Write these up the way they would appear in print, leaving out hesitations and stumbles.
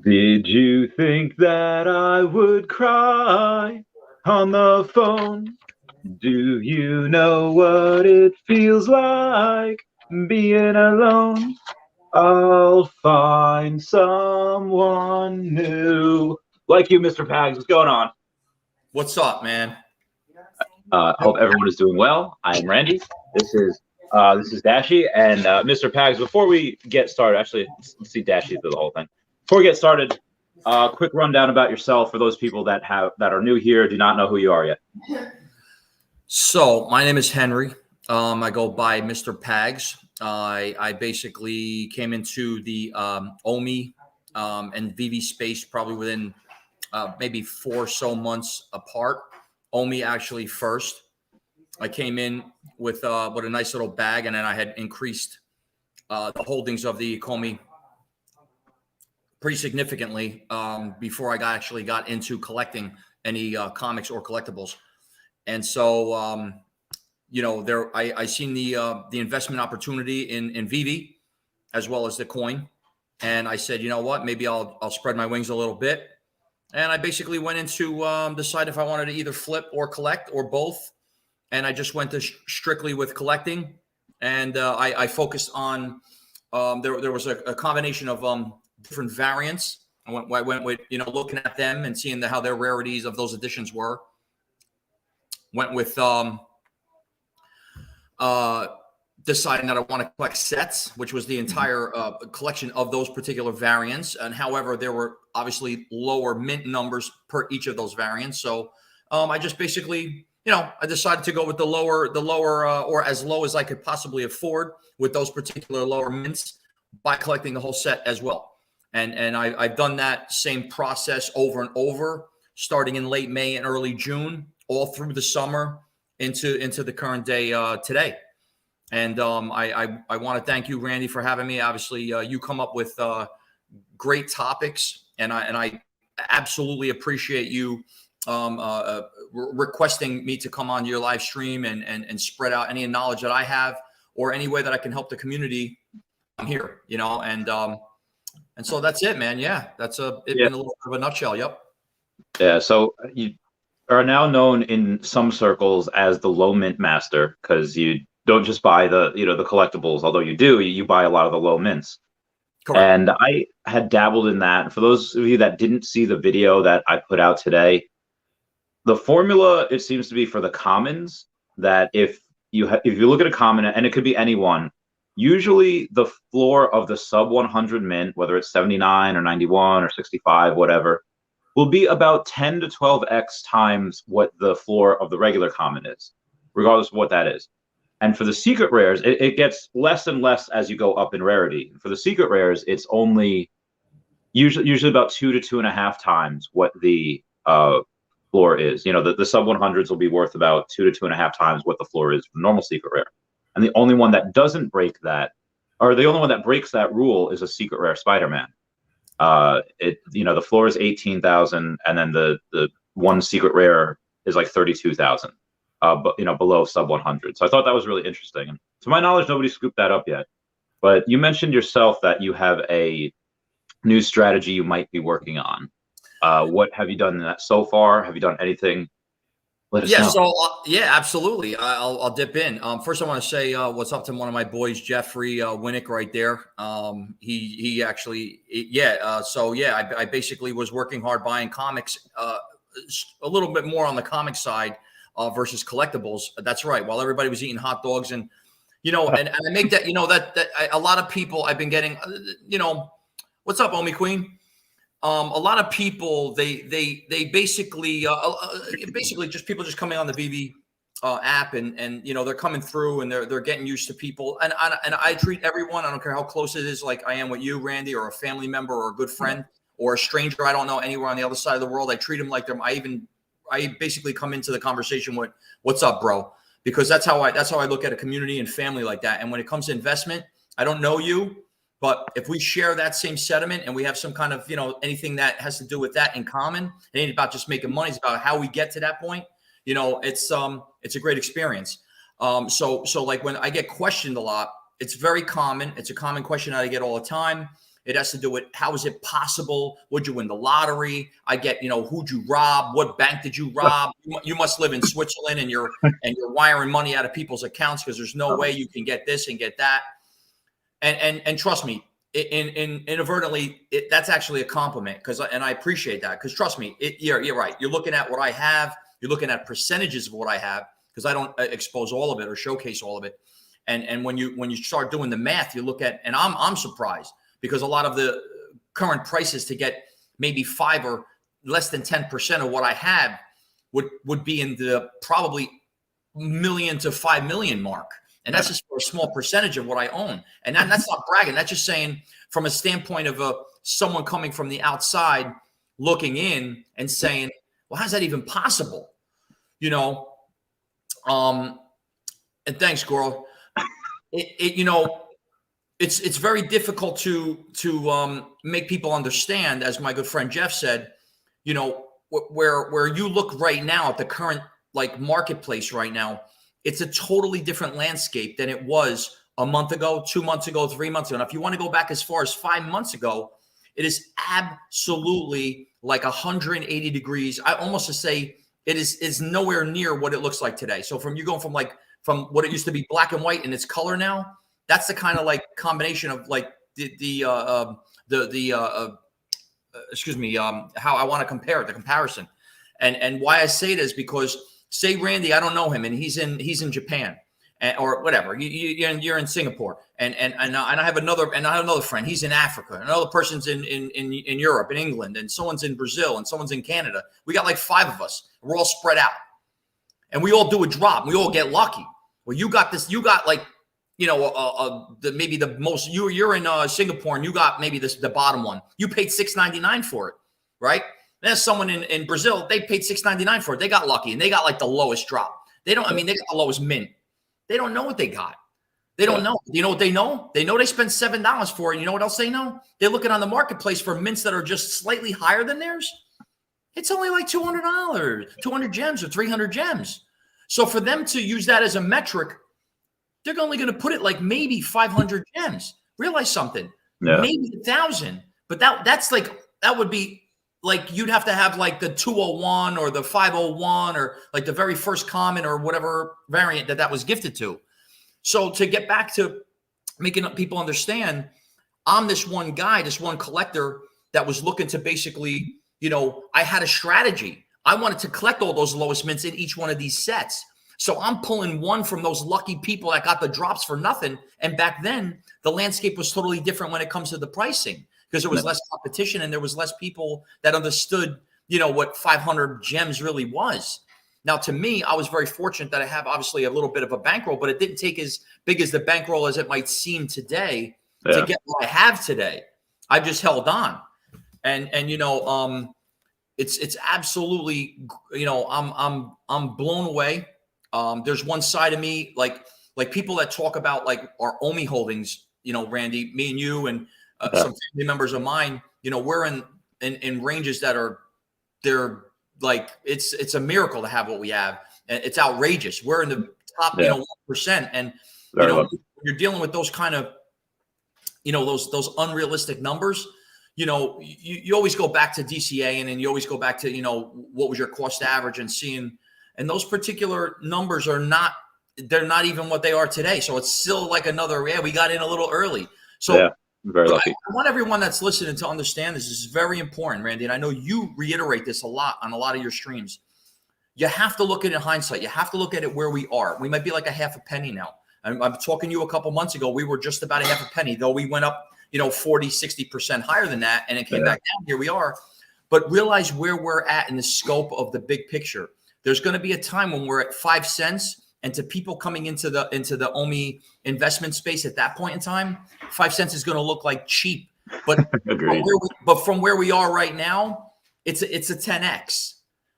Did you think that I would cry on the phone? Do you know what it feels like being alone? I'll find someone new. Like you, Mr. Pags. What's going on? What's up, man? Hope everyone is doing well. I am Randy. This is Dashi and Mr. Pags. Before we get started, actually, let's see Dashi through the whole thing. Before we get started, quick rundown about yourself for those people that are new here, do not know who you are yet. So my name is Henry. I go by Mr. Pags. I basically came into the OMI and Veve space probably within maybe 4 or so months apart. OMI actually first. I came in with a nice little bag, and then I had increased the holdings of the Comey pretty significantly before I actually got into collecting any comics or collectibles. And so, I seen the investment opportunity in Veve as well as the coin, and I said, you know what, maybe I'll spread my wings a little bit. And I basically went into decide if I wanted to either flip or collect or both. And I just went to strictly with collecting, and I focused on there was a combination of different variants. I went with looking at them and seeing how their rarities of those editions were. Went with deciding that I want to collect sets, which was the entire collection of those particular variants. And however, there were obviously lower mint numbers per each of those variants. So I just basically, I decided to go with the lower, or as low as I could possibly afford with those particular lower mints by collecting the whole set as well. And I've done that same process over and over, starting in late May and early June, all through the summer into the current day today. And I want to thank you, Randy, for having me. Obviously, you come up with great topics, and I absolutely appreciate you requesting me to come on your live stream and spread out any knowledge that I have or any way that I can help the community. I'm here, and so that's it, man. Yeah, that's in a little bit of a nutshell. Yep. Yeah. So you are now known in some circles as the low mint master because you don't just buy the collectibles, although you buy a lot of the low mints. Correct. And I had dabbled in that. For those of you that didn't see the video that I put out today, the formula, it seems to be for the commons, that if you look at a common, and it could be anyone, usually the floor of the sub 100 mint, whether it's 79 or 91 or 65, whatever, will be about 10 to 12x times what the floor of the regular common is, regardless of what that is. And for the secret rares, it gets less and less as you go up in rarity. For the secret rares, it's only usually about 2 to 2.5 times what the floor is. The sub 100s will be worth about 2 to 2.5 times what the floor is for the normal secret rare. And the only one that doesn't break that, or the only one that breaks that rule, is a secret rare Spider-Man. The floor is 18,000, and then the one secret rare is like 32,000. But below sub 100. So I thought that was really interesting. And to my knowledge, nobody scooped that up yet. But you mentioned yourself that you have a new strategy you might be working on. What have you done in that so far? Have you done anything? Let us know. So absolutely. I'll dip in. First, I want to say what's up to one of my boys, Jeffrey Winnick, right there. He actually, I basically was working hard buying comics, a little bit more on the comic side. Versus collectibles. That's right. While everybody was eating hot dogs, and and I make that a lot of people I've been getting. What's up, Omi Queen? A lot of people they basically just people just coming on the Veve app and they're coming through and they're getting used to people, and I treat everyone. I don't care how close it is, like I am with you, Randy, or a family member or a good friend or a stranger I don't know anywhere on the other side of the world. I treat them like they're I basically come into the conversation with "What's up, bro?" Because that's how I look at a community and family like that. And when it comes to investment, I don't know you, but if we share that same sentiment and we have some kind of anything that has to do with that in common, it ain't about just making money. It's about how we get to that point. It's a great experience. So like when I get questioned a lot, it's very common. It's a common question that I get all the time. It has to do with how is it possible? Would you win the lottery? I get, who'd you rob? What bank did you rob? You must live in Switzerland and you're wiring money out of people's accounts because there's no way you can get this and get that. And trust me, inadvertently, that's actually a compliment and I appreciate that because trust me, you're right. You're looking at what I have. You're looking at percentages of what I have because I don't expose all of it or showcase all of it. And when you start doing the math, you look at, and I'm surprised because a lot of the current prices to get maybe 5 or less than 10% of what I have would be in the probably million to 5 million mark. And that's just for a small percentage of what I own. And that's not bragging. That's just saying from a standpoint of someone coming from the outside looking in and saying, well, how's that even possible? And thanks, girl. It's very difficult to make people understand, as my good friend Jeff said, where you look right now at the current marketplace right now, it's a totally different landscape than it was a month ago, 2 months ago, 3 months ago. And if you want to go back as far as 5 months ago, it is absolutely like 180 degrees. I almost to say it is nowhere near what it looks like today. So from from what it used to be black and white in its color now, that's the kind of combination of how I want to compare it, the comparison. And why I say it is because say Randy, I don't know him and he's in Japan or whatever. You're in Singapore and I have another friend. He's in Africa. Another person's in Europe, in England, and someone's in Brazil, and someone's in Canada. We got 5 of us. We're all spread out, and we all do a drop. We all get lucky. Well, you got this. You got maybe the most. You're in Singapore, and you got maybe the bottom one. You paid $6.99 for it, right? There's someone in Brazil. They paid $6.99 for it. They got lucky, and they got the lowest drop. They don't. I mean, they got the lowest mint. They don't know what they got. They don't know. You know what they know? They know they spent $7 for it. You know what else they know? They're looking on the marketplace for mints that are just slightly higher than theirs. It's only $200, 200 gems or 300 gems. So for them to use that as a metric, they're only going to put it maybe 500 gems. Realize something, maybe 1,000. But that's that would be you'd have to have the 201 or the 501 or the very first common or whatever variant that was gifted to. So to get back to making people understand, I'm this one guy, this one collector that was looking to basically, I had a strategy. I wanted to collect all those lowest mints in each one of these sets. So I'm pulling one from those lucky people that got the drops for nothing. And back then, the landscape was totally different when it comes to the pricing because there was less competition and there was less people that understood, what 500 gems really was. Now, to me, I was very fortunate that I have obviously a little bit of a bankroll, but it didn't take as big as the bankroll as it might seem today to get what I have today. I just held on. And it's absolutely, I'm blown away. There's one side of me, like people that talk about our OMI holdings, Randy, me and you and some family members of mine, we're in ranges that they're it's a miracle to have what we have. And it's outrageous. We're in the top, 1%. And you're dealing with those kind of, those unrealistic numbers. You always go back to DCA and then you always go back to, what was your cost average and seeing, and those particular numbers they're not even what they are today. So it's still another, we got in a little early. So very lucky. I want everyone that's listening to understand this. This is very important, Randy. And I know you reiterate this a lot on a lot of your streams. You have to look at it in hindsight. You have to look at it where we are. We might be a half a penny now. I'm talking to you a couple months ago. We were just about a half a penny, though we went up, 40, 60% higher than that. And it came back down. Here we are. But realize where we're at in the scope of the big picture. There's going to be a time when we're at 5 cents. And to people coming into the OMI investment space at that point in time, 5 cents is going to look cheap. But from where we are right now, it's a 10x.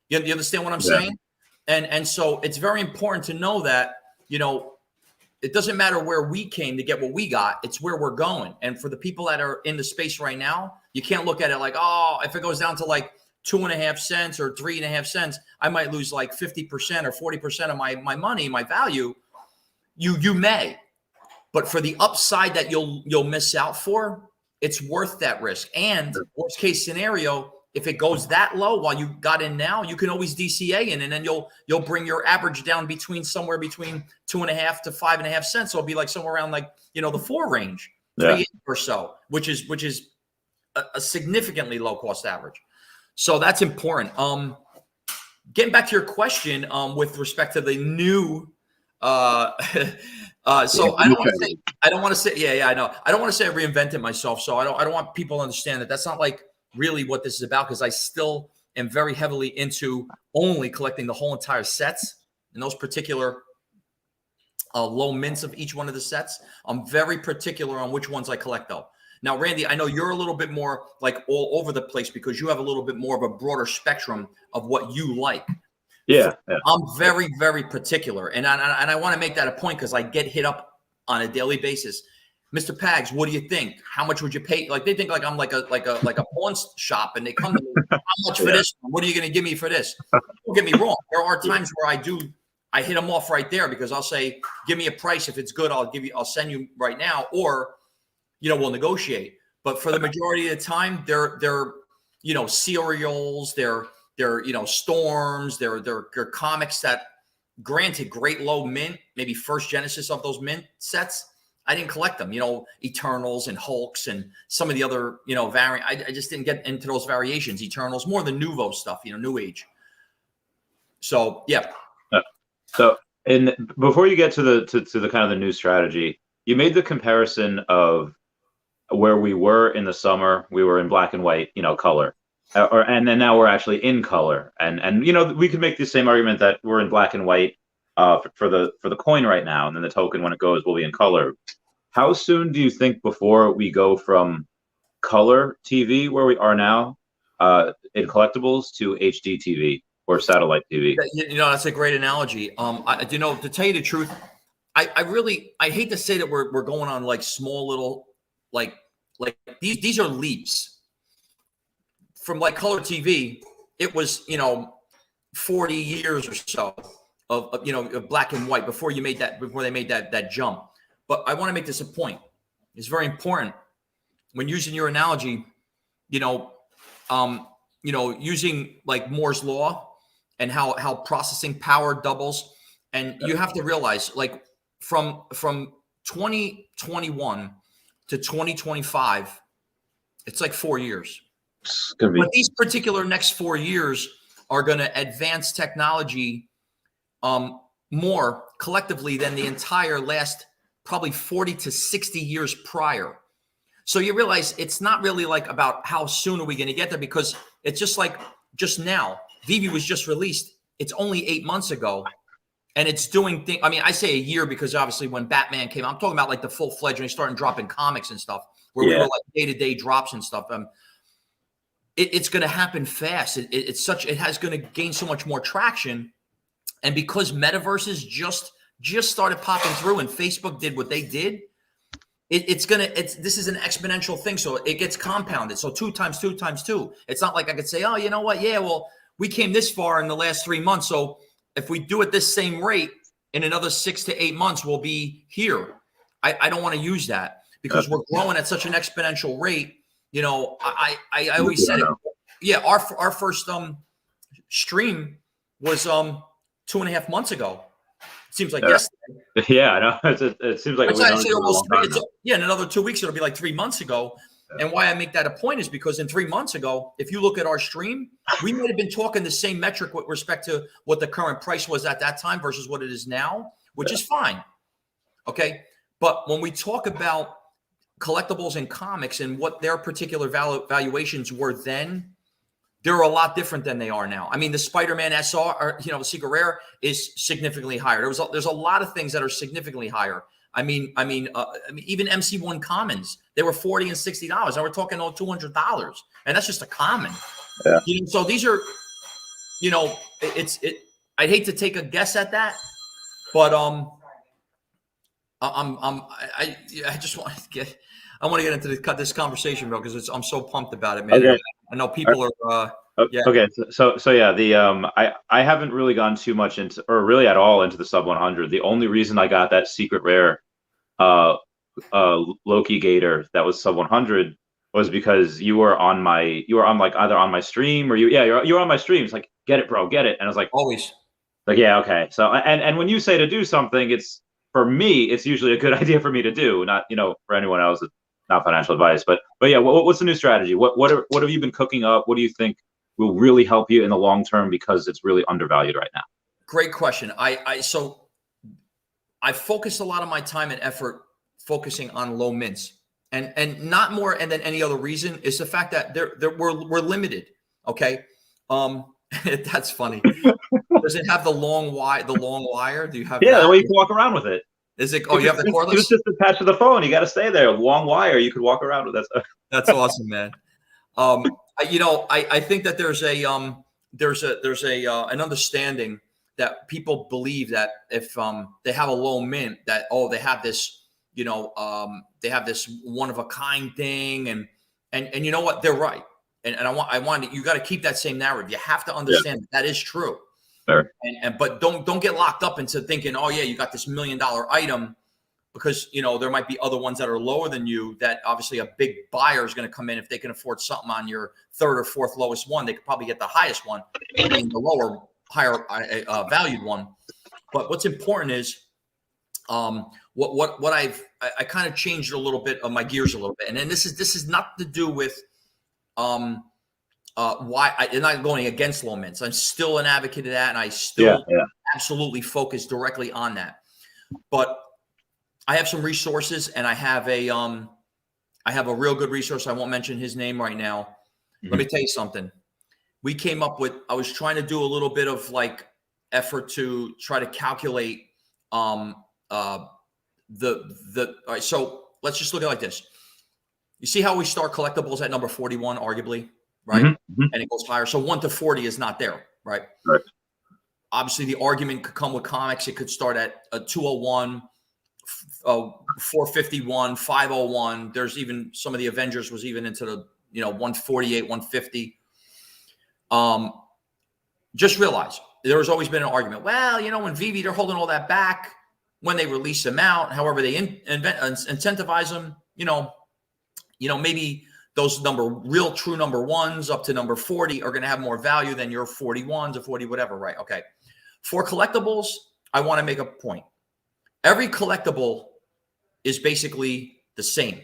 You understand what I'm saying? And so it's very important to know that, it doesn't matter where we came to get what we got. It's where we're going. And for the people that are in the space right now, you can't look at it if it goes down to 2.5 cents or 3.5 cents, I might lose 50% or 40% of my money, my value. You may, but for the upside that you'll miss out for, it's worth that risk. And worst case scenario, if it goes that low while you got in now, you can always DCA in, and then you'll bring your average down somewhere between 2.5 to 5.5 cents. So it'll be like somewhere around like, the 4 range, 3 or so, which is a significantly low cost average. So that's important. Getting back to your question, with respect to the new, so I don't want to say, I know. I don't want to say I reinvented myself. So I don't want people to understand that that's not like really what this is about, because I still am very heavily into only collecting the whole entire sets and those particular low mints of each one of the sets. I'm very particular on which ones I collect though. Now, Randy, I know you're a little bit more like all over the place because you have a little bit more of a broader spectrum of what you like. Yeah. I'm very, very particular. And I want to make that a point because I get hit up on a daily basis. Mr. Pags, what do you think? How much would you pay? Like they think like I'm like a pawn shop, and they come to me, how much for this? What are you going to give me for this? Don't get me wrong. There are times where I hit them off right there because I'll say, give me a price. If it's good, I'll send you right now. Or, we'll negotiate. But for the majority of the time, they're serials, they're storms, they're comics that, granted, great low mint, maybe first genesis of those mint sets. I didn't collect them, Eternals and Hulks and some of the other, variant. I just didn't get into those variations. Eternals, more the nouveau stuff, new age. So, yeah. So, and before you get to the kind of the new strategy, you made the comparison of where we were in the summer. We were in black and white, color, and then now we're actually in color. And we could make the same argument that we're in black and white for the coin right now, and then the token, when it goes, will be in color. How soon do you think before we go from color TV, where we are now, in collectibles, to HD TV or satellite TV? That's a great analogy. To tell you the truth, I hate to say that we're going on like small little like these are leaps from like color TV. It was 40 years or so of black and white before they made that jump. But I want to make this a point. It's very important when using your analogy, using like Moore's law and how processing power doubles. And you have to realize, like from 2021 to 2025, it's like 4 years. But these particular next 4 years are going to advance technology more collectively than the entire last probably 40 to 60 years prior. So you realize it's not really like about how soon are we going to get there, because it's just like just now, Veve was just released. It's only 8 months ago, and it's doing things. I mean, I say a year because obviously when Batman came, I'm talking about like the full-fledged when they started dropping comics and stuff, where we were like day-to-day drops and stuff. It's going to happen fast. It has going to gain so much more traction, and because metaverses just started popping through, and Facebook did what they did, this is an exponential thing. So it gets compounded. So 2 times 2 times 2. It's not like I could say, oh, you know what? Yeah, well, we came this far in the last 3 months. So if we do it this same rate in another 6 to 8 months, we'll be here. I don't want to use that because we're growing at such an exponential rate. I always said it. Yeah, our first stream was 2.5 months ago. Seems like yesterday. Yeah, I know. It seems like in another 2 weeks it'll be like 3 months ago. And why I make that a point is because in 3 months ago, if you look at our stream, we might have been talking the same metric with respect to what the current price was at that time versus what it is now, which is fine. Okay, but when we talk about collectibles and comics and what their particular valuations were then, they're a lot different than they are now. I mean, the Spider-Man SR, or, the Secret Rare is significantly higher. There's a lot of things that are significantly higher. I mean, even MC1 commons, they were $40 and $60. Now we're talking $200, and that's just a common. Yeah. So these are, I'd hate to take a guess at that, but I just want to get. I want to get into this conversation, bro, because I'm so pumped about it, man. Okay. I know people are. Okay, so I haven't really gone too much into, or really at all, into the sub 100. The only reason I got that Secret Rare Loki Gator that was sub 100 was because you were on like either on my stream or you're on my stream. It's like, get it, bro, get it. And I was Always. like, yeah, okay. So and when you say to do something, it's for me, it's usually a good idea for me to do, not for anyone else. It's not financial advice, but yeah. What's the new strategy? What have you been cooking up? What do you think will really help you in the long term because it's really undervalued right now? Great question. So I focused a lot of my time and effort focusing on low mints, and not more and than any other reason is the fact that we're limited. Okay, that's funny. Does it have the long wire? The long wire? Do you have? Yeah, that? the way you can walk around with it. Is it? Oh, you have the cordless. It's just attached to the phone. You got to stay there. Long wire. You could walk around with that stuff. That's awesome, man. I think that there's an understanding that people believe that if they have a low mint, that they have this one of a kind thing, and you know what, they're right, and I want you got to keep that same narrative. You have to understand that is true. Sure. But don't get locked up into thinking, oh yeah, you got this $1 million item, because there might be other ones that are lower than you that obviously a big buyer is going to come in. If they can afford something on your third or fourth lowest one, they could probably get the highest one, meaning the higher valued one. But what's important is what I kind of changed a little bit of my gears a little bit, and then this is not to do with why I'm not going against low mints. I'm still an advocate of that, and I still absolutely focus directly on that. But I have some resources, and I have a real good resource. I won't mention his name right now. Mm-hmm. Let me tell you something. We came up with. I was trying to do a little bit of like effort to try to calculate all right. So let's just look at it like this. You see how we start collectibles at number 41, arguably, right? Mm-hmm. And it goes higher. So 1 to 40 is not there, right? Right. Obviously, the argument could come with comics. It could start at a 201. 451, 501. There's even some of the Avengers was even into the 148, 150. Just realize there has always been an argument. Well, when Veve, they're holding all that back when they release them out. However, they incentivize them. Maybe those real true number ones up to number 40 are going to have more value than your 41s or 40 whatever, right? Okay. For collectibles, I want to make a point. Every collectible is basically the same.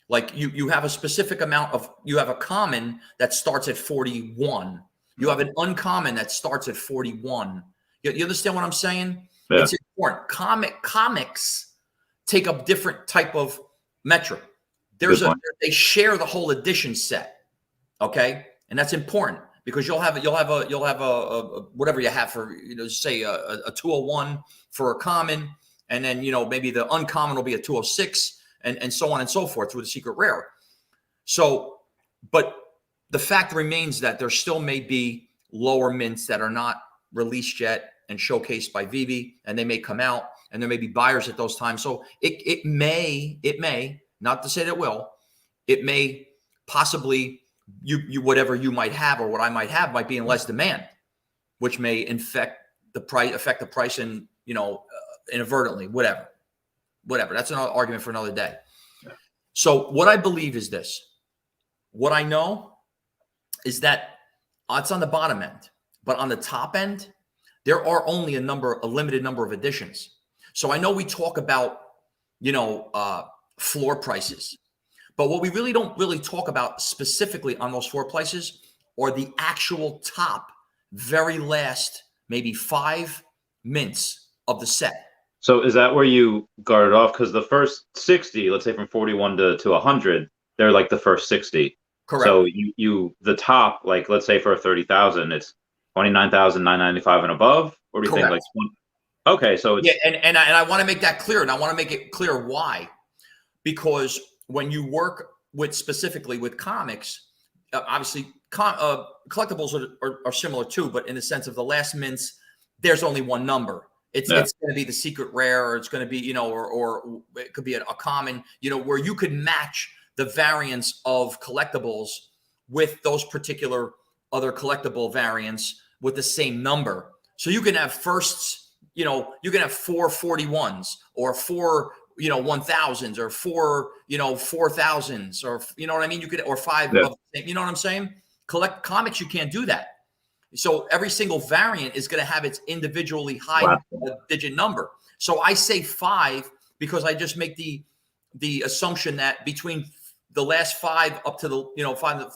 Like you have a specific amount of, you have a common that starts at 41. You have an uncommon that starts at 41. You understand what I'm saying? Yeah. It's important. Comics take up different type of metric. They share the whole edition set. Okay. And that's important because you'll have a whatever you have for, say a 201 for a common. And then, maybe the uncommon will be a 206 and so on and so forth through the secret rare. So, but the fact remains that there still may be lower mints that are not released yet and showcased by Veve, and they may come out and there may be buyers at those times. So it may, not to say that it will, it may possibly, you whatever you might have or what I might have might be in less demand, which may affect the price and, inadvertently, whatever. That's another argument for another day. Yeah. So what I believe is this. What I know is that it's on the bottom end, but on the top end, there are only a limited number of editions. So I know we talk about, floor prices, but what we really don't talk about specifically on those floor prices are the actual top, very last, maybe 5 mints of the set. So is that where you guarded off? Because the first 60, let's say from 41 to 100, they're like the first 60. Correct. So the top, like let's say for 30,000, it's 29,995 and above. Or do you think like 20? Okay, so it's and I want to make that clear, and I want to make it clear why, because when you work specifically with comics, obviously collectibles are similar too, but in the sense of the last mints, there's only one number. It's going to be the secret rare, or it's going to be, or it could be a common, where you could match the variance of collectibles with those particular other collectible variants with the same number. So you can have firsts, you can have 4 41s or 4 1000s or four 4000s, or you know what I mean. You could, or five Yeah. of, you know what I'm saying. Collect comics, you can't do that. So every single variant is going to have its individually high digit number. So I say 5 because I just make the assumption that between the last 5 up to the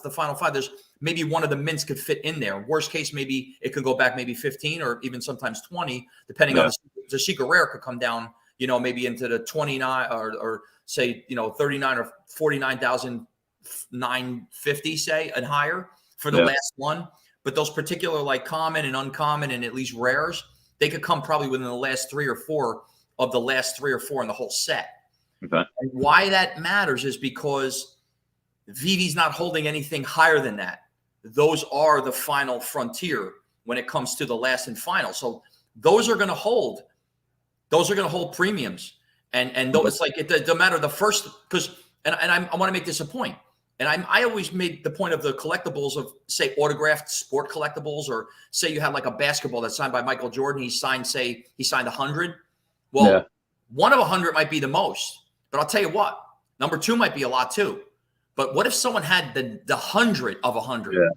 the final 5, there's maybe one of the mints could fit in there. Worst case, maybe it could go back maybe 15 or even sometimes 20, depending on the secret rare could come down, maybe into the 29 or say 39 or 49,950, say, and higher for the last one. But those particular like common and uncommon and at least rares, they could come probably within the last 3 or 4 of the last 3 or 4 in the whole set. Okay. And why that matters is because Veve's not holding anything higher than that. Those are the final frontier when it comes to the last and final. So those are going to hold. Those are going to hold premiums. And though it's like it doesn't matter the first, because I want to make this a point. And I always made the point of the collectibles of, say, autographed sport collectibles, or say you had like a basketball that's signed by Michael Jordan. He signed 100. Well, one of 100 might be the most, but I'll tell you what, number 2 might be a lot too. But what if someone had the 100 of 100? Yeah.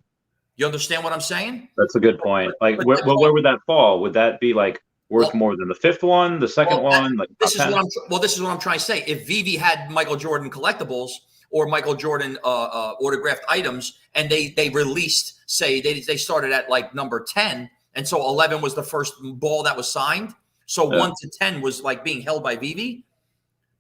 You understand what I'm saying? That's a good point. Like, where would that fall? Would that be like worth more than the 5th one, the 2nd one? Like, this is what I'm trying to say. If Veve had Michael Jordan collectibles or Michael Jordan autographed items, and they released, say, they started at like number 10, and so 11 was the first ball that was signed. So 1 to 10 was like being held by Veve,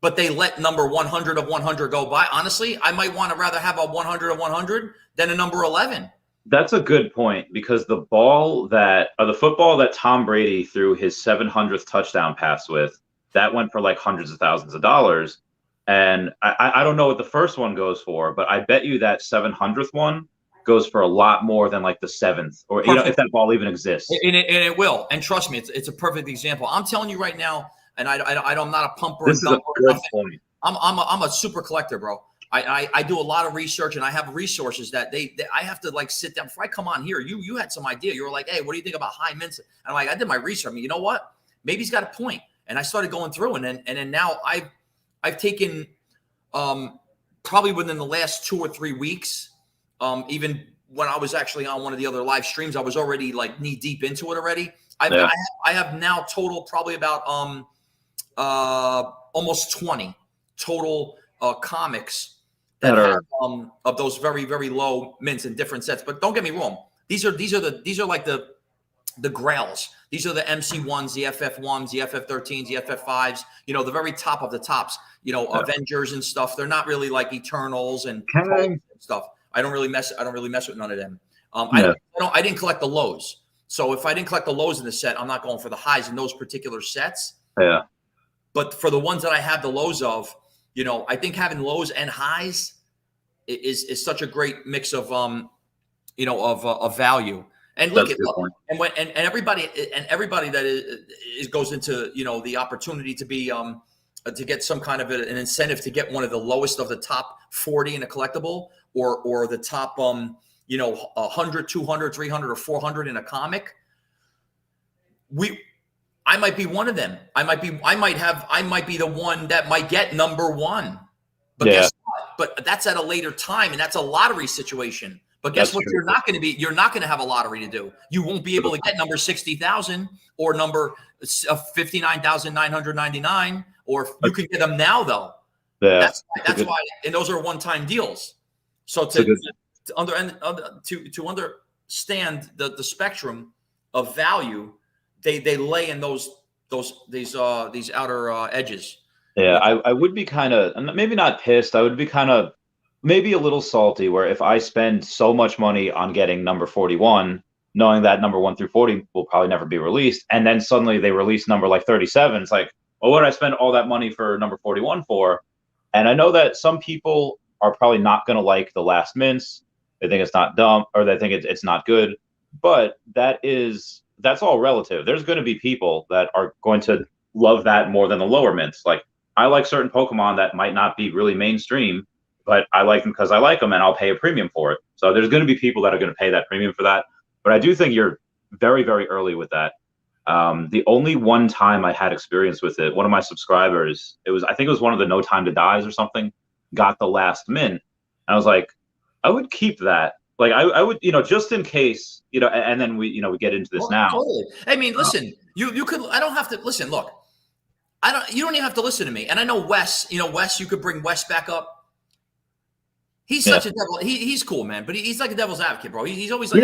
but they let number 100 of 100 go by. Honestly, I might want to rather have a 100 of 100 than a number 11. That's a good point, because the football that Tom Brady threw his 700th touchdown pass with, that went for like hundreds of thousands of dollars. And I don't know what the first one goes for, but I bet you that 700th one goes for a lot more than like the 7th, or if that ball even exists. And it will. And trust me, it's a perfect example. I'm telling you right now, and I'm not a pumper. This is a good point. I'm a super collector, bro. I do a lot of research, and I have resources that I have to like sit down before I come on here. You had some idea. You were like, hey, what do you think about high mints? And I'm like, I did my research. I mean, you know what? Maybe he's got a point. And I started going through, and then now I've taken probably within the last 2 or 3 weeks, even when I was actually on one of the other live streams, I was already like knee deep into it already. I have now total probably about almost 20 total comics that have of those very, very low mints in different sets. But don't get me wrong, these are like the grails. These are the MC1s, the FF1s, the FF13s, the FF5s, the very top of the tops, Avengers and stuff. They're not really like Eternals and stuff. I don't really mess with none of them. I didn't collect the lows. So if I didn't collect the lows in the set, I'm not going for the highs in those particular sets. Yeah. But for the ones that I have the lows of, I think having lows and highs is such a great mix of of value. And look at and everybody that goes into the opportunity to be to get some kind of an incentive to get one of the lowest of the top 40 in a collectible, or the top 100, 200, 300, or 400 in a comic. I might be one of them. I might be the one that might get number 1. But guess what? But that's at a later time, and that's a lottery situation. But guess what? You're not going to have a lottery to do. You won't be able to get number 60,000 or number 59,999, or you can get them now though. Yeah, that's why, and those are one-time deals. So to understand the spectrum of value, they lay in these outer edges. Yeah, I would be kind of, maybe not pissed. I would be kind of maybe a little salty, where if I spend so much money on getting number 41, knowing that number 1 through 40 will probably never be released, and then suddenly they release number like 37, it's like, well, what did I spend all that money for number 41 for? And I know that some people are probably not going to like the last mints. They think it's not dumb, or they think it's not good. But that's all relative. There's going to be people that are going to love that more than the lower mints. Like, I like certain Pokemon that might not be really mainstream, but I like them because I like them, and I'll pay a premium for it. So there's going to be people that are going to pay that premium for that. But I do think you're very, very early with that. The only one time I had experience with it, one of my subscribers, I think it was one of the No Time to Dies or something, got the last mint. And I was like, I would keep that. Like I would, just in case, and then we get into this Well, now. totally. I mean, listen, you could. I don't have to listen. Look, you don't even have to listen to me. And I know Wes. Wes. You could bring Wes back up. He's such a devil. He's cool, man. But he's like a devil's advocate, bro. He's always like,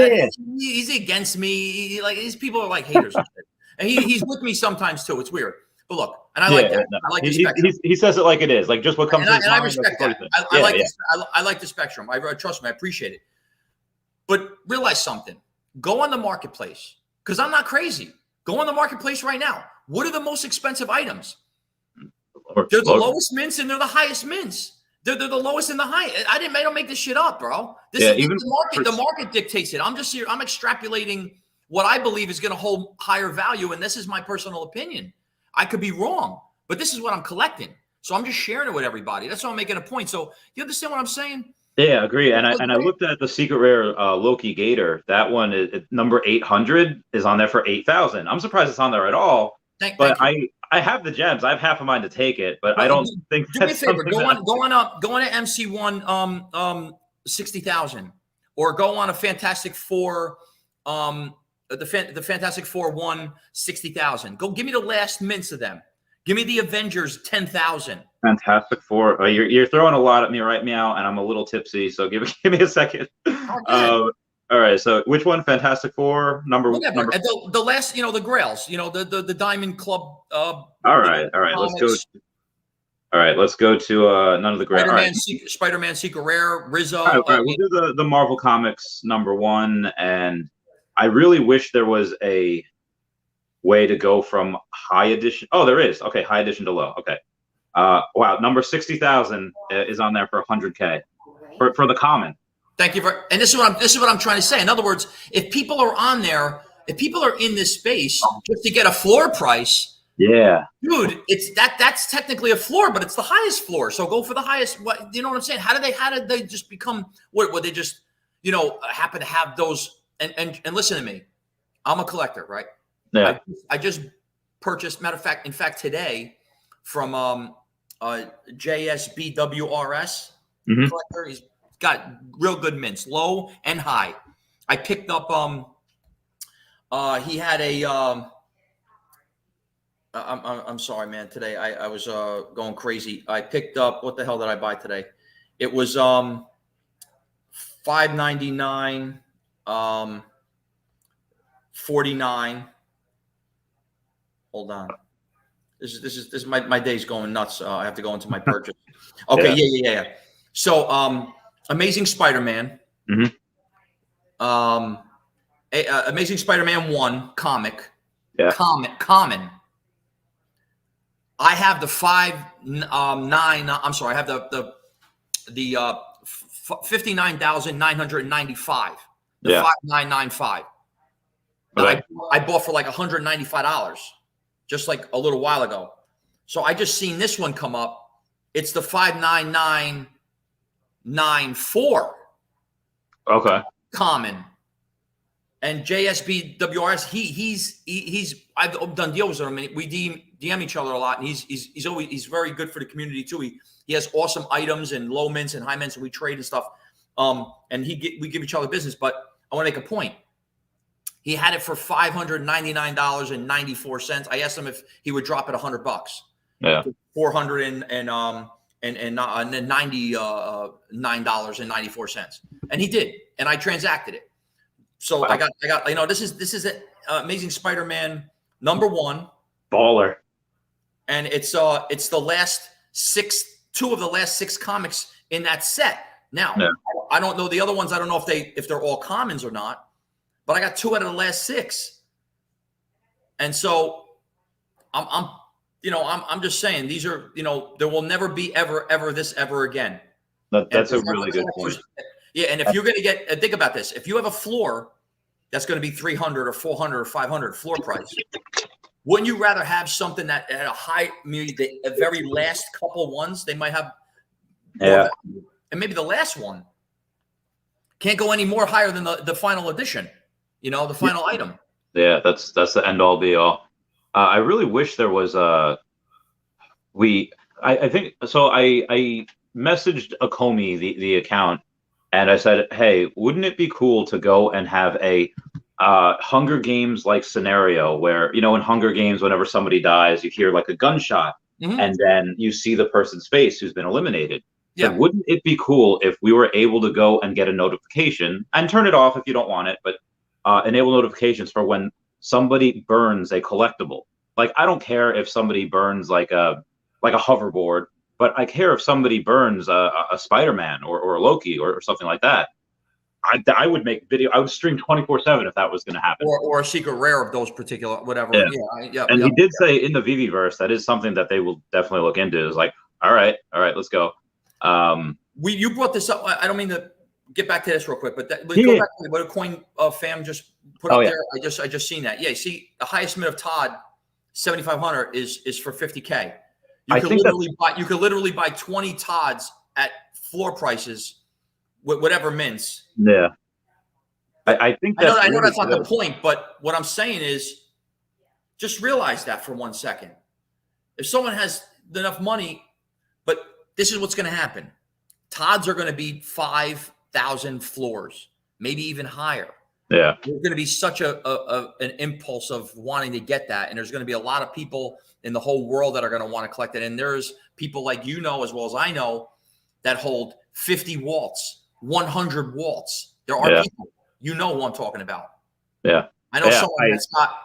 he's against me. Like these people are like haters and shit. And he's with me sometimes too. It's weird. But look, and I like that. No. I like the spectrum. He says it like it is, like just what comes. And I respect that. I like the spectrum. Trust me. I appreciate it. But realize something. Go on the marketplace, because I'm not crazy. Go on the marketplace right now. What are the most expensive items? They're the lowest mints and they're the highest mints. They're the lowest and the highest. I don't make this shit up, bro. The market dictates it. I'm just here. I'm extrapolating what I believe is going to hold higher value, and this is my personal opinion. I could be wrong, but this is what I'm collecting. So I'm just sharing it with everybody. That's why I'm making a point. So you understand what I'm saying? Yeah, I agree. And I looked at the secret rare Loki Gator. That one is number 800 is on there for 8,000. I'm surprised it's on there at all. Thank you. I have the gems. I have half a mind to take it, but I don't think. Do me a favor. Go on to MC1 60,000, or go on a Fantastic Four the Fantastic Four 60,000. Go give me the last mints of them. Give me the Avengers 10,000. Fantastic Four. You're throwing a lot at me right now, and I'm a little tipsy. So give me a second. All right. So which one? Fantastic Four number. The last, the Grails. The Diamond Club. All right. Let's go. All right. Let's go to none of the Grails. Spider-Man Secret Rare. Rizzo. All right. We'll do the Marvel Comics number 1, and I really wish there was a way to go from high edition. Oh, there is. Okay, high edition to low. Okay. Wow, number 60,000 is on there for 100K for the common. Thank you and this is what I'm trying to say. In other words, if people are on there, if people are in this space just to get a floor price, dude, that's technically a floor, but it's the highest floor. So go for the highest. What, you know what I'm saying? How did they just become what they just happen to have those? And listen to me, I'm a collector, right? Yeah. I just purchased. Matter of fact, today from JSBWRS collector. He's got real good mints, low and high. I picked up. He had a. I'm sorry, man. Today I was going crazy. I picked up. What the hell did I buy today? It was $5.99, 49. Hold on. This is my day's going nuts. I have to go into my purchase. Okay, yeah. So, Amazing Spider-Man. Amazing Spider-Man 1 comic. Yeah. Common. I have the 59,995. The 5995. Okay. I bought for like $195. Just like a little while ago. So I just seen this one come up. It's the 59994. Okay. Common. And JSBWRS, he's I've done deals with him, and we DM each other a lot, and he's very good for the community too. He has awesome items and low mints and high mints, and we trade and stuff. And we give each other business. But I want to make a point. He had it for $599.94. I asked him if he would drop it $100. Yeah. $499.94, and he did, and I transacted it. So I got this is Amazing Spider-Man number 1 baller, and it's the last 2 of the last 6 comics in that set. Now I don't know the other ones. I don't know if they're all commons or not. But I got 2 out of the last 6, and so I'm just saying these are there will never be ever this ever again. That's a really good point. Yeah, and if you're going to get think about this, if you have a floor that's going to be 300 or 400 or 500 floor price, wouldn't you rather have something that at a high, maybe the very last couple ones they might have, and maybe the last one can't go any more higher than the final edition. The final item. Yeah, that's the end all be all. I really wish there was we I think so. I messaged Akomi the account, and I said, hey, wouldn't it be cool to go and have a Hunger Games like scenario where, in Hunger Games, whenever somebody dies, you hear like a gunshot, and then you see the person's face who's been eliminated. So Yeah. wouldn't it be cool if we were able to go and get a notification and turn it off if you don't want it, but enable notifications for when somebody burns a collectible? Like, I don't care if somebody burns like a hoverboard, but I care if somebody burns a Spider-Man or a Loki or something like that. I would make video. I would stream 24/7 if that was going to happen. Or a secret rare of those particular whatever. Yeah. Yeah. And he did say in the Veve verse that is something that they will definitely look into. Is like, all right, let's go. You brought this up. I don't mean to get back to this real quick, but go back to what a coin fam just put up there. I just seen that. Yeah, see, the highest mint of Todd 7,500 is for 50K. You could literally buy 20 Todds at floor prices with whatever mints. Yeah. I think that's I know that's not the point, but what I'm saying is just realize that for 1 second. If someone has enough money, but this is what's going to happen. Todds are going to be 5,000 floors, maybe even higher. Yeah. There's going to be such an impulse of wanting to get that. And there's going to be a lot of people in the whole world that are going to want to collect it. And there's people like as well as I know that hold 50 waltz, 100 waltz. There are people, who I'm talking about. Yeah. I know someone that's got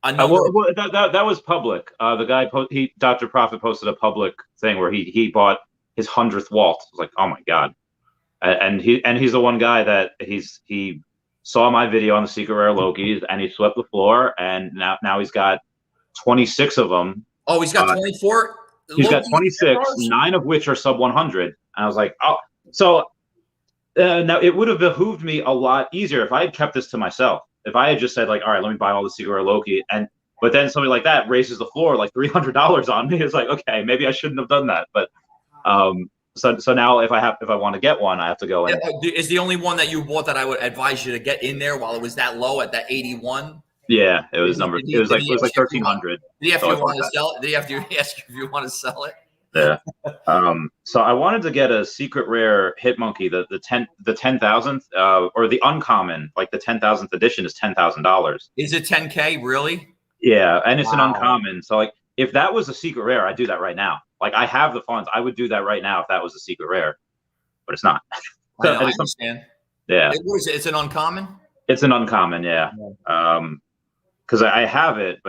a number. That was public. The guy, Dr. Profit posted a public thing where he bought his 100th waltz. I was like, oh my God. And he's the one guy that he saw my video on the secret rare Lokis and he swept the floor, and now he's got 26 of them. Oh, he's got 24. He's got 26, 9 of which are sub 100. And I was like, oh, so now it would have behooved me a lot easier if I had kept this to myself. If I had just said like, all right, let me buy all the secret rare Loki, but then somebody like that raises the floor like $300 on me. It's like, okay, maybe I shouldn't have done that. But so now if I want to get one, I have to go in. Is the only one that you bought that I would advise you to get in there while it was that low at that 81? Yeah, it was numbered. It was like 1,300. Did he have to want to sell it? Did he have to ask if you want to sell it? Yeah. So I wanted to get a secret rare hit monkey, the 10,000th, or the uncommon, like the 10,000th edition is $10,000. Is it 10K really? Yeah, and it's an uncommon. So like, if that was a secret rare, I'd do that right now. Like, I have the funds, I would do that right now if that was a secret rare, but it's not. I understand. Yeah. What is it? It's an uncommon. It's an uncommon, yeah. Because I have it,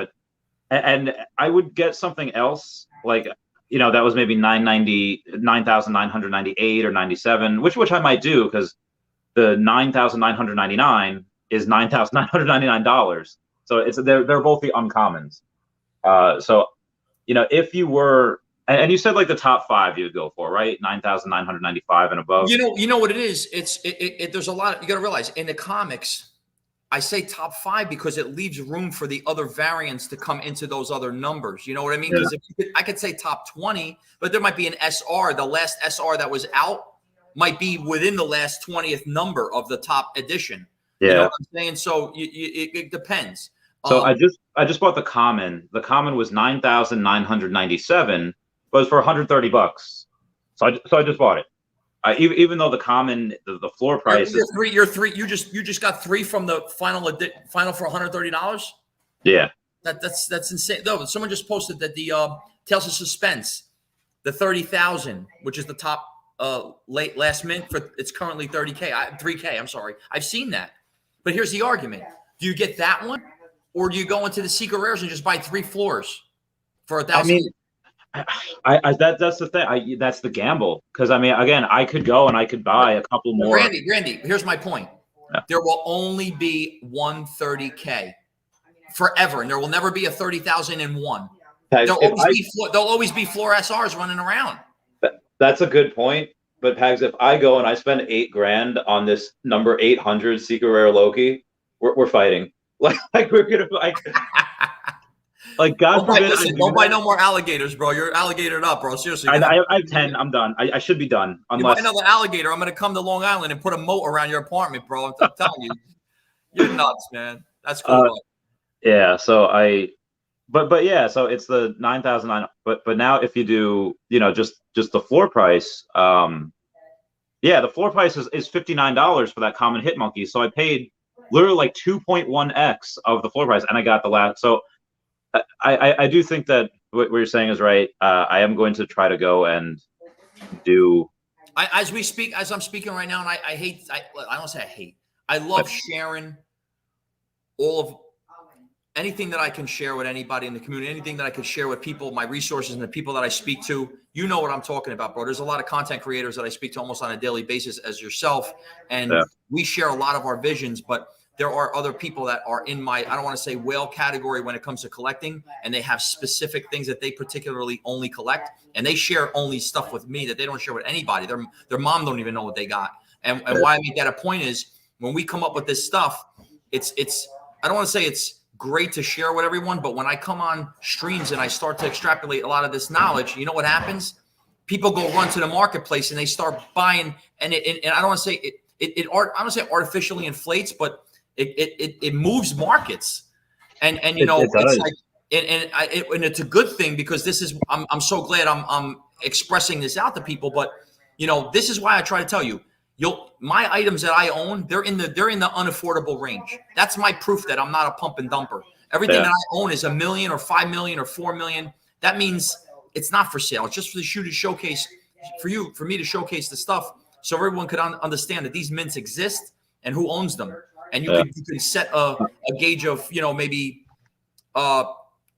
and I would get something else like, that was maybe 9,998 or 97, which I might do, because the 9,999 is $9,999. So they're both the uncommons. So if you were, and you said like the top 5 you would go for, right? 9,995 and above. You know what it is? There's a lot. You got to realize in the comics, I say top 5 because it leaves room for the other variants to come into those other numbers. You know what I mean? Because I could say top 20, but there might be an SR. The last SR that was out might be within the last 20th number of the top edition. Yeah. You know what I'm saying? So it depends. So I just bought the common. The common was 9,997, but it was for $130. So I just bought it. Even though the common, the floor price is you're three. You just got 3 from the final for $130. Yeah, that's insane. No, someone just posted that the Tales of Suspense, the 30,000, which is the top last mint it's currently 3K. I'm sorry, I've seen that. But here's the argument: do you get that one, or do you go into the secret rares and just buy 3 floors for $1,000? I mean, that's the thing. That's the gamble. Because I mean, again, I could go and I could buy a couple more. Randy, here's my point. Yeah. There will only be 130K forever, and there will never be a 30,001. There'll always be floor SRs running around. That's a good point. But Pags, if I go and I spend $8,000 on this number 800 secret rare Loki, we're fighting. Like we're gonna like God forbid. Don't buy no more alligators, bro. You're alligatored up, bro. Seriously. I have 10. I'm done. I should be done. Unless you buy another alligator, I'm gonna come to Long Island and put a moat around your apartment, bro. I'm telling you, you're nuts, man. That's cool. Yeah. But yeah, so it's the 9,009. But now if you do, just the floor price, yeah, the floor price is $59 for that common hit monkey. So I paid literally like 2.1x of the floor price, and I got the last. So I do think that what you're saying is right. I am going to try to go and do. As I'm speaking right now, and I don't say I hate. I love sharing all of anything that I can share with anybody in the community, anything that I could share with people, my resources and the people that I speak to. You know what I'm talking about, bro. There's a lot of content creators that I speak to almost on a daily basis as yourself. And we share a lot of our visions, but there are other people that are in my, I don't want to say whale category when it comes to collecting, and they have specific things that they particularly only collect, and they share only stuff with me that they don't share with anybody. Their mom don't even know what they got. And why I make that a point is when we come up with this stuff, it's I don't want to say it's great to share with everyone, but when I come on streams and I start to extrapolate a lot of this knowledge, you know what happens? People go run to the marketplace and they start buying, and I don't want to say I don't want to say artificially inflates, but it moves markets, and it's like, and it's a good thing, because this is I'm so glad I'm expressing this out to people, but this is why I try to tell you. My items that I own, they're in the unaffordable range. That's my proof that I'm not a pump and dumper. Everything that I own is $1 million or $5 million or $4 million. That means it's not for sale. It's just for the showcase, for me to showcase the stuff, so everyone could understand that these mints exist and who owns them. And you can set a gauge of maybe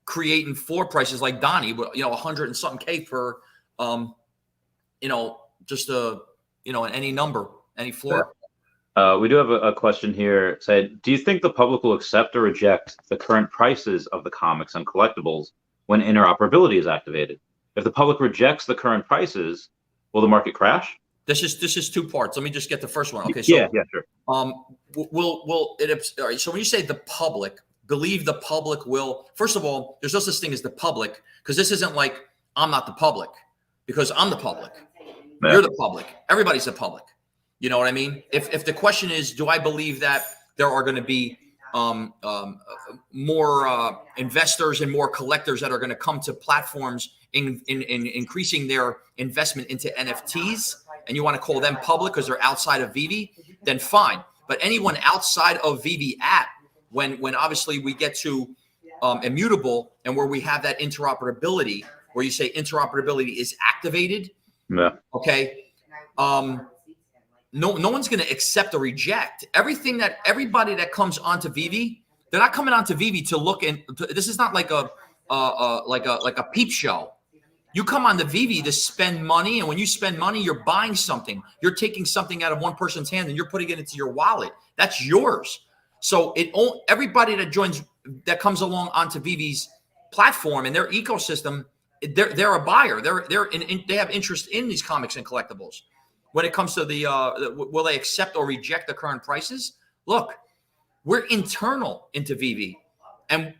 creating floor prices like Donnie, 100 and something K for just any number, any floor. We do have a question here. Said, do you think the public will accept or reject the current prices of the comics and collectibles when interoperability is activated? If the public rejects the current prices, will the market crash? This is two parts. Let me just get the first one. Okay, so yeah, sure. Will it? All right. So when you say the public, believe the public will. First of all, there's no such thing as the public, because this isn't like I'm not the public, because I'm the public. Yeah. You're the public. Everybody's the public. You know what I mean? If the question is, do I believe that there are going to be more investors and more collectors that are going to come to platforms in increasing their investment into NFTs, and you want to call them public because they're outside of Veve, then fine. But anyone outside of Veve app, when obviously we get to immutable, and where we have that interoperability, where you say interoperability is activated. Yeah. Okay. No one's going to accept or reject everybody that comes onto Veve. They're not coming onto Veve to look this is not like a peep show. You come on the Veve to spend money, and when you spend money, you're buying something. You're taking something out of one person's hand and you're putting it into your wallet. That's yours. So everybody that comes along onto Veve's platform and their ecosystem, they're a buyer. They have interest in these comics and collectibles. When it comes to will they accept or reject the current prices? Look, we're internal into Veve, and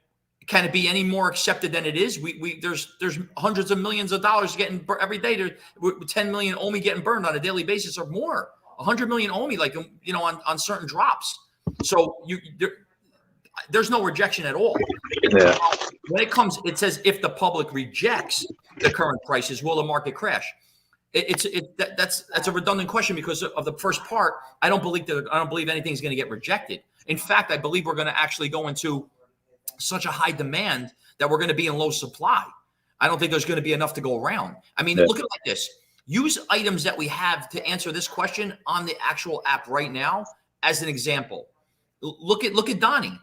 can it be any more accepted than it is? There's hundreds of millions of dollars getting every day. 10 million OMI getting burned on a daily basis or more. 100 million OMI, on certain drops. So there's no rejection at all. Yeah. When it says if the public rejects the current prices, will the market crash? That's a redundant question, because of the first part. I don't believe anything's going to get rejected. In fact, I believe we're going to actually go into such a high demand that we're going to be in low supply. I don't think there's going to be enough to go around. I mean, look at it like this. Use items that we have to answer this question on the actual app right now as an example. Look at Donnie.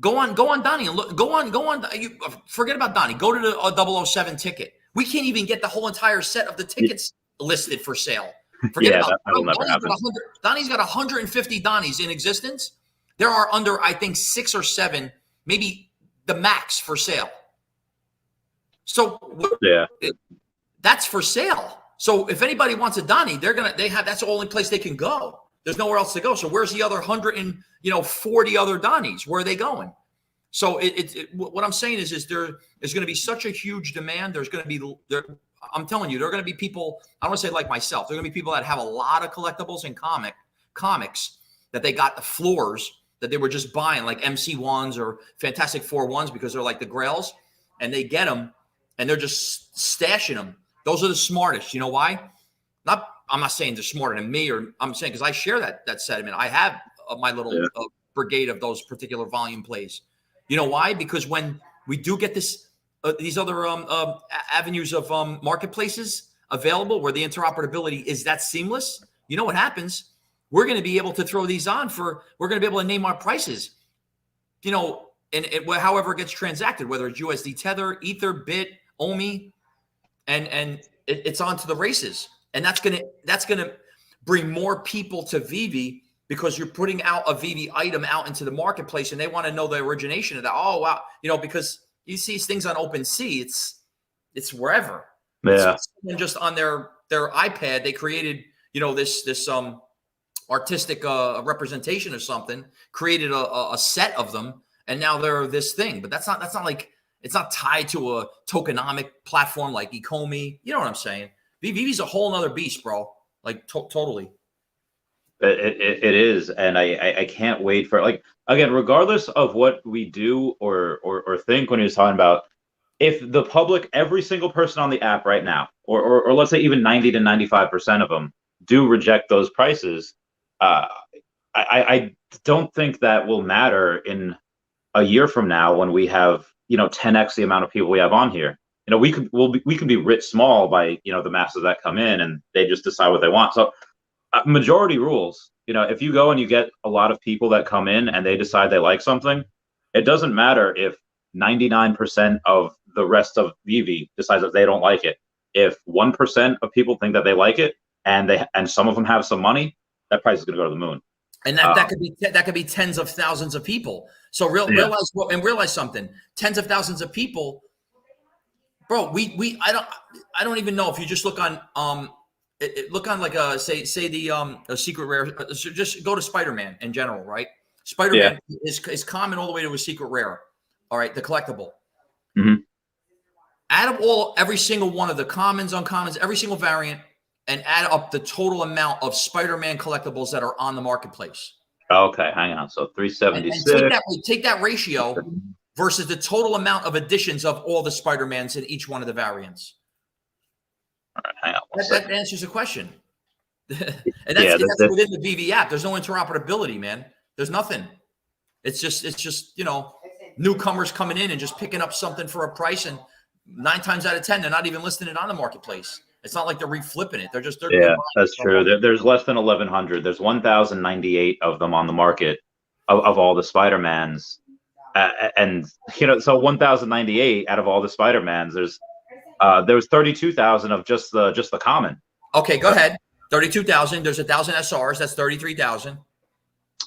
Go on Donnie and look. Go on. You forget about Donnie. Go to the 007 ticket. We can't even get the whole entire set of the tickets listed for sale. Forget about that'll never happen. Donnie's got 150 Donnies in existence. There are under, I think, 6 or 7, maybe the max, for sale. So that's for sale. So if anybody wants a Donnie, that's the only place they can go. There's nowhere else to go. So where's the other 140 other Donnies? Where are they going? So what I'm saying is there is going to be such a huge demand. There's going to be I'm telling you, there are going to be people, I don't want to say like myself, there are going to be people that have a lot of collectibles and comics that they got the floors, that they were just buying like MC1s or Fantastic Four ones because they're like the grails, and they get them and they're just stashing them. Those are the smartest. You know why? I'm not saying they're smarter than me, or I'm saying because I share that sentiment. I have my little brigade of those particular volume plays. You know why? Because when we do get these other avenues of marketplaces available where the interoperability is that seamless, you know what happens? We're going to be able to throw these on we're going to be able to name our prices, you know, and however it gets transacted, whether it's USD Tether, Ether, Bit, OMI, and it's on to the races. And that's going to bring more people to Veve because you're putting out a Veve item out into the marketplace and they want to know the origination of that. Oh, wow. You know, because you see things on OpenSea, it's wherever. Yeah. It's just on their iPad, they created, you know, this artistic representation or something, created a set of them, and now they're this thing. But that's not like, it's not tied to a tokenomic platform like Ecomi. You know what I'm saying? Veve's a whole nother beast, bro. Like totally. It is, and I can't wait for, like, again, regardless of what we do or think when he was talking about, if the public, every single person on the app right now, or let's say even 90 to 95% of them do reject those prices, I don't think that will matter in a year from now when we have, you know, 10x the amount of people we have on here. You know, we could be writ small by, you know, the masses that come in and they just decide what they want. So majority rules. You know, if you go and you get a lot of people that come in and they decide they like something, it doesn't matter if 99% of the rest of Veve decides that they don't like it. If 1% of people think that they like it and some of them have some money, that price is going to go to the moon. And that could be tens of thousands of people. So realize something. Tens of thousands of people, bro. I don't even know if you just look on look on like say the a secret rare. Just go to Spider-Man in general, right? Spider-Man is common all the way to a secret rare. All right, the collectible. Mm-hmm. Add up every single one of the commons, uncommons, every single variant, and add up the total amount of Spider-Man collectibles that are on the marketplace. Okay, hang on. So 376. And take that ratio versus the total amount of additions of all the Spider-Mans in each one of the variants. All right, hang on. That answers the question. and that's within the Veve app. There's no interoperability, man. There's nothing. It's just, you know, newcomers coming in and just picking up something for a price, and 9 times out of 10, they're not even listing it on the marketplace. It's not like they're reflipping it. They're that's true. There's less than 1,100. There's 1,098 of them on the market of all the Spider-Mans. And, you know, so 1,098 out of all the Spider-Mans, there was 32,000 of just the common. Okay, go ahead. 32,000. There's 1,000 SRs. That's 33,000.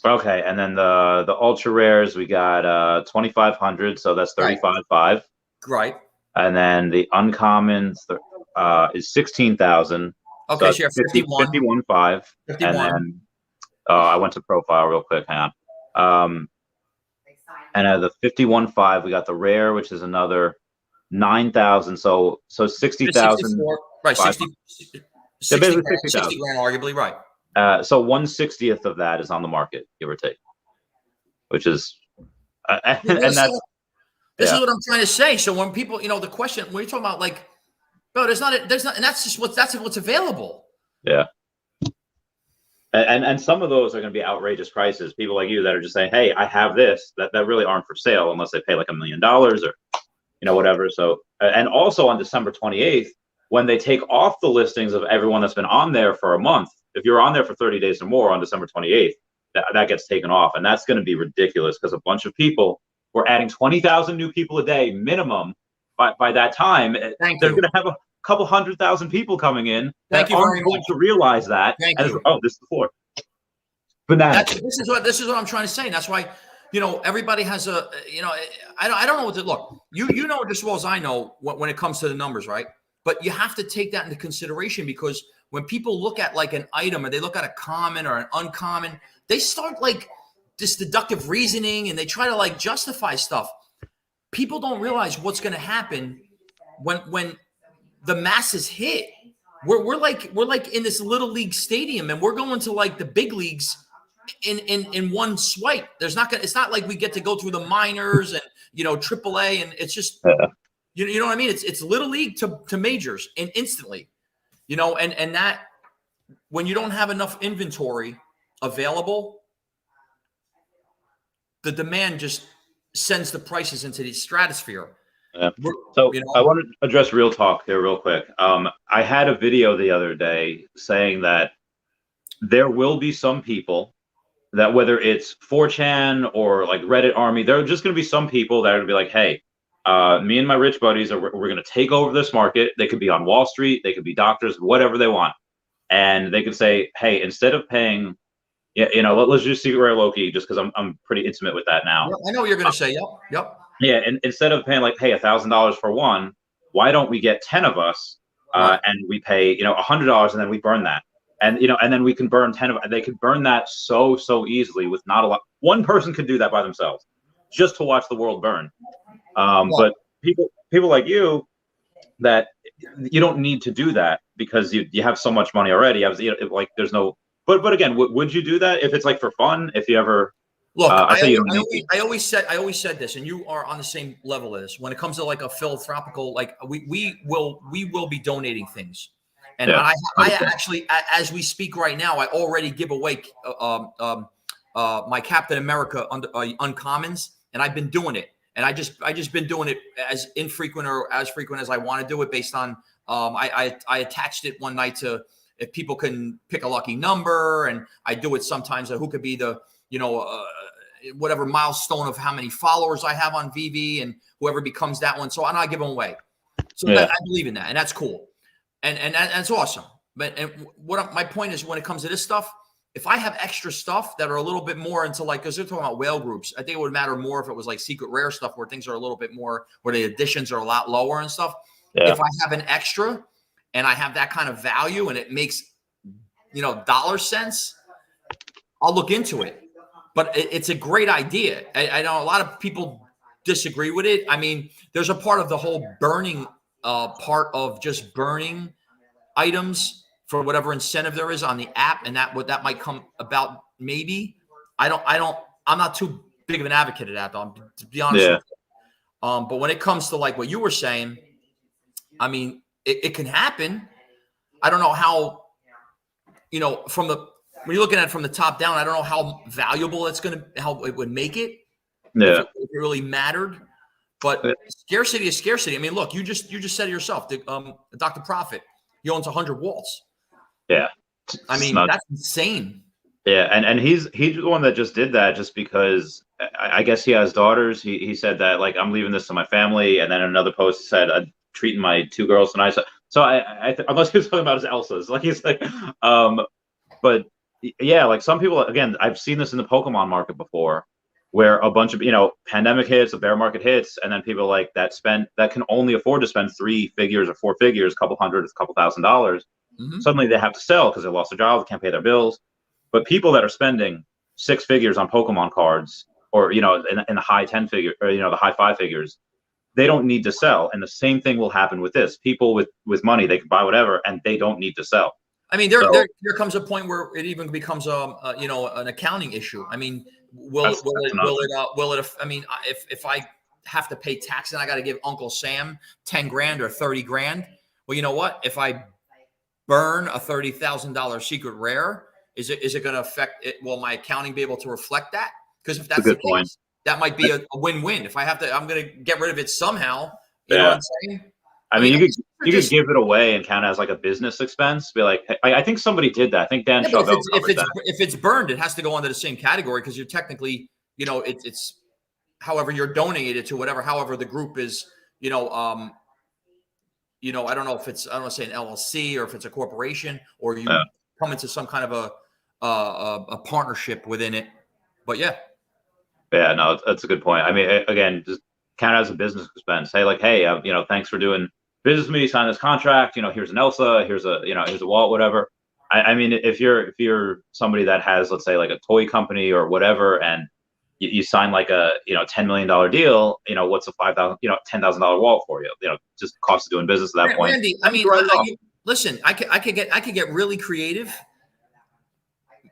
Okay, and then the ultra rares, we got 2,500, so that's 35.5. Right. And then the uncommons is 16,000. Okay, so you have 51.5. And then I went to profile real quick. Hang on. And at the 51.5, we got the rare, which is another 9,000. So 60,000. Right, 60 grand, arguably, right. So 1/60th of that is on the market, give or take, which is, this is what I'm trying to say. So when people, you know, the question when you're talking about, like, bro, there's not, and that's what's available. Yeah. And some of those are going to be outrageous prices. People like you that are just saying, hey, I have this, that really aren't for sale unless they pay like $1 million or, you know, whatever. So, and also on December 28th, when they take off the listings of everyone that's been on there for a month, if you're on there for 30 days or more on December 28th, that gets taken off. And that's going to be ridiculous because a bunch of people, we're adding 20,000 new people a day minimum by that time. They're going to have a couple 100,000 people coming in that aren't going to realize that. Oh, this is the floor. This is what I'm trying to say. And that's why, you know, everybody has a, you know, I don't know what to look. You know just as well as I know when it comes to the numbers, right? But you have to take that into consideration, because when people look at like an item or they look at a common or an uncommon, they start like this deductive reasoning and they try to like justify stuff. People don't realize what's going to happen when the masses hit. We're like in this little league stadium and we're going to like the big leagues in one swipe. There's not gonna. It's not like we get to go through the minors and AAA, and it's just you know what I mean. It's little league to majors and instantly, and that when you don't have enough inventory available, the demand just sends the prices into the stratosphere. Yeah. So I want to address real talk here real quick. I had a video the other day saying that there will be some people that, whether it's 4chan or like Reddit army, there are just going to be some people that are going to be like, hey, me and my rich buddies we're going to take over this market. They could be on Wall Street, they could be doctors, whatever they want, and they could say, hey, instead of paying, let's just Secret Rare Loki, just because I'm pretty intimate with that now. I know what you're going to say. Yep. Yeah, and instead of paying like, hey, $1,000 for one, why don't we get 10 of us, and we pay $100, and then we burn that, and and then we can burn 10 of. They could burn that so easily with not a lot. One person could do that by themselves, just to watch the world burn. But people like you, that you don't need to do that because you have so much money already. Like there's no. But again, would you do that if it's like for fun? If you ever. Look, I always said this, and you are on the same level as this. When it comes to like a philanthropical, like we will be donating things, and I actually, as we speak right now, I already give away my Captain America uncommons, and I've been doing it, and I just been doing it as infrequent or as frequent as I want to do it based on I attached it one night to if people can pick a lucky number, and I do it sometimes who could be the whatever milestone of how many followers I have on Veve, and whoever becomes that one. So I give them away. So I believe in that, and that's cool. And that's awesome. But my point is, when it comes to this stuff, if I have extra stuff that are a little bit more into like, because they're talking about whale groups, I think it would matter more if it was like secret rare stuff where things are a little bit more, where the additions are a lot lower and stuff. Yeah. If I have an extra and I have that kind of value and it makes, dollar sense, I'll look into it. But it's a great idea. I know a lot of people disagree with it. I mean, there's a part of the whole burning part of just burning items for whatever incentive there is on the app, and that might come about. Maybe I'm not too big of an advocate of that, though, to be honest with you. But when it comes to like what you were saying, I mean, it can happen. I don't know how, when you're looking at it from the top down, I don't know how valuable how it would make it. Yeah. If it really mattered. But scarcity is scarcity. I mean, look, you just said it yourself. Dr. Profit, he owns 100 walls. Yeah. I mean, that's insane. Yeah, and he's the one that just did that just because I guess he has daughters. He said that, like, I'm leaving this to my family, and then another post said, I'm treating my 2 girls tonight. So I unless he was talking about his Elsas, like he's like, but yeah, like some people, again, I've seen this in the Pokemon market before, where a bunch of, pandemic hits, a bear market hits, and then people like that can only afford to spend 3 figures or 4 figures, a couple hundred, a couple $1,000s. Mm-hmm. Suddenly they have to sell because they lost their job, they can't pay their bills. But people that are spending 6 figures on Pokemon cards, or in the high 10 figure, or the high 5 figures, they don't need to sell. And the same thing will happen with this. People with money, they can buy whatever, and they don't need to sell. I mean, there comes a point where it even becomes an accounting issue. I mean, will it? I mean, if I have to pay tax and I got to give Uncle Sam 10 grand or 30 grand, well, you know what? If I burn a $30,000 secret rare, is it going to affect it? Will my accounting be able to reflect that? Because if that's the case, that might be a win-win. If I have to, I'm going to get rid of it somehow. You know what I'm saying? I mean, you could give it away and count it as like a business expense. Be like, I think somebody did that. I think Dan Chavez if it's burned, it has to go under the same category because you're technically, it's however you're donating it to however the group is, I don't know if it's, I don't want to say an LLC or if it's a corporation or you come into some kind of a partnership within it. But yeah. Yeah, no, that's a good point. I mean, again, just count it as a business expense. Say like, hey, thanks for doing business with me, sign this contract, here's an Elsa, here's a wallet, whatever. I mean, if you're somebody that has, let's say, like a toy company or whatever, and you sign like a $10 million deal, what's a $10,000 wallet for you? Just cost of doing business at that point. Randy, I mean, listen, I could get really creative.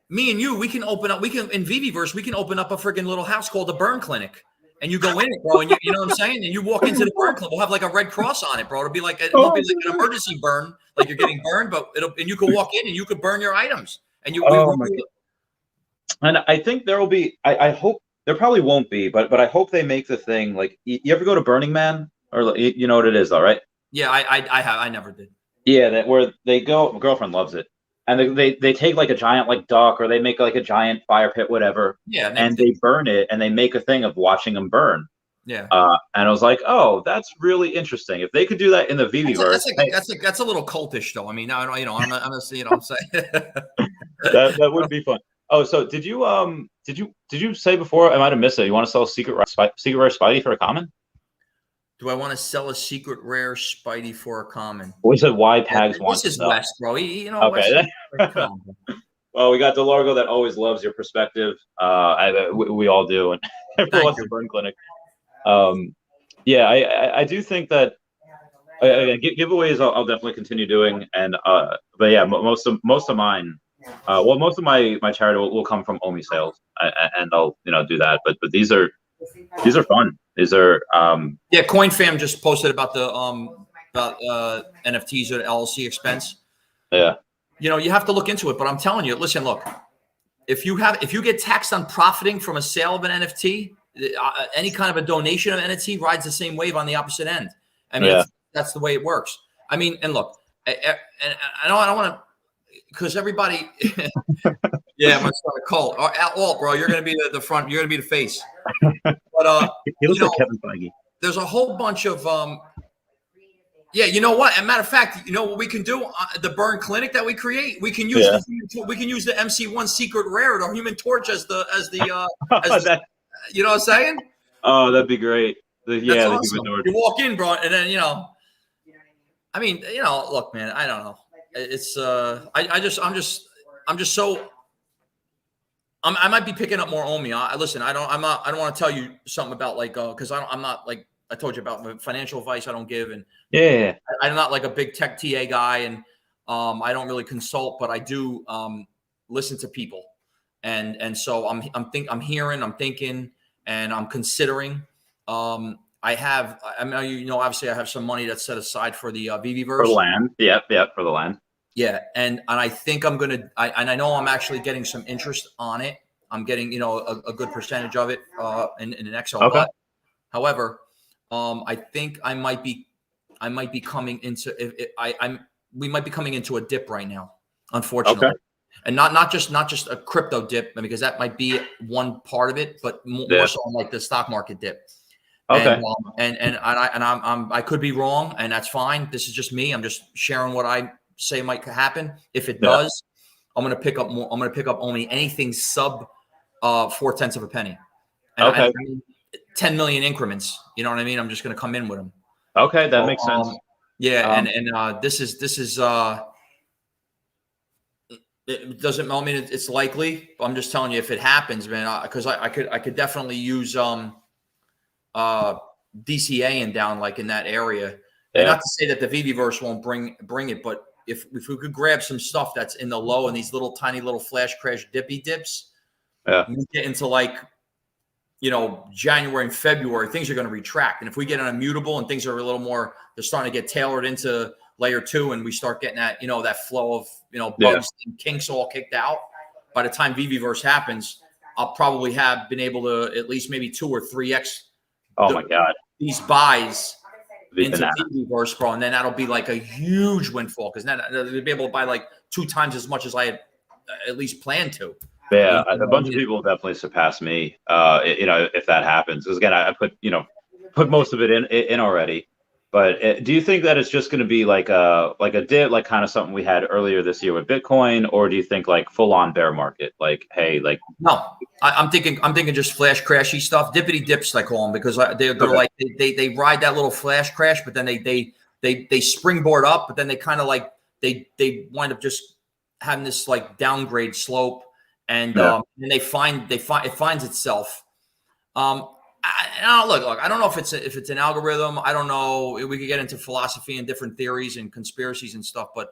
me and you, we can open up. We can in Viviverse, we can open up a freaking little house called the Burn Clinic, and you go in it, bro, and you know what I'm saying. And you walk into the burn clinic. We'll have like a red cross on it, bro. It'll be like it won't be like an emergency burn, like you're getting burned, but and you can walk in and you could burn your items. And you, and I think there will be. I hope there probably won't be, but I hope they make the thing like you ever go to Burning Man or you know what it is, all right? Yeah, I never did. Yeah, that where they go. My girlfriend loves it, and they take like a giant like duck or they make like a giant fire pit, whatever. Yeah, and they burn it and they make a thing of watching them burn. Yeah. And I was like, oh, that's really interesting. If they could do that in the Viviverse, that's a little cultish, though. I mean, I'm not, I'm saying. that would be fun. Oh, so did you say before? I might have missed it. You want to sell a secret rare Spidey for a common? Do I want to sell a secret rare Spidey for a common? We said why Pags wants. This is West, bro. Okay. West, well, we got DeLargo that always loves your perspective. We all do, and everyone wants the Burn Clinic. Yeah, I do think that giveaways I'll definitely continue doing, and but yeah, most of mine. Most of my charity will come from Omi sales, and I'll do that. But these are fun. These are yeah. CoinFam just posted about the NFTs at LLC expense. Yeah. You have to look into it. But I'm telling you, listen, look, if you get taxed on profiting from a sale of an NFT, any kind of a donation of an NFT rides the same wave on the opposite end. I mean, that's the way it works. I mean, and look, and I don't want to. Because everybody, yeah, I'm gonna start a cult. Alt, bro, you're gonna be the front. You're gonna be the face. But he looks like Kevin Feige. There's a whole bunch of yeah. You know what? As a matter of fact, you know what we can do? The Burn Clinic that we create, we can use the MC1 secret rare, the Human Torch as the you know what I'm saying? Oh, that'd be great. The awesome. Human Torch. You walk in, bro, and then I mean, look, man, I don't know. It's I'm just so I might be picking up more Omi. Listen, I don't want to tell you something about like because I'm not like I told you about financial advice I don't give, and I'm not like a big tech TA guy, and I don't really consult, but I do listen to people, and so I'm hearing, I'm thinking, and I'm considering. Obviously I have some money that's set aside for the Viviverse. For land. Yep, for the land. Yeah. And I think I'm going to, I know I'm actually getting some interest on it. I'm getting, a good percentage of it in an Excel. Okay. But, however, I think I might be coming into, we might be coming into a dip right now, unfortunately. Okay. And not just a crypto dip, because that might be one part of it, but more so like the stock market dip. Okay. And I could be wrong, and that's fine. This is just me. I'm just sharing what I say might happen. If it does, I'm going to pick up more. I'm going to pick up only anything sub 0.4 of a penny. And I mean, 10 million increments. You know what I mean? I'm just going to come in with them. Okay, that makes sense. Yeah, and this is it doesn't. I mean, it's likely. I'm just telling you if it happens, man. Because I could definitely use DCA and down like in that area. And not to say that the Viviverse won't bring it, but if we could grab some stuff that's in the low and these little tiny little flash crash dippy dips, we get into like January and February, things are going to retract. And if we get on a mutable and things are a little more, they're starting to get tailored into layer 2, and we start getting that that flow of bugs and kinks all kicked out. By the time Viviverse happens, I'll probably have been able to at least maybe 2 or 3x. Oh my God! These buys into Viviverse, bro, and then that'll be like a huge windfall because then they'll be able to buy like 2 times as much as I had at least planned to. Yeah, a bunch of people will definitely surpass me. If that happens, because again, I put most of it in already. But do you think that it's just going to be like a dip, like kind of something we had earlier this year with Bitcoin, or do you think like full on bear market? Like, hey, like no, I'm thinking just flash crashy stuff, dippity dips I call them, because they're like they ride that little flash crash, but then they springboard up, but then they kind of like they wind up just having this like downgrade slope, and then it finds itself. Look, I don't know if it's an algorithm. I don't know. We could get into philosophy and different theories and conspiracies and stuff, but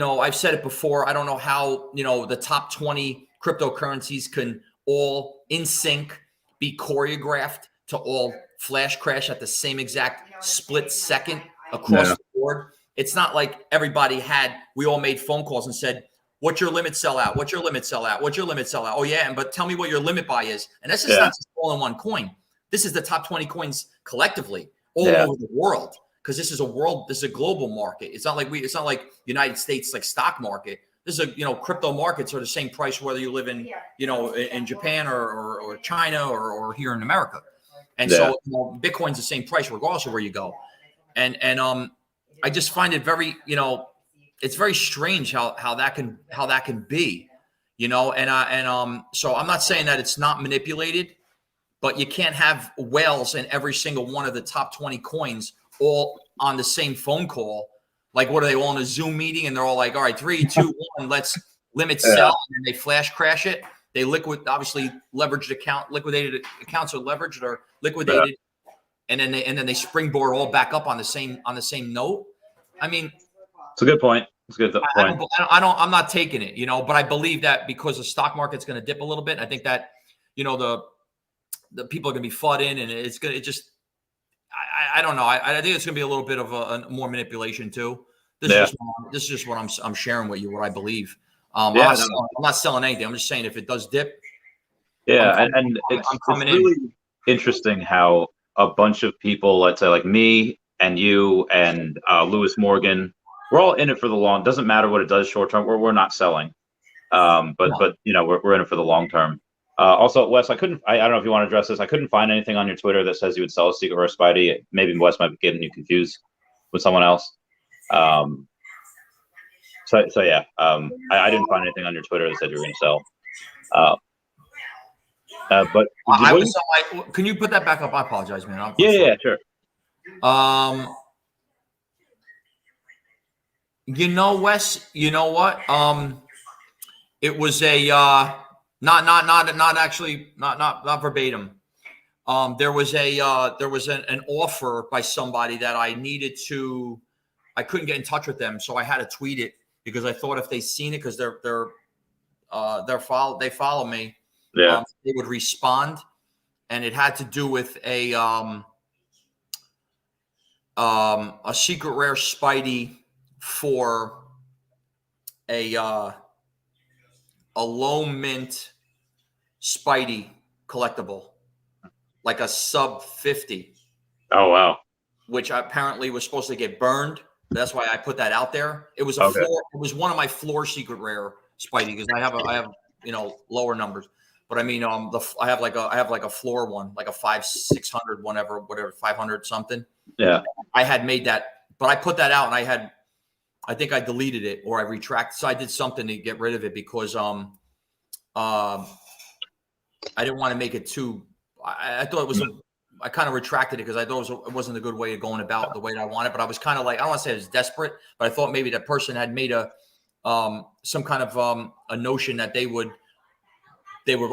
I've said it before. I don't know how, the top 20 cryptocurrencies can all in sync be choreographed to all flash crash at the same exact split second across the board. It's not like we all made phone calls and said, what's your limit sell out? What's your limit sell out? What's your limit sell out? Oh yeah. But tell me what your limit buy is. And this is not just all in one coin. This is the top 20 coins collectively all over the world. Because this is a global market. It's not like United States like stock market. This is crypto markets are the same price whether you live in, in Japan or China or here in America. And so Bitcoin's the same price regardless of where you go. And I just find it very, it's very strange how that can be, so I'm not saying that it's not manipulated, but you can't have whales in every single one of the top 20 coins all on the same phone call. Like, what are they all in a Zoom meeting? And they're all like, all right, 3, 2, 1, let's limit sell. And then they flash crash it. They obviously liquidated accounts are leveraged or liquidated. And then they springboard all back up on the same note. I mean, it's a good point. It's a good point. I'm not taking it, but I believe that because the stock market's going to dip a little bit. I think that, the people are going to be flooded in, and I don't know. I think it's going to be a little bit of a more manipulation too. This is just what I'm sharing with you, what I believe. I'm not selling anything. I'm just saying if it does dip. Yeah, it's really interesting how a bunch of people, let's say like me and you and Lewis Morgan, we're all in it for the long. Doesn't matter what it does short term. We're not selling, but we're in it for the long term. Also, Wes, I don't know if you want to address this. I couldn't find anything on your Twitter that says you would sell a secret rare Spidey. Maybe Wes might be getting you confused with someone else. I didn't find anything on your Twitter that said you were going to sell. But can you put that back up? I apologize, man. Yeah, sure. Wes, you know what? It was a not verbatim. There was an offer by somebody that I needed to. I couldn't get in touch with them, so I had to tweet it because I thought if they seen it, because they follow me, they would respond, and it had to do with a secret rare Spidey for a low mint Spidey collectible, like a sub 50. Oh, wow. Which apparently was supposed to get burned. That's why I put that out there. It was floor. It was one of my floor secret rare Spidey because I have lower numbers. But I mean, I have like a floor one, like a 500-600, whatever 500 something. Yeah. I had made that, but I put that out and I think I deleted it or I retracted. So I did something to get rid of it because I didn't want to make it too. I thought it was. I kind of retracted it because I thought it wasn't a good way of going about the way that I wanted. But I was kind of like, I don't want to say I was desperate, but I thought maybe that person had made some kind of a notion that they were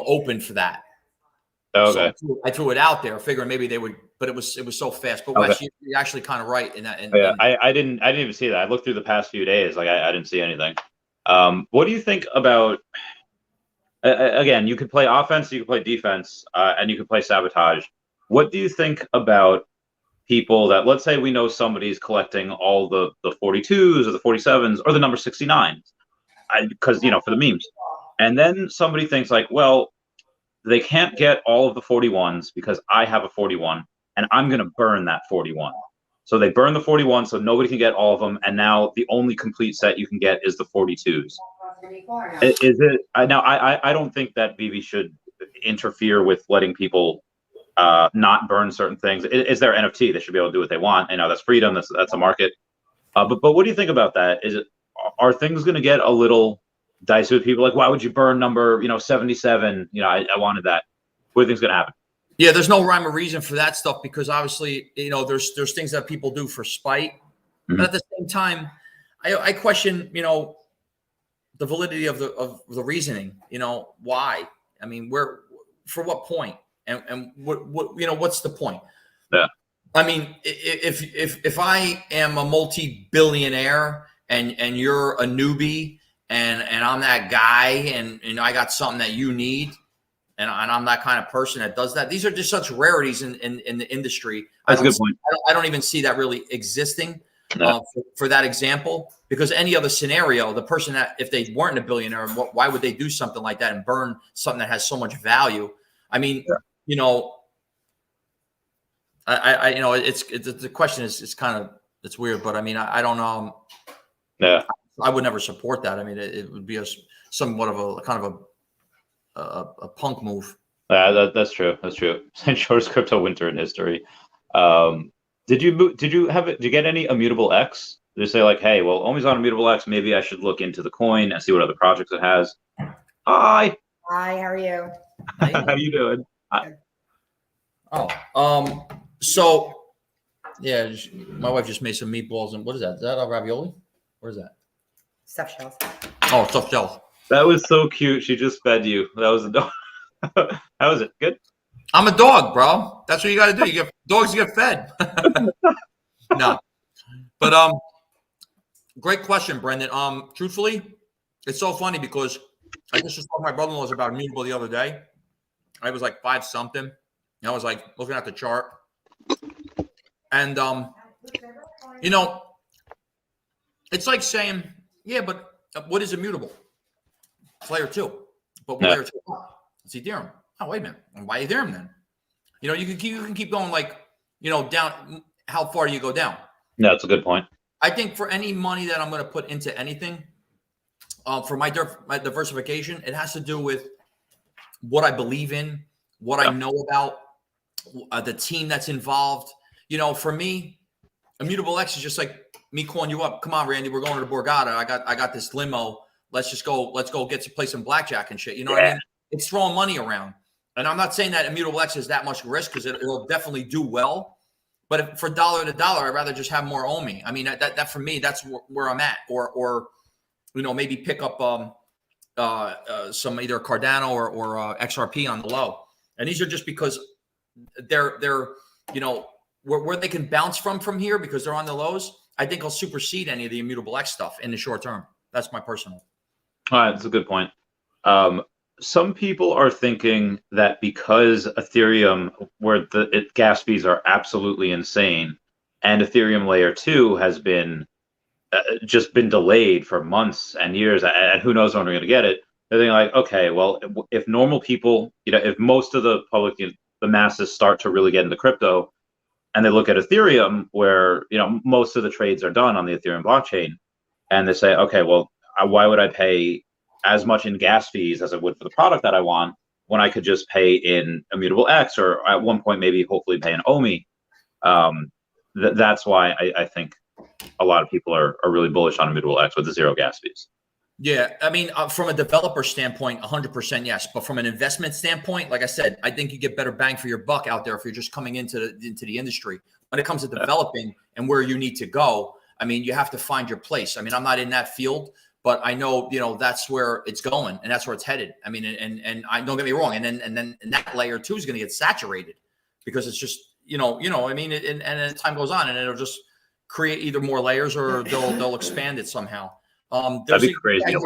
open for that. Okay. So I threw it out there, figuring maybe they would, but it was so fast. But Wes, you're actually kind of right in that. I didn't even see that. I looked through the past few days, like I didn't see anything. What do you think about? Again, you could play offense, you could play defense, and you could play sabotage. What do you think about people that, let's say we know somebody's collecting all the 42s or the 47s or the number 69s, because for the memes, and then somebody thinks like, well, they can't get all of the 41s because I have a 41 and I'm going to burn that 41. So they burn the 41 so nobody can get all of them, and now the only complete set you can get is the 42s. Is it now? I don't think that Veve should interfere with letting people not burn certain things. Is their NFT? They should be able to do what they want. That's freedom. That's a market. But what do you think about that? Are things going to get a little dicey with people? Like, why would you burn number 77? I wanted that. What do you think's going to happen? Yeah, there's no rhyme or reason for that stuff because obviously there's things that people do for spite, but at the same time, I question the validity of the reasoning. Why? I mean, for what point? And what what's the point? Yeah. I mean, if I am a multi-billionaire and you're a newbie and I'm that guy and I got something that you need and I'm that kind of person that does that. These are just such rarities in the industry. That's a good point. I don't even see that really existing No. for that example, because any other scenario, the person that if they weren't a billionaire, why would they do something like that and burn something that has so much value? I mean, you know, I you know, it's the question is kind of, it's weird, but I mean, I don't know. Yeah. I would never support that. I mean, it would be somewhat of a kind of a punk move. That's true. That's true. Shortest crypto winter in history. Did you get any immutable X? Did you say like, hey, well, Omi's on immutable X, maybe I should look into the coin and see what other projects it has? Hi. Hi, how are you? How you doing? So yeah, my wife just made some meatballs and what is that? Is that a ravioli? What is that? Stuffed shells. Oh, stuffed shell. That was so cute. She just fed you. That was a dog. How was it? Good? I'm a dog, bro. That's what you got to do. You get dogs get fed. No. But great question, Brendan. Truthfully, it's so funny because I just was talking to my brother-in-law about immutable the other day. I was like 5 something. And I was like looking at the chart. And you know, it's like saying, yeah, but what is immutable? It's layer 2. But what layer 2? It's Ethereum. Oh, wait a minute. Why Ethereum then? You know, you can keep going like, you know, down. How far do you go down? No, that's a good point. I think for any money that I'm going to put into anything, for my diversification, it has to do with what I believe in, what I know about, the team that's involved. You know, for me, immutable X is just like me calling you up. Come on, Randy, we're going to the Borgata. I got this limo. Let's go get to play some blackjack and shit. You know what I mean? It's throwing money around. And I'm not saying that immutable X is that much risk because it'll definitely do well. But if, for dollar to dollar, I'd rather just have more Omi. I mean, that for me, that's where I'm at. Or you know, maybe pick up some either Cardano or XRP on the low. And these are just because they're you know, where they can bounce from here because they're on the lows. I think I'll supersede any of the immutable X stuff in the short term. That's my personal. All right, that's a good point. Some people are thinking that because Ethereum, where gas fees are absolutely insane, and Ethereum layer 2 has been just been delayed for months and years, and who knows when we're going to get it. They're thinking like, okay, well, if normal people, you know, if most of the public, the masses start to really get into crypto, and they look at Ethereum, where you know most of the trades are done on the Ethereum blockchain, and they say, okay, well, why would I pay as much in gas fees as I would for the product that I want when I could just pay in immutable X or at one point maybe hopefully pay in Omi? That's why I think a lot of people are really bullish on immutable X with the 0 gas fees. Yeah, I mean, from a developer standpoint, 100% yes. But from an investment standpoint, like I said, I think you get better bang for your buck out there if you're just coming into the industry. When it comes to developing and where you need to go, I mean, you have to find your place. I mean, I'm not in that field, but I know, you know, that's where it's going and that's where it's headed. I mean, and I don't get me wrong. And then that layer 2 is going to get saturated because it's just, you know, I mean, and as time goes on and it'll just create either more layers or they'll expand it somehow. That'd be crazy.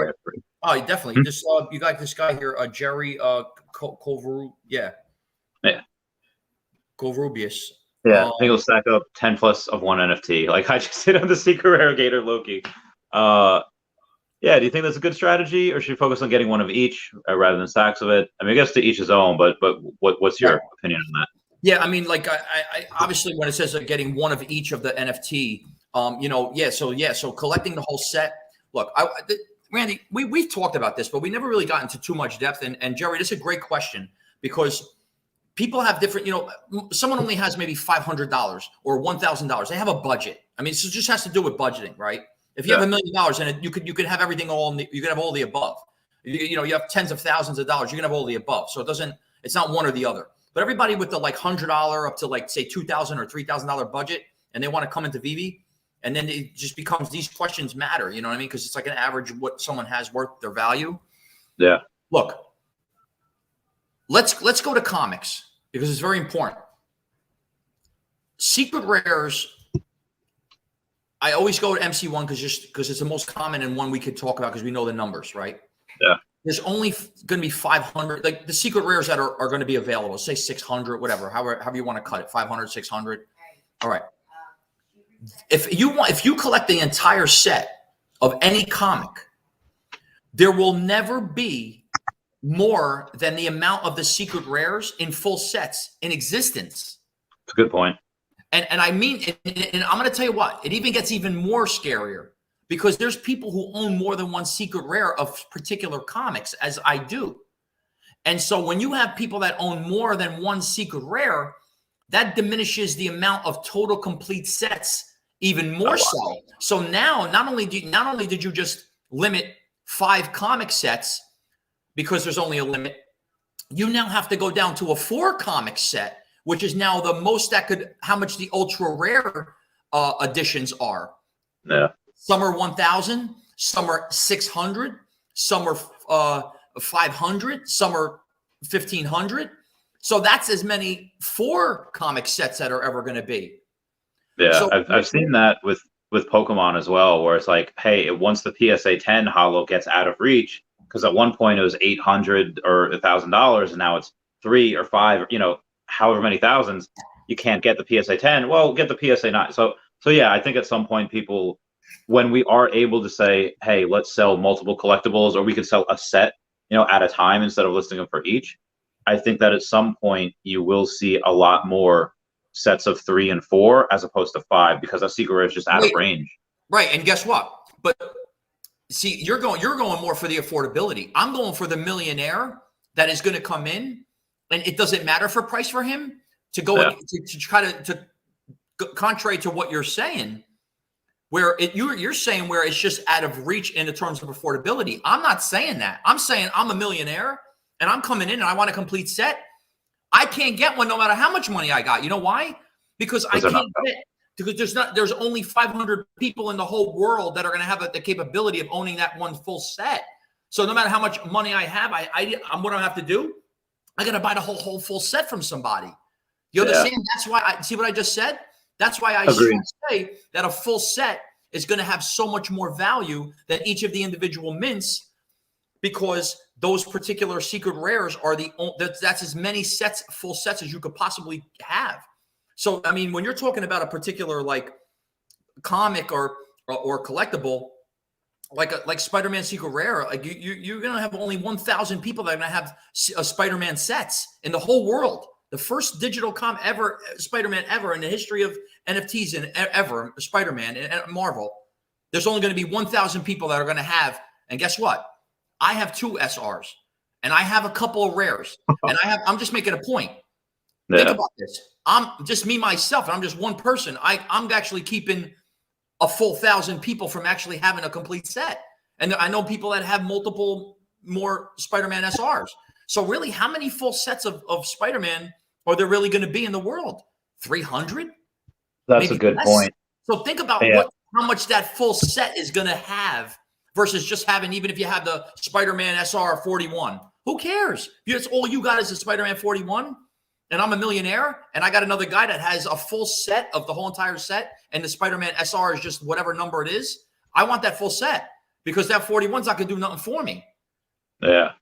Oh, definitely. This you got this guy here, Jerry Kovaru. Yeah. Kovarubius. Yeah, I think it'll stack up 10 plus of one NFT. Like I just did on the Secret Rare Gator Loki. Yeah, do you think that's a good strategy, or should you focus on getting one of each rather than stacks of it? I mean, I guess to each his own, but what's your opinion on that? Yeah, I mean, like I obviously when it says getting one of each of the NFT, you know, so collecting the whole set. Look, Randy, we've talked about this, but we never really got into too much depth. And Jerry, this is a great question because people have different, you know, someone only has maybe $500 or $1,000. They have a budget. I mean, it just has to do with budgeting, right? If you have $1 million and you could have everything you could have all the above. You know, you have tens of thousands of dollars, you can have all the above. So it's not one or the other. But everybody with the like $100 up to like say $2,000 or $3,000 budget, and they want to come into Veve, and then it just becomes these questions matter. You know what I mean? Because it's like an average of what someone has worth their value. Yeah. Look, let's go to comics because it's very important. Secret rares I always go to MC1 because it's the most common and one we could talk about because we know the numbers, right? Yeah. There's only going to be 500, like the secret rares that are going to be available, say 600, whatever, however you want to cut it, 500, 600. All right. If you collect the entire set of any comic, there will never be more than the amount of the secret rares in full sets in existence. That's a good point. And I mean, and I'm going to tell you what, it even gets even more scarier because there's people who own more than one secret rare of particular comics, as I do. And so when you have people that own more than one secret rare, that diminishes the amount of total complete sets even more so. So now, not only did you just limit 5 comic sets because there's only a limit, you now have to go down to a 4 comic set, which is now the most how much the ultra rare editions are. Yeah. Some are 1,000, some are 600, some are 500, some are 1,500. So that's as many 4 comic sets that are ever going to be. Yeah, So, I've seen that with Pokemon as well, where it's like, hey, once the PSA 10 holo gets out of reach, because at one point it was $800 or $1,000, and now it's 3 or 5, however many thousands, you can't get the PSA 10. Well, get the PSA 9. So yeah, I think at some point people, when we are able to say, hey, let's sell multiple collectibles, or we could sell a set, at a time instead of listing them for each. I think that at some point you will see a lot more sets of 3 and 4 as opposed to 5 because a secret rare is just out of range. Right, and guess what? But see, you're going more for the affordability. I'm going for the millionaire that is going to come in, and it doesn't matter for price for him to go to try to contrary to what you're saying, where you're saying where it's just out of reach in the terms of affordability. I'm not saying that. I'm saying I'm a millionaire and I'm coming in and I want a complete set. I can't get one no matter how much money I got. You know why? Because I can't get, because there's only 500 people in the whole world that are going to have the capability of owning that one full set. So no matter how much money I have, I'm what I have to do. I got to buy the whole full set from somebody. You understand? That's why I see what I just said. That's why I say that a full set is going to have so much more value than each of the individual mints, because those particular secret rares are that's as many full sets as you could possibly have. So, I mean, when you're talking about a particular like comic or collectible, like Spider-Man secret rare, like you're going to have only 1,000 people that are going to have Spider-Man sets in the whole world. The first digital Spider-Man ever in the history of NFTs and ever, Spider-Man and Marvel. There's only going to be 1,000 people that are going to have, and guess what? I have 2 SRs, and I have a couple of rares, and I'm just making a point. Yeah. Think about this. I'm just me, myself, and I'm just one person. I'm actually keeping a full 1,000 people from actually having a complete set. And I know people that have more Spider-Man SRs. So really, how many full sets of Spider-Man are there really going to be in the world? 300? That's maybe a good point. So think about how much that full set is going to have versus just having, even if you have the Spider-Man SR 41. Who cares? If that's all you got is a Spider-Man 41, and I'm a millionaire, and I got another guy that has a full set of the whole entire set, and the Spider-Man SR is just whatever number it is. I want that full set because that 41's not going to do nothing for me. Yeah.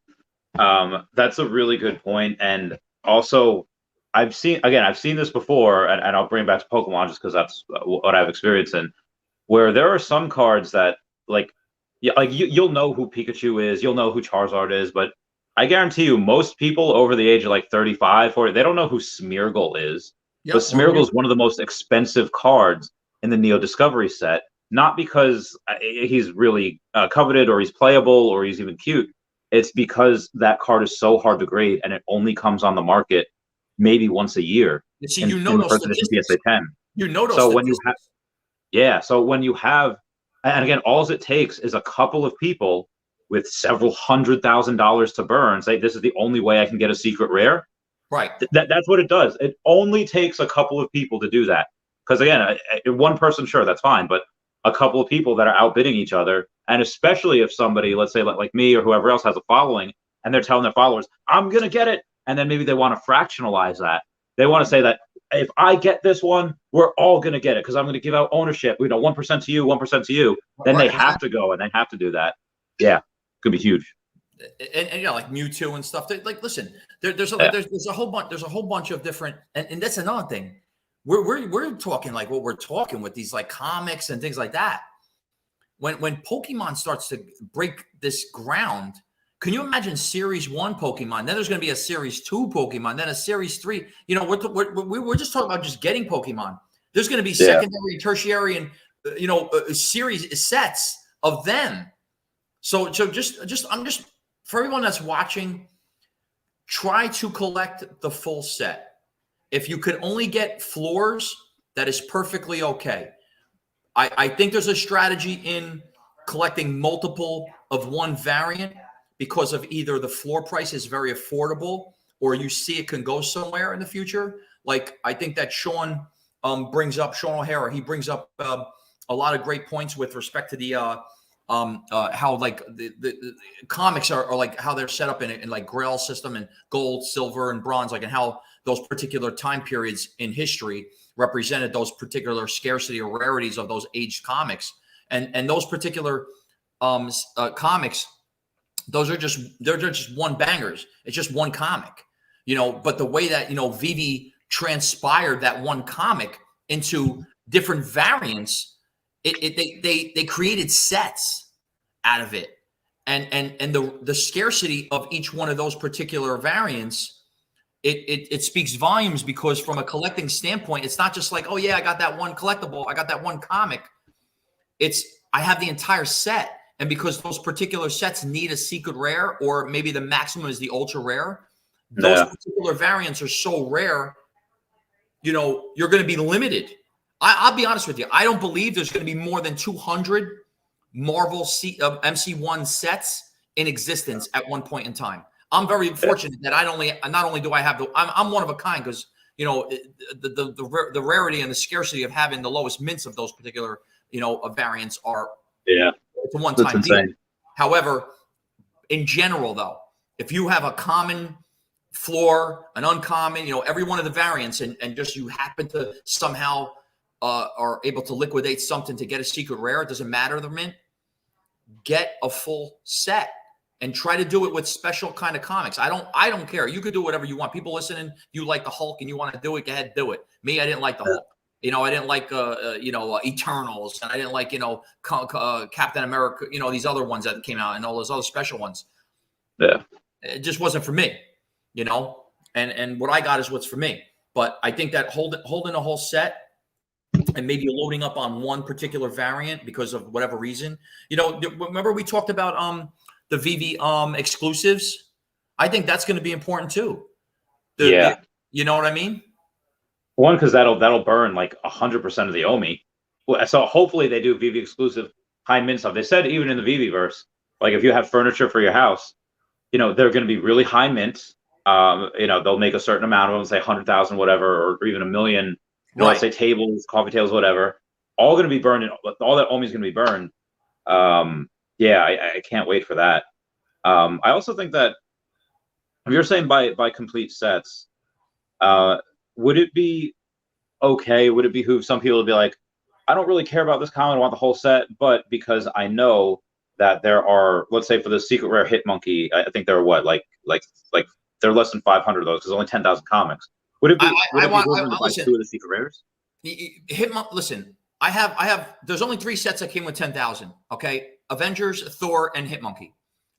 That's a really good point. And also, I've seen this before, and I'll bring it back to Pokemon just because that's what I've experienced in, where there are some cards that, you'll know who Pikachu is, you'll know who Charizard is, but I guarantee you most people over the age of 35, 40, they don't know who Smeargle is. Yep. But Smeargle is one of the most expensive cards in the Neo Discovery set, not because he's really coveted or he's playable or he's even cute. It's because that card is so hard to grade, and it only comes on the market maybe once a year. See, you know those statistics. PSA 10. You know those so statistics. when you have, and again, all it takes is a couple of people with several $100,000 to burn, say this is the only way I can get a secret rare. Right. That's what it does. It only takes a couple of people to do that. Because again, one person, sure, that's fine, but a couple of people that are outbidding each other, and especially if somebody, let's say like me or whoever else has a following, and they're telling their followers, I'm going to get it. And then maybe they want to fractionalize that. They want to say that if I get this one, we're all going to get it because I'm going to give out ownership, 1% to you, 1% to you. Then they have to go and they have to do that. Yeah, could be huge. And like Mewtwo and stuff. Like, listen, there's a whole bunch of different, and that's another thing. We're talking like what we're talking with these like comics and things like that. When Pokemon starts to break this ground, can you imagine Series 1 Pokemon? Then there's going to be a Series 2 Pokemon, then a Series 3. We're just talking about just getting Pokemon. There's going to be secondary and tertiary and series sets of them. So I'm just for everyone that's watching, try to collect the full set. If you could only get floors, that is perfectly okay. I think there's a strategy in collecting multiple of one variant because of either the floor price is very affordable or you see it can go somewhere in the future. Like I think that Sean O'Hara, he brings up a lot of great points with respect to the how like the comics are like how they're set up in like Grail system and gold, silver, and bronze, like and how those particular time periods in history represented those particular scarcity or rarities of those aged comics. And those particular comics, they're just one bangers. It's just one comic, but the way that, Veve transpired that one comic into different variants, they created sets out of it. And the scarcity of each one of those particular variants, it speaks volumes because from a collecting standpoint, it's not just like, oh yeah, I got that one collectible, I got that one comic. I have the entire set. And because those particular sets need a secret rare, or maybe the maximum is the ultra rare, those particular variants are so rare, you're going to be limited. I'll be honest with you. I don't believe there's going to be more than 200 Marvel MC1 sets in existence at one point in time. I'm very fortunate that not only do I have I'm one of a kind because the rarity and the scarcity of having the lowest mints of those particular variants are it's a one-time deal. However, in general though, if you have a common floor, an uncommon, every one of the variants, and just you happen to somehow are able to liquidate something to get a secret rare, it doesn't matter the mint, get a full set. And try to do it with special kind of comics. I don't care. You could do whatever you want. People listening, you like the Hulk and you want to do it, go ahead, do it. Me, I didn't like the Hulk. I didn't like Eternals, and I didn't like Captain America. These other ones that came out and all those other special ones. Yeah, it just wasn't for me. And what I got is what's for me. But I think that holding a whole set and maybe loading up on one particular variant because of whatever reason. Remember we talked about the Veve exclusives. I think that's going to be important too. You know what I mean? One, because that'll burn like 100% of the Omi. So hopefully they do Veve exclusive high mint stuff. They said even in the Veve verse, like if you have furniture for your house, they're going to be really high mint. They'll make a certain amount of them, say 100,000, whatever, or even 1 million. Let's say tables, coffee tables, whatever. All going to be burned. All that Omi is going to be burned. I can't wait for that. I also think that if you're saying by complete sets, would it be okay? Would it behoove some people to be like, I don't really care about this comic, I want the whole set, but because I know that there are, let's say for the secret rare Hitmonkey, I think there are what, like they're less than 500 of those because only 10,000 comics. Would it be? Listen, 2 of the secret rares? Listen, I have. There's only 3 sets that came with 10,000. Okay, Avengers, Thor, and Hitmonkey.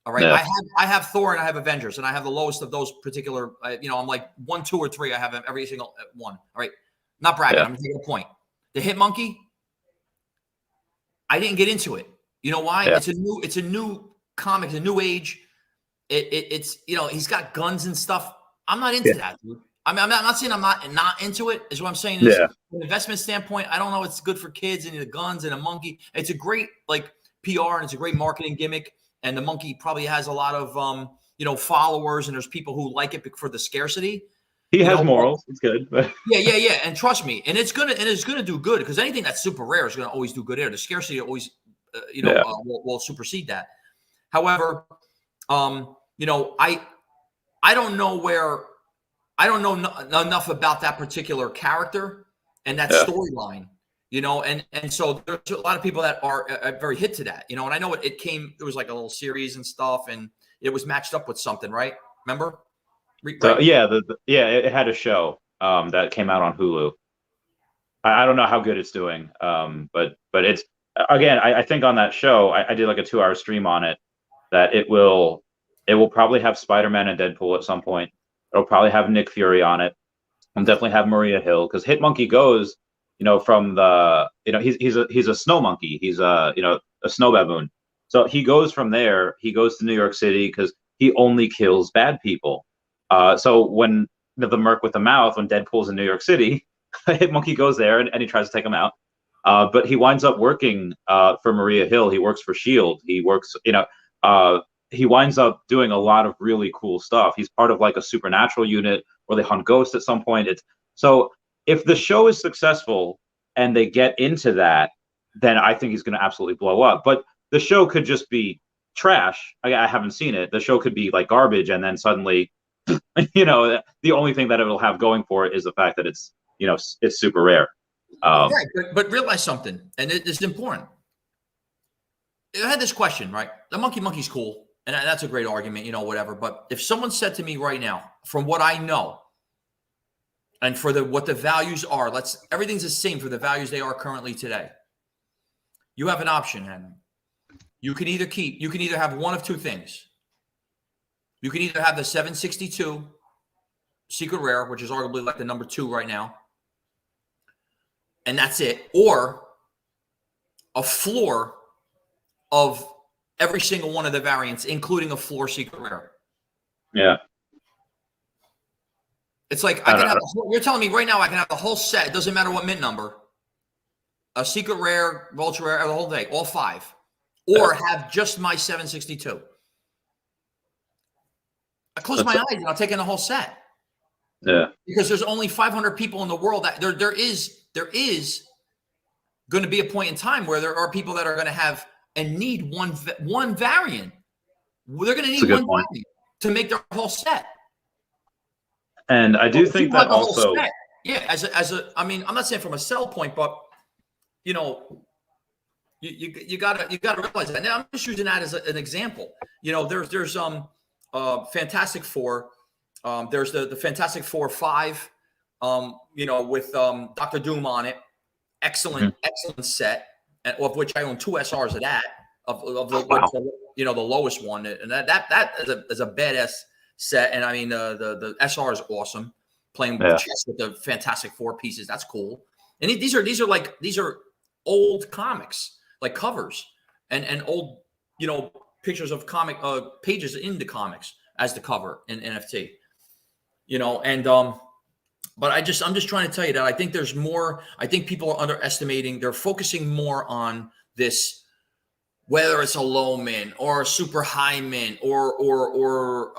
All right, Yeah. I have Thor and I have Avengers, and I have the lowest of those particular. I'm like 1, 2, or 3. I have every single one. All right, not bragging. I'm taking a point. The Hitmonkey, I didn't get into it. You know why? Yeah. It's a new comic, a new age. It's he's got guns and stuff. I'm not into that, dude. I mean, I'm not saying I'm not into it. Is what I'm saying is from an investment standpoint, I don't know it's good for kids and the guns and a monkey. It's a great like PR and it's a great marketing gimmick. And the monkey probably has a lot of followers and there's people who like it for the scarcity. He has morals. It's good. Yeah. And trust me, and it's gonna do good because anything that's super rare is gonna always do good there. The scarcity always will supersede that. However, I don't know where I don't know enough about that particular character and that Yeah. storyline, and so there's a lot of people that are very hit to that, and I know it was like a little series and stuff, and it was matched up with something, right? Remember? So Right? yeah, it had a show that came out on Hulu. I don't know how good it's doing, but it's again. I think on that show, I did like a 2-hour stream on it. That it will probably have Spider-Man and Deadpool at some point. It'll probably have Nick Fury on it. And definitely have Maria Hill because Hit Monkey goes, from the, he's a snow monkey. He's a snow baboon. So he goes from there. He goes to New York City because he only kills bad people. So when the Merc with the Mouth, when Deadpool's in New York City, Hit Monkey goes there and he tries to take him out. But he winds up working for Maria Hill. He works for Shield. He works, he winds up doing a lot of really cool stuff. He's part of like a supernatural unit where they hunt ghosts at some point. It's so if the show is successful and they get into that, then I think he's going to absolutely blow up. But the show could just be trash. I haven't seen it. The show could be like garbage, and then suddenly, the only thing that it'll have going for it is the fact that it's it's super rare. Right, but realize something, and it's important. I had this question, right? The monkey's cool. And that's a great argument, whatever. But if someone said to me right now, from what I know, and for what the values are, everything's the same for the values they are currently today. You have an option, Henry. You can either have one of two things. You can either have the 762 Secret Rare, which is arguably like the number 2 right now, and that's it, or a floor of every single one of the variants, including a floor Secret Rare. Yeah. It's like you're telling me right now I can have the whole set. It doesn't matter what mint number. A Secret Rare, Ultra Rare, the whole thing, all 5. Or have just my 762. I close my eyes and I'll take in the whole set. Yeah. Because there's only 500 people in the world that there is going to be a point in time where there are people that are going to have and need one variant. They're going to need one variant to make their whole set. And I do think that also, I mean, I'm not saying from a sell point, but you gotta realize that. Now I'm just using that as an example. There's Fantastic Four. There's the Fantastic Four 5. With Dr. Doom on it. Excellent set. Of which I own 2 SRs of that, of the lowest one, and that is a badass set. And I mean the SR is awesome. Playing chess with the Fantastic Four pieces, that's cool. And these are old comics, like covers and old pictures of comic pages in the comics as the cover in NFT. But I'm just trying to tell you that I think there's more. I think people are underestimating. They're focusing more on this, whether it's a low mint or a super high mint or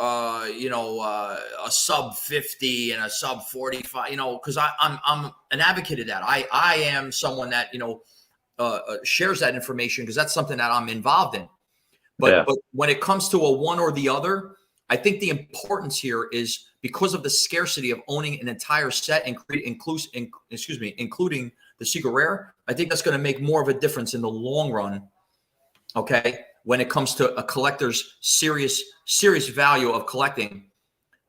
a sub 50 and a sub 45. Because I'm an advocate of that. I am someone that shares that information because that's something that I'm involved in. But when it comes to a one or the other, I think the importance here is because of the scarcity of owning an entire set and including the Secret Rare. I think that's going to make more of a difference in the long run. Okay, when it comes to a collector's serious value of collecting,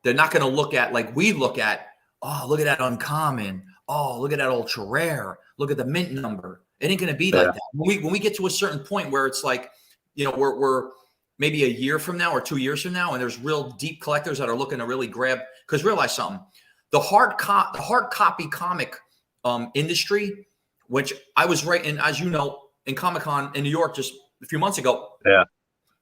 they're not going to look at like we look at. Oh, look at that uncommon. Oh, look at that ultra rare. Look at the mint number. It ain't going to be like that. When we get to a certain point where it's like, we're maybe a year from now or 2 years from now, and there's real deep collectors that are looking to really grab. Because realize something, the hard copy comic industry, which I was right in, as you know, in Comic-Con in New York just a few months ago. Yeah,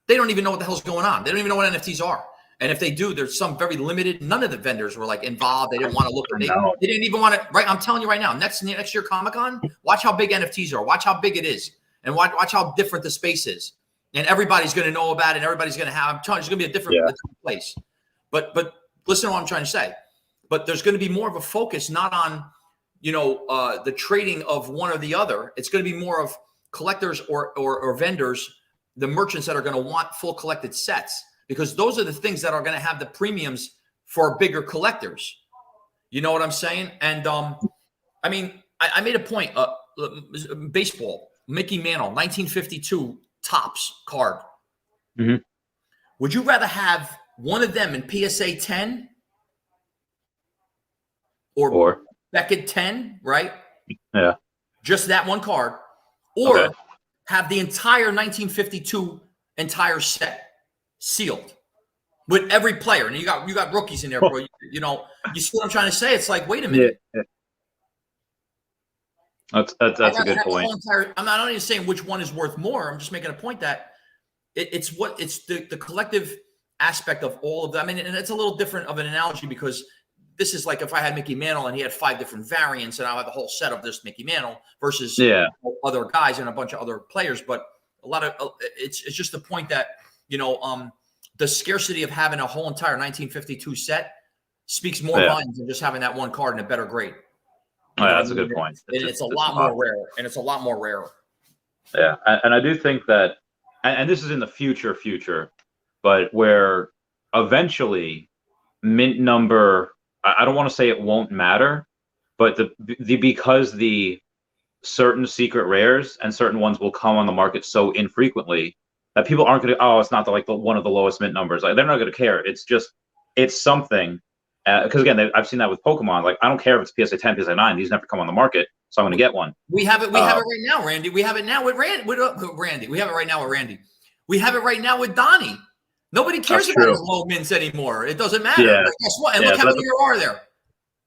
they don't even know what the hell's going on. They don't even know what NFTs are. And if they do, there's some very limited. None of the vendors were like involved. They didn't want to look. They didn't even want to. Right, I'm telling you right now. Next year Comic-Con, watch how big NFTs are. Watch how big it is, and watch how different the space is. And everybody's going to know about it. And everybody's going to have. I'm telling you, it's going to be a different place. But listen to what I'm trying to say. But there's going to be more of a focus, not on the trading of one or the other. It's going to be more of collectors or vendors, the merchants that are going to want full collected sets. Because those are the things that are going to have the premiums for bigger collectors. You know what I'm saying? And I mean, I made a point. Baseball, Mickey Mantle, 1952 Topps card. Mhm. Would you rather have one of them in PSA 10 or Or Beckett 10, right? yeah. Just that one card, or Okay. have the entire 1952 entire set sealed with every player? And you got rookies in there, bro. You know, you see what I'm trying to say? It's like, wait a minute. Yeah. That's a good point. I'm not even saying which one is worth more. I'm just making a point that it's the collective aspect of all of them. I mean, and it's a little different of an analogy because this is like if I had Mickey Mantle and he had 5 different variants, and I have a whole set of this Mickey Mantle versus other guys and a bunch of other players. But a lot of it's just the point that the scarcity of having a whole entire 1952 set speaks more volumes than just having that one card in a better grade. That's a good point. It's a lot more rare, and it's a lot more rare. Yeah, and I do think that, and this is in the future, but where eventually mint number, I don't want to say it won't matter, but because the certain secret rares and certain ones will come on the market so infrequently that people aren't going to, it's not one of the lowest mint numbers. Like, they're not going to care. It's something. Because again, I've seen that with Pokemon. Like, I don't care if it's PSA 10, PSA 9. These never come on the market, so I'm going to get one. We have it. We have it right now, Randy. We have it now with Randy. We have it right now with Randy. We have it right now with Donnie. Nobody cares about his low mints anymore. It doesn't matter. Yeah. But guess what? And look how many there are there.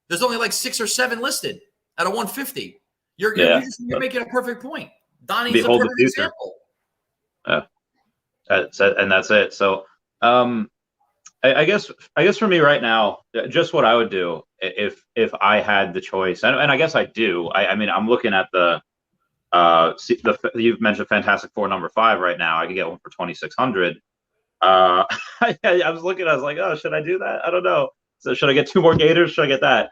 There's only like 6 or 7 listed out of 150. You're making a perfect point. Donnie's a perfect example. And that's it. So, I guess for me right now, just what I would do if I had the choice, and I guess I do. I mean, I'm looking at you've mentioned Fantastic Four number 5 right now. I could get one for 2,600. I was looking. I was like, oh, should I do that? I don't know. So should I get 2 more Gators? Should I get that?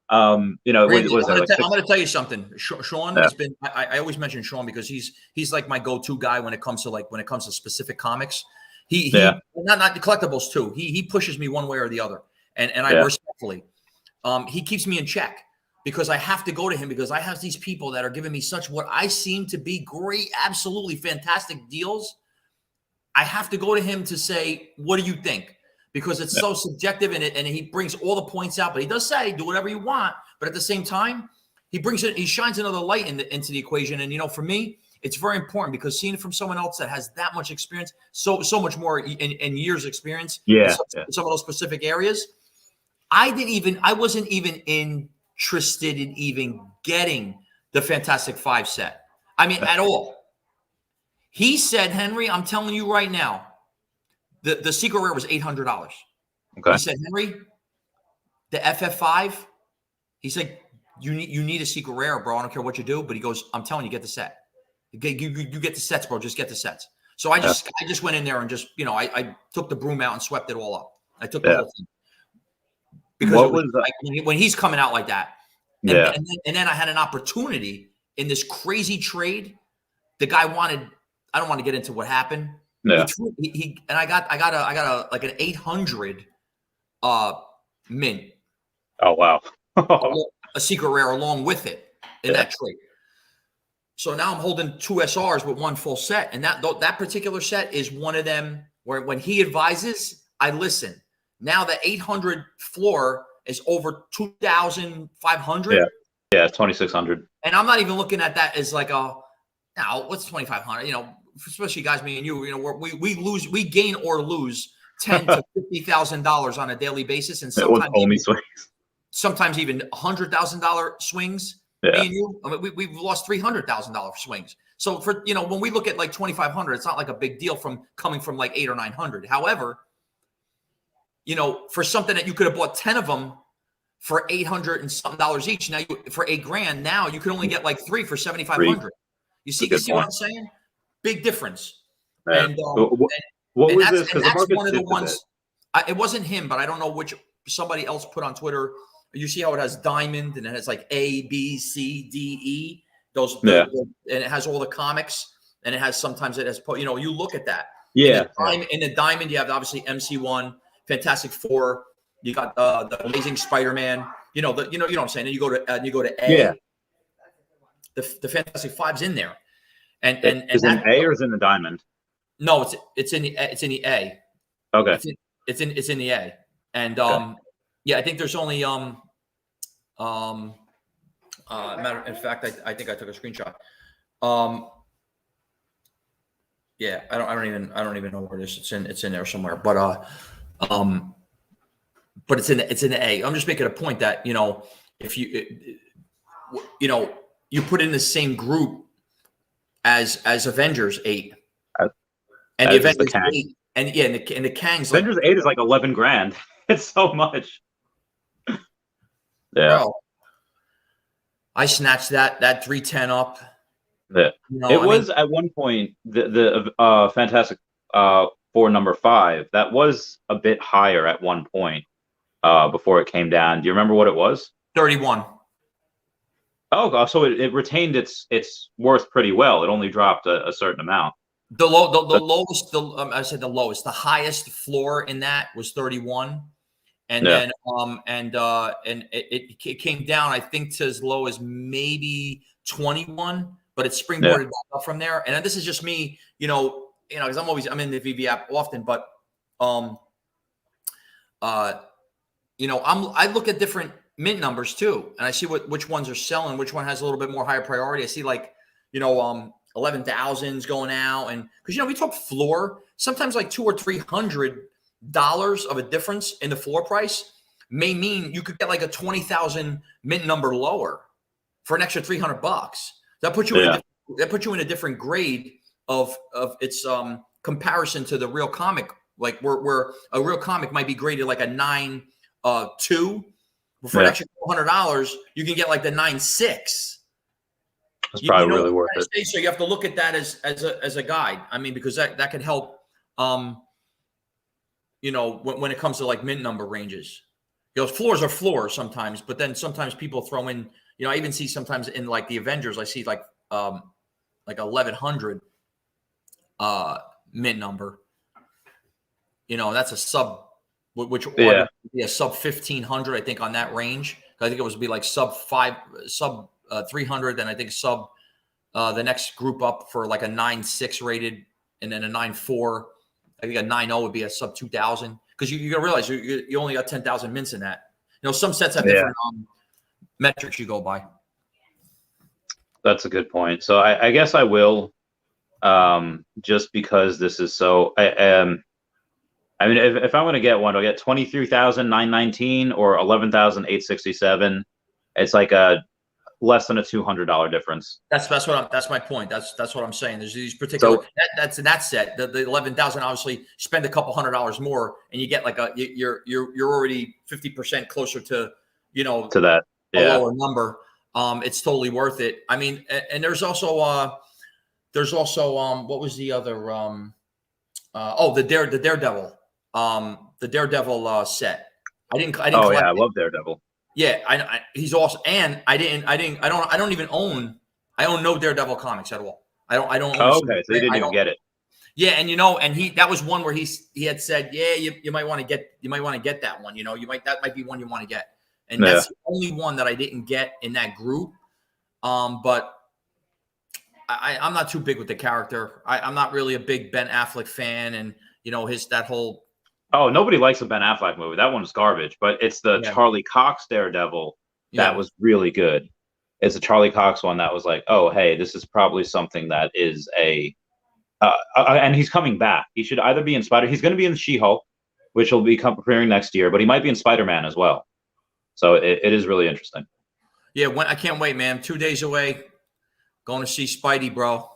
Randy, I'm going to tell you something. Sean has been. I always mention Sean because he's like my go-to guy when it comes to specific comics. He not the collectibles too. He pushes me one way or the other, and I respectfully. He keeps me in check because I have to go to him because I have these people that are giving me such what I seem to be great, absolutely fantastic deals. I have to go to him to say, what do you think? Because it's so subjective and he brings all the points out, but he does say, do whatever you want. But at the same time, he shines another light into the equation. And, for me, it's very important because seeing it from someone else that has that much experience, so much more in years experience in some of those specific areas. I wasn't even interested in even getting the Fantastic 5 set. I mean, at all. He said, Henry, I'm telling you right now, the secret rare was $800. Okay. He said, Henry, the FF5, he said, you need a secret rare, bro. I don't care what you do. But he goes, I'm telling you, get the set. You get the sets, bro. Just get the sets. So I just went in there and just, I took the broom out and swept it all up. I took the whole thing. Because when he's coming out like that. And then I had an opportunity in this crazy trade. The guy wanted, I don't want to get into what happened. Yeah. I got an 800 mint. Oh, wow. A secret rare along with it in that trade. So now I'm holding 2 SRs with 1 full set. And that particular set is one of them where when he advises, I listen. Now the 800 floor is over 2,500. Yeah, 2,600. And I'm not even looking at that as like now what's 2,500? Especially guys, me and you, we gain or lose $10,000 to $50,000 on a daily basis, and sometimes even $100,000 swings. Me and you, we've lost $300,000 swings. So for when we look at like 2,500, it's not like a big deal coming from like 800 or 900. However, for something that you could have bought 10 of them for $800 and something each, now for $8,000, now you can only get like 3 for $7,500. You see what I'm saying? Big difference. Yeah. And what was this? And that's one of the ones. It wasn't him, but I don't know which. Somebody else put on Twitter. You see how it has diamond and it has like A, B, C, D, E. And it has all the comics, and it has sometimes it has. You look at that. Yeah. In the diamond, you have obviously MC1, Fantastic Four. You got the Amazing Spider-Man. you know what I'm saying. And you go to A. Yeah. The Fantastic Five's in there, and Is it that, an A or is it in the diamond? no, it's in the A. Okay. It's in the A, and Okay. yeah, I think there's only matter in fact, I think I took a screenshot. Yeah, I don't even know where it is. It's in there somewhere, but it's in the A. I'm just making a point that if you put in the same group as Avengers 8 and the As is the Avengers Kang. 8 and yeah, and the Kang's Avengers 8 is like 11 grand. It's so much. Yeah. bro. I snatched that 310 up. Yeah. It was at one point the Fantastic Four number 5 that was a bit higher at one point before it came down. Do you remember what it was? 31. Oh, so it retained its worth pretty well. It only dropped a certain amount. The lowest. I said the lowest. The highest floor in that was 31, and then it came down, I think, to as low as maybe 21, but it springboarded back up from there. And this is just me, because I'm in the VV app often, but I look at different mint numbers too, and I see which ones are selling, which one has a little bit more higher priority. I see 11,000s going out, and because we talk floor, sometimes like $200 or $300 of a difference in the floor price may mean you could get like a 20,000 mint number lower for an extra $300. That puts you in a different grade of its comparison to the real comic, like where a real comic might be graded like a 9.2, but for an extra $100 you can get like the 9.6. It's probably really worth it. So you have to look at that as a guide. I mean, because that can help, when it comes to like mint number ranges. Floors are floors sometimes, but then sometimes people throw in, I even see sometimes in like the Avengers, I see like 1,100 mint number. That's a sub, which would be a sub 1,500, I think, on that range. I think it was be like sub 300, then I think sub the next group up for like a 9.6 rated, and then a 9.4. I think a 9.0 would be a sub 2,000, because you got to realize you only got 10,000 mints in that. Some sets have different metrics you go by. That's a good point. So I guess I will, just because this is so. I mean, if I'm going to get one, I'll get 23,919 or 11,867. It's like a less than a $200 difference. That's my point. That's what I'm saying. There's these particular that's in that set. The 11,000, obviously spend a couple $100 more and you get like you're already 50% closer to to that a lower number. It's totally worth it. I mean, and there's also what was the other the Daredevil set. I didn't collect I it. love Daredevil. Yeah, he's awesome, and I don't even own. I own no Daredevil comics at all. I don't. Own okay, so you didn't even get it. Yeah, and that was one where he had said, yeah, you might want to get that one. That might be one you want to get, and that's the only one that I didn't get in that group. But I'm not too big with the character. I'm not really a big Ben Affleck fan, and that whole. Oh, nobody likes a Ben Affleck movie. That one's garbage. But it's the Charlie Cox Daredevil that was really good. It's a Charlie Cox one that was like, oh, hey, this is probably something that is and he's coming back. He should either be in He's going to be in She-Hulk, which will be premiering next year, but he might be in Spider-Man as well. So it is really interesting. Yeah, I can't wait, man. 2 days away, going to see Spidey, bro.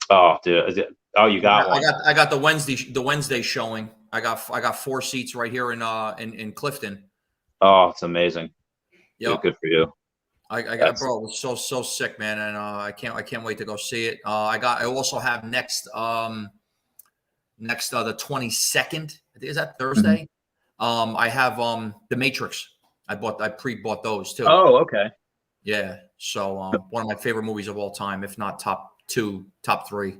Oh, dude. Oh, you got one. I got the Wednesday showing. I got 4 seats right here in Clifton. Oh, it's amazing. Yeah, good for you. I got bro. It was so sick, man, and I can't wait to go see it. I also have next the 22nd. I think is that Thursday. Mm-hmm. I have The Matrix. I pre-bought those too. Oh, okay. Yeah. So one of my favorite movies of all time, if not top 2, top 3.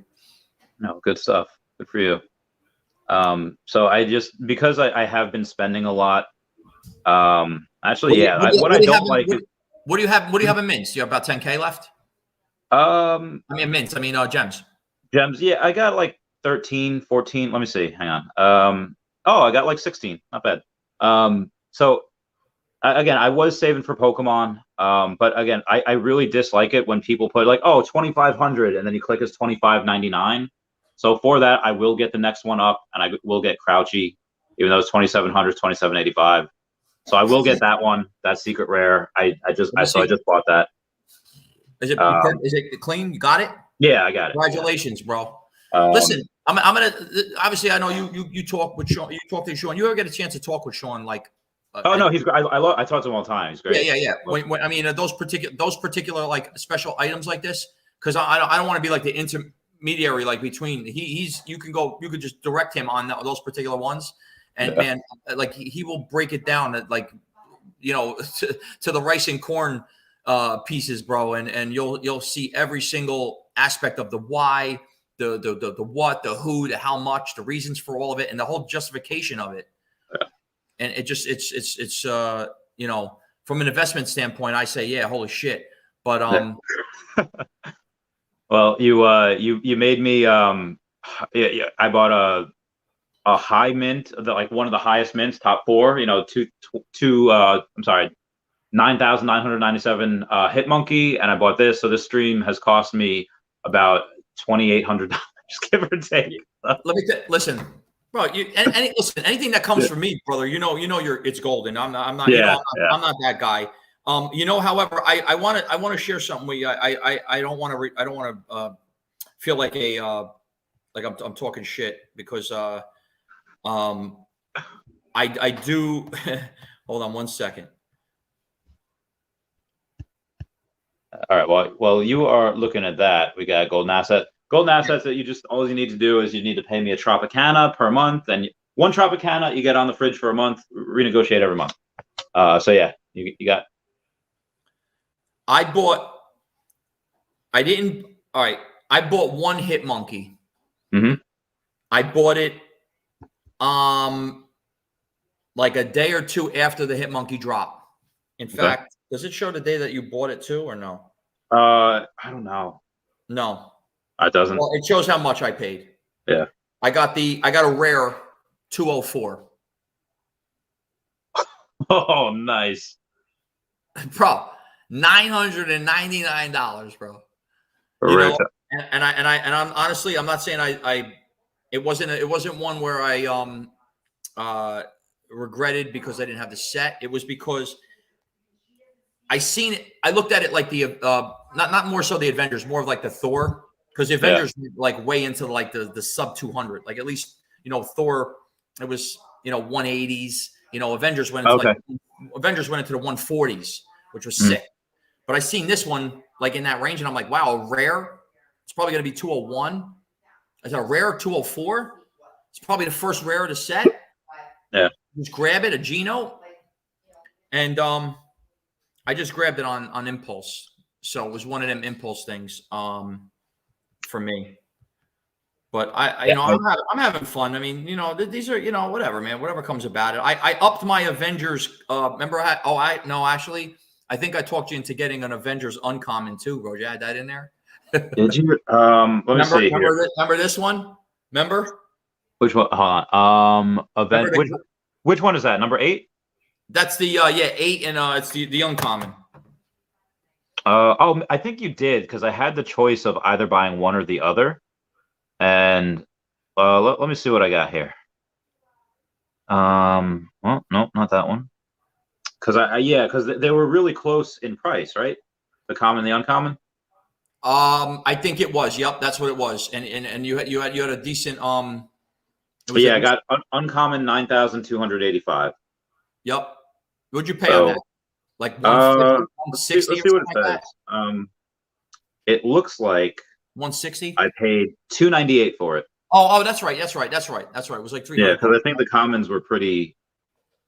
No, good stuff. Good for you. So because I have been spending a lot, Actually, yeah. What I don't like is what do you have? What do you have in mints? You have about 10K left? I mean mints. I mean gems. gems. Yeah, I got like 13, 14. Let me see. Hang on. Oh, I got like 16. Not bad. So again, I was saving for Pokemon. But again, I really dislike it when people put like, oh, 2,500, and then you click as 2,599. So for that, I will get the next one up, and I will get Crouchy, even though it's 2,700, 2,785. So I will get that one, that secret rare. I just bought that. Is it clean? You got it? Yeah, I got it. Congratulations, bro. Um, Listen, I'm gonna obviously I know you talk with Sean. You talk to Sean. You ever get a chance to talk with Sean? Like, oh no, he's great. I talk to him all the time. He's great. Yeah. When I mean those particular like special items like this, because I don't want to be like the intermediary like between you could just direct him on those particular ones, and man, like he will break it down at like to the rice and corn pieces, bro, and you'll see every single aspect of the why, the what, the who, the how much, the reasons for all of it, and the whole justification of it. And it just it's from an investment standpoint, I say holy shit. But well, you made me yeah, I bought a high mint, like one of the highest mints, top four. I'm sorry, 9,997 hit monkey, and I bought this. So this stream has cost me about $2,800, give or take. Listen, bro. Listen, anything that comes from me, brother, it's golden. I'm not that guy. However, I want to share something with you. I don't want to feel like I'm talking shit because I do. Hold on one second. All right. Well, you are looking at that. We got golden asset. Golden assets that all you need to do is you need to pay me a Tropicana per month, and one Tropicana you get on the fridge for a month. Renegotiate every month. So yeah, you got. I bought one hit monkey. Mm-hmm. I bought it like a day or two after the hit monkey drop. In fact, does it show the day that you bought it too or no? I don't know. No. It doesn't. Well, it shows how much I paid. Yeah. I got a rare 204. Oh, nice. Bro, $999, bro. And I'm honestly, I'm not saying it wasn't one where I regretted because I didn't have the set. It was because I seen it. I looked at it like the not more so the Avengers, more of like the Thor, because the Avengers like way into like the sub 200. Like at least Thor, it was 180s. Avengers went into Avengers went into the 140s, which was sick. But I seen this one like in that range, and I'm like, wow, a rare. It's probably going to be 201. Is it a rare 204? It's probably the first rare of the set. Yeah. Just grab it, a Geno, and I just grabbed it on impulse. So it was one of them impulse things for me. But I'm having fun. I mean, these are whatever, man, whatever comes about it. I upped my Avengers. Remember? Actually, I think I talked you into getting an Avengers uncommon too, bro. You had that in there. Did you? Let me see here. Remember this one? Remember? Which one? Hold on. Which one is that? Number 8? That's the 8, and it's the uncommon. I think you did, because I had the choice of either buying one or the other, and let me see what I got here. Well, no, not that one, because they were really close in price, right? The common, the uncommon. I think it was. Yep, that's what it was. And you had a decent I got uncommon 9,285. Yep. What'd you pay on that? Like 160 let's see what it says. It looks like 160. I paid $298 for it. Oh, that's right. It was like $300. Yeah, because I think the commons were pretty.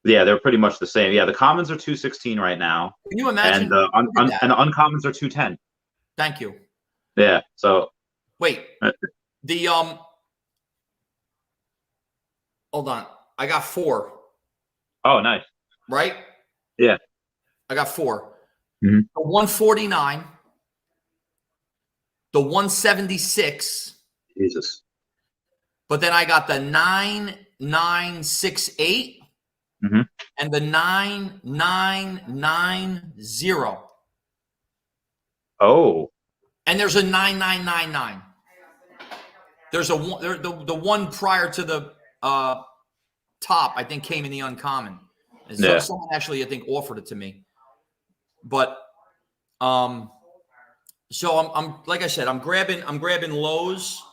Yeah, they're pretty much the same. Yeah, the commons are $216 right now. Can you imagine? And the uncommons are $210. Thank you. Yeah. So wait, the hold on. I got 4. Oh, nice. Right. Yeah. I got 4. Mhm. The 149, the 176, Jesus. but then I got the 9968 Mhm. and the 9990. Oh. And there's a 9999. There's a one, the one prior to the top, I think, came in the uncommon. And so Yeah. someone actually, I think, offered it to me. But so I'm like I said, I'm grabbing lows,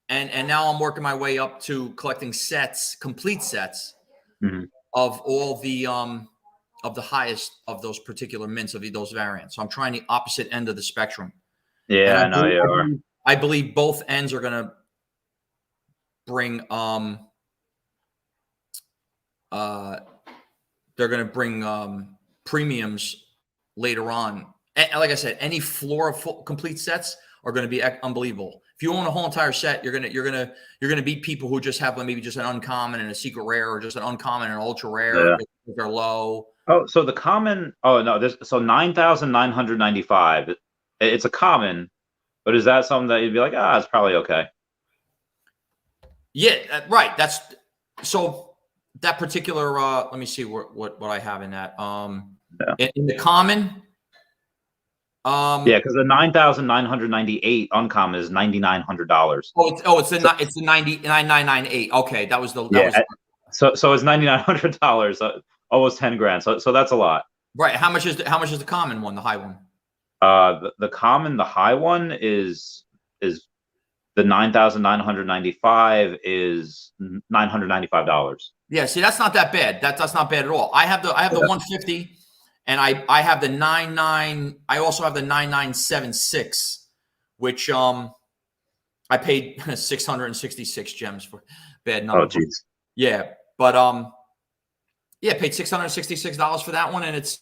and now I'm working my way up to collecting sets, complete sets Mhm. of all the highest of those particular mints of those variants. So I'm trying the opposite end of the spectrum. And Yeah, I know you are. I believe both ends are going to bring they're going to bring premiums later on. And like I said, any floor of complete sets are going to be unbelievable. If you own a whole entire set, you're gonna beat people who just have maybe just an uncommon and a secret rare, or just an uncommon and an ultra rare. Yeah. They're low. Oh, so the common. Oh no, there's so 9,995. It's a common, but is that something that you'd be like, it's probably okay? Yeah, right. That's so that particular. Let me see what I have in that. In the common. Yeah, because the 9,998 uncommon is $9,900. It's the 9998. Okay, that was the So it's $9,900, almost 10 grand. So that's a lot. Right. How much is the common one, the high one? The common, the high one is the 9,995 is $995. Yeah, see, that's not that bad. That's not bad at all. I have the 150, and I have the 99. I also have the 9976, which I paid 666 gems for. Bad number. Oh, jeez. Yeah, but yeah, paid $666 for that one, and it's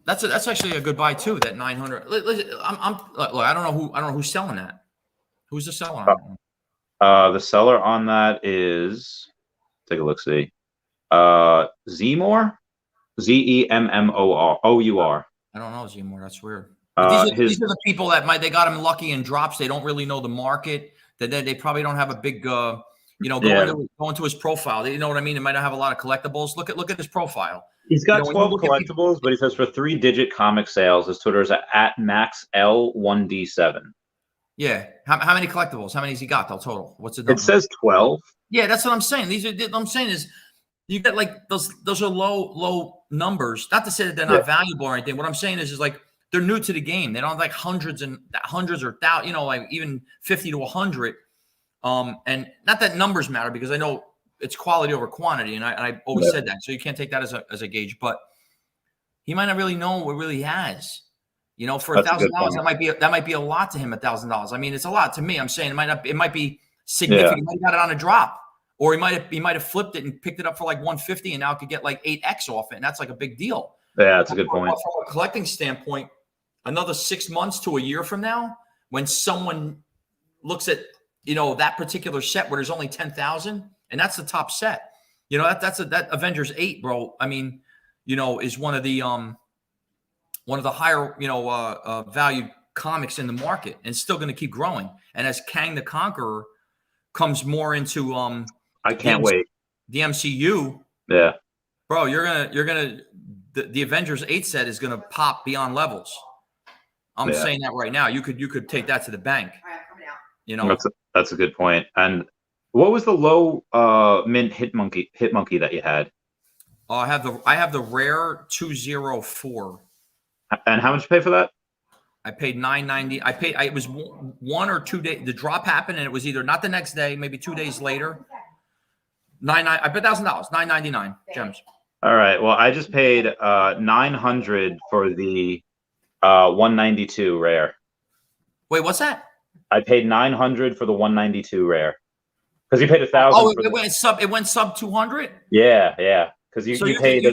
that's actually a good buy too. That 900. Look, I don't know who's selling that. Who's the seller on that one? The seller on that is, take a look, see. Zemmour? Zemmour. I don't know Zemmour. That's weird. But these are the people that they got him lucky in drops. They don't really know the market. That they probably don't have a big go into his profile. You know what I mean? They might not have a lot of collectibles. Look at his profile. He's got 12 collectibles, but he says for 3-digit comic sales, his Twitter is at maxl1d7. Yeah. How many collectibles? How many has he got though total? What's the number? It says 12. Yeah, that's what I'm saying. What I'm saying is you get like those are low numbers. Not to say that they're not valuable or anything. What I'm saying is like they're new to the game. They don't have like hundreds or thousands, like even 50 to 100. And not that numbers matter, because I know it's quality over quantity, and I always said that. So you can't take that as a gauge. But he might not really know what really he has. For $1,000, that might be a lot to him. $1,000. I mean, it's a lot to me. I'm saying it might be significant. He might have got it on a drop, or he might have flipped it and picked it up for like 150, and now could get like 8x off it, and that's like a big deal. Yeah, that's a good point. From a collecting standpoint, another 6 months to a year from now, when someone looks at that particular set where there's only 10,000, and that's the top set, that Avengers 8, bro. I mean, is one of the higher valued comics in the market, and it's still going to keep growing. And as Kang the Conqueror comes more into I can't wait. The MCU. Yeah. Bro, the Avengers 8 set is gonna pop beyond levels. I'm saying that right now. You could take that to the bank. That's a good point. And what was the low mint hit monkey that you had? I have the rare 204. And how much you pay for that? I paid $9.90. It was 1 or 2 days. The drop happened, and it was either not the next day, maybe 2 days later. I paid $1,000, $9.99 gems. All right. Well, I just paid $900 for the 192 rare. Wait, what's that? I paid $900 for the 192 rare because you paid $1,000. Oh, it went sub 200. Yeah. Because you paid.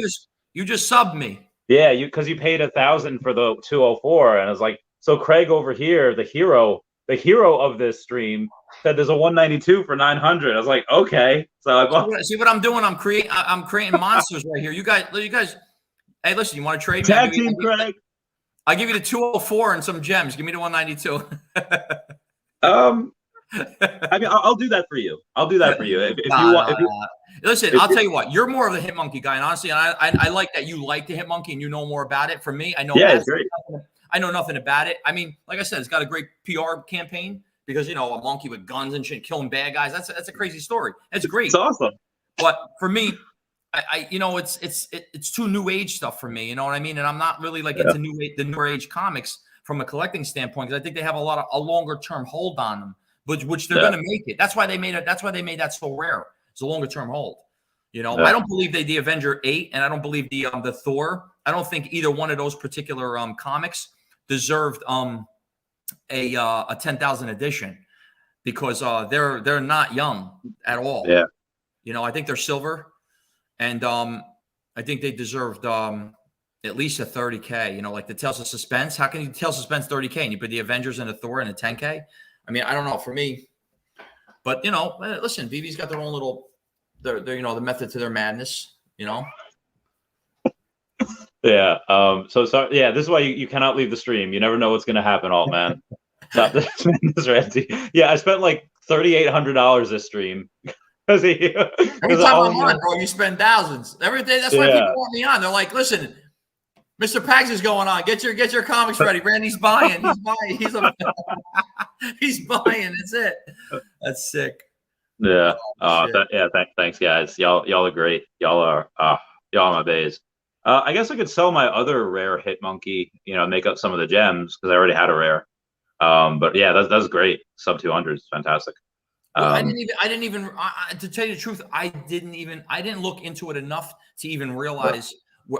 You just subbed me. Yeah, because you paid $1,000 for the 204, and I was like, so Craig over here, the hero, the hero of this stream said there's a 192 for 900. I was like, okay. So I bought. See what I'm doing? I'm creating monsters right here. You guys. Hey, listen. You want to trade me? Tag team, Craig. I'll give you the 204 and some gems. Give me the 192. I mean, I'll do that for you. I'll do that for you. If you want. Listen, I'll tell you what. You're more of the hit monkey guy, and honestly, I like that you like the hit monkey and you know more about it. For me, I know. Yeah, it's great. I know nothing about it. I mean, like I said, it's got a great PR campaign because a monkey with guns and shit killing bad guys. That's a crazy story. It's great. It's awesome. But for me, it's too new age stuff for me. You know what I mean? And I'm not really like into the new age comics from a collecting standpoint because I think they have a longer term hold on them. Which they're going to make it. That's why they made it. That's why they made that so rare. It's a longer term hold. I don't believe the Avenger 8, and I don't believe the Thor. I don't think either one of those particular comics deserved a 10,000 edition because they're not young at all. Yeah. I think they're silver, and I think they deserved at least a 30K. Like the Tales of Suspense. How can you Tales of Suspense 30K and you put the Avengers and the Thor in a 10K? I mean, I don't know for me, but listen, Veve's got their own little, the method to their madness, Yeah. So sorry. Yeah. This is why you cannot leave the stream. You never know what's going to happen, alt man. Stop this Randy. Yeah, I spent like $3,800 this stream because every time I'm on, bro, you spend thousands every day. That's why people want me on. They're like, listen. Mr. Pags is going on. Get your comics ready. Randy's buying. He's buying. He's buying. That's it. That's sick. Yeah. Thanks, guys. Y'all are great. Y'all are my bays. I guess I could sell my other rare hit monkey. Make up some of the gems because I already had a rare. But yeah, that's great. Sub 200 is fantastic. Well, I didn't even. To tell you the truth, I didn't look into it enough to even realize.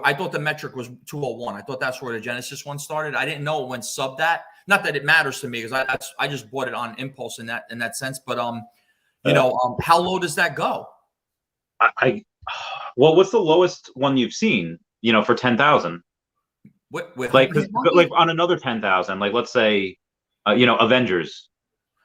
I thought the metric was 201. I thought that's where the Genesis one started. I didn't know it went sub that. Not that it matters to me because I just bought it on impulse in that sense. But how low does that go? Well, what's the lowest one you've seen? For 10,000. Like on another 10,000. Like let's say, Avengers.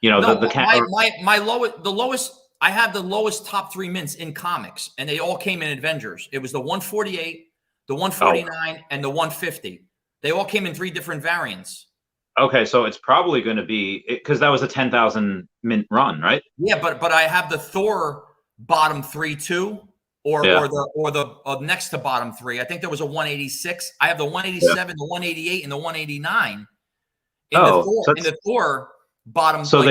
The lowest. I have the lowest top 3 mints in comics, and they all came in Avengers. It was the 148. The 149 and the 150. They all came in 3 different variants. Okay, so it's probably going to be because that was a 10,000 mint run, right? Yeah, but I have the Thor bottom 3 too, or the next to bottom 3. I think there was a 186. I have the 187, the 188, and the 189 in the Thor bottom. So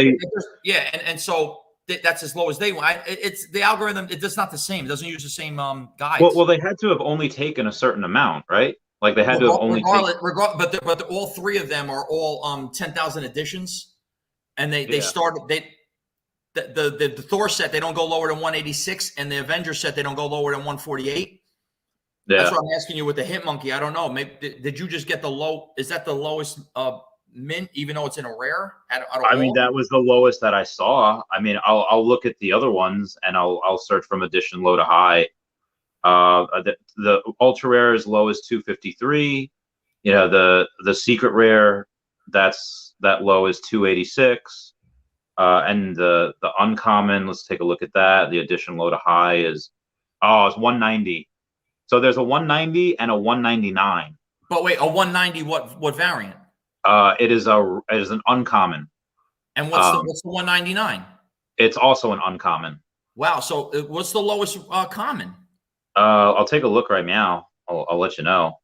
so. That's as low as they want. It's the algorithm. It's not the same. It doesn't use the same guides. Well, they had to have only taken a certain amount, right? Like they had to have only. But all 3 of them are all 10,000 editions, and they started the Thor set. They don't go lower than 186, and the Avengers set they don't go lower than 148. Yeah, that's what I'm asking you with the hit monkey. I don't know. Maybe did you just get the low? Is that the lowest? Mint, even though it's in a rare? I mean, that was the lowest that I saw. I mean, I'll look at the other ones and I'll search from edition low to high. The ultra rare is low as 253. The secret rare that low is 286. And the uncommon, let's take a look at that. The edition low to high is it's 190. So there's a 190 and a 199. But wait, a 190 what variant? It is an uncommon. And what's the 199? It's also an uncommon. Wow. So what's the lowest common? I'll take a look right now. I'll let you know.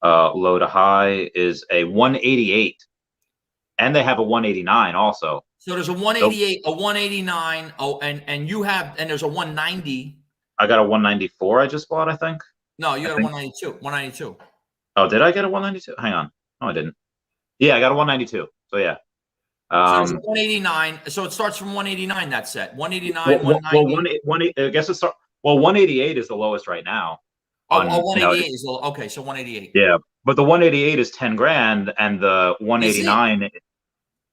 Low to high is a 188, and they have a 189 also. So there's a 188, a 189. And you have, and there's a 190. I got a 194. I just bought, I think. No, you got a 192. 192. Oh, did I get a 192? Hang on. No, I didn't. Yeah, I got a 192. So yeah. So it's 189. So it starts from 189. That set 189. 190. I guess it's 188 is the lowest right now. 188 is okay. So 188. Yeah, but the 188 is 10 grand, and the 189.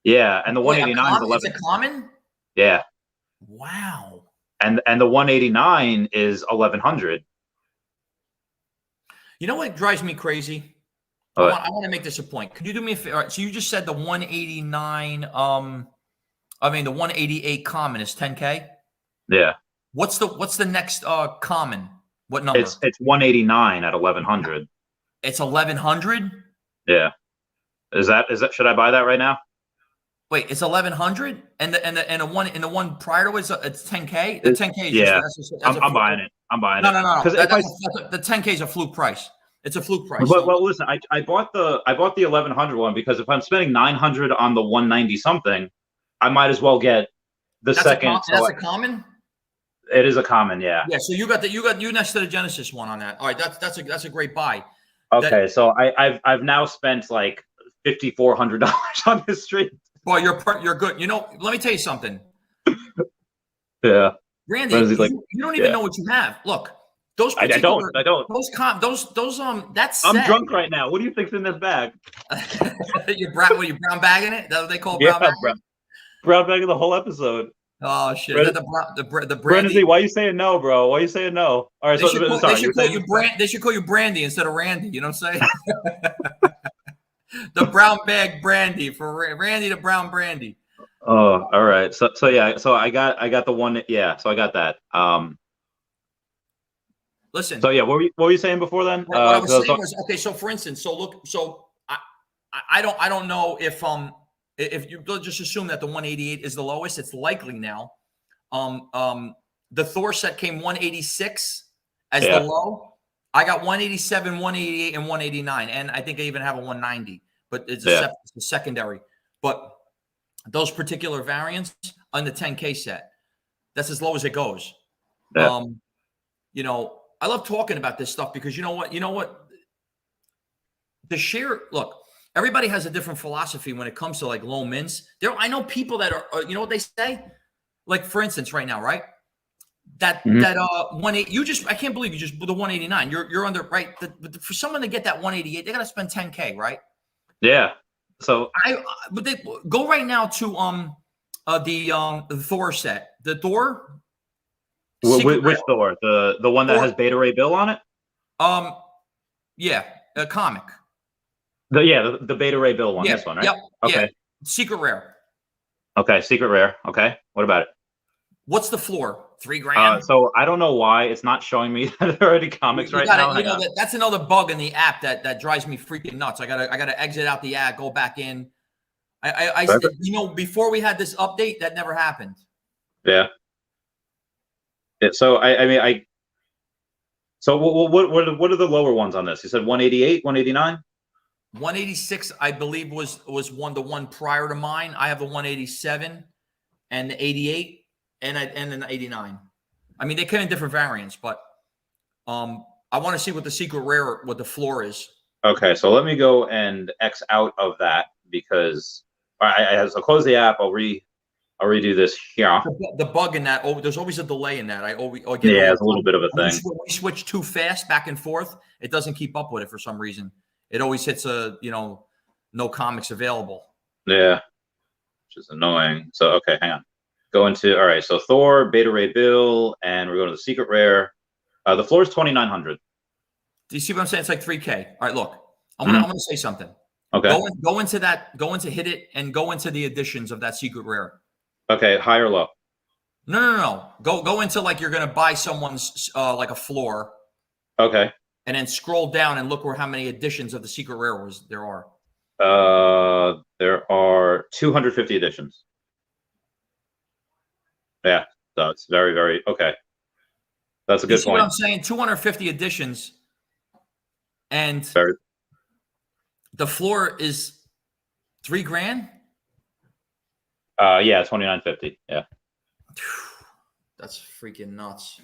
Yeah, and the 189 is 11. It's a common. Yeah. Wow. And the 189 is 1100. You know what drives me crazy? All I want to make this a point. Could you do me a favor? All right, so you just said the 189. The 188 common is 10K. Yeah. What's the next common? What number? It's 189 at 1100. It's 1100. Yeah. Is that should I buy that right now? Wait, it's 1100, and the one prior to it's 10K. The 10K is yeah. I'm buying it. I'm buying it. No. No. The 10K is a fluke price. It's a fluke price. But well, listen, I bought the 1100 one because if I'm spending 900 on the 190 something, I might as well get the second. That's a common. It is a common, yeah. Yeah. So you next to the Genesis one on that. All right, that's a great buy. Okay, so I've now spent like $5,400 on this street. Boy, you're good. You know, let me tell you something. Yeah. Randy, you don't even know what you have. Look, those I don't. That's I'm drunk right now. What do you think's in this bag? you brown bagging it? That's what they call brown bag? Brown bagging the whole episode. Oh shit! The brandy. Brandon, why are you saying no, bro? Why are you saying no? All right, they should call you Brandy instead of Randy. You know what I'm saying? The brown bag brandy for Randy, the brown brandy. Oh, all right. So yeah. So I got the one. Yeah. So I got that. Listen. So yeah, what were you saying before then? What I was saying was okay. So for instance, I don't know if you just assume that the 188 is the lowest. It's likely now. The Thor set came 186 as the low. I got 187, 188, and 189, and I think I even have a 190, but it's a secondary. But those particular variants on the 10K set, that's as low as it goes. Yeah. You know, I love talking about this stuff because you know what? Look, everybody has a different philosophy when it comes to like low mints. I know people that are, you know what they say? Like for instance, right now, right? That 180, I can't believe you just the 189. You're under right. For someone to get that 188, they got to spend 10K, right? Yeah. So but they go right now to the Thor set. The Thor. Which Thor? The one that has Beta Ray Bill on it? Yeah, a comic. The Beta Ray Bill one. Yeah, this one, right? Yep. Okay. Yeah. Secret rare. Okay, secret rare. Okay. What about it? What's the floor? $3,000. So I don't know why it's not showing me that there are any comics right now. That's another bug in the app that drives me freaking nuts. I gotta exit out the app, go back in. I before we had this update, that never happened. Yeah. So So what are the lower ones on this? You said 188, 189? 186, I believe, was the one prior to mine. I have the 187 and the 88 and the 89. I mean, they come in different variants, but I want to see what the secret rare, what the floor is. Okay, so let me go and X out of that because so close the app. I'll redo this here. The bug in that, there's always a delay in that. It's a little bit of a thing. When we switch too fast back and forth, it doesn't keep up with it for some reason. It always hits no comics available. Yeah, which is annoying. So, okay, hang on. All right, so Thor, Beta Ray Bill, and we're going to the secret rare. The floor is 2,900. Do you see what I'm saying? It's like 3K. All right, look, I'm going to say something. Okay. Go into hit it and go into the additions of that secret rare. Okay, high or low? No. Go into like you're going to buy someone's like a floor. Okay. And then scroll down and look how many editions of the secret rare there are. There are 250 editions. Yeah, so it's very, very okay. That's a good point. What I'm saying, 250 editions, and the floor is $3,000. Yeah, 2,950. Yeah, that's freaking nuts.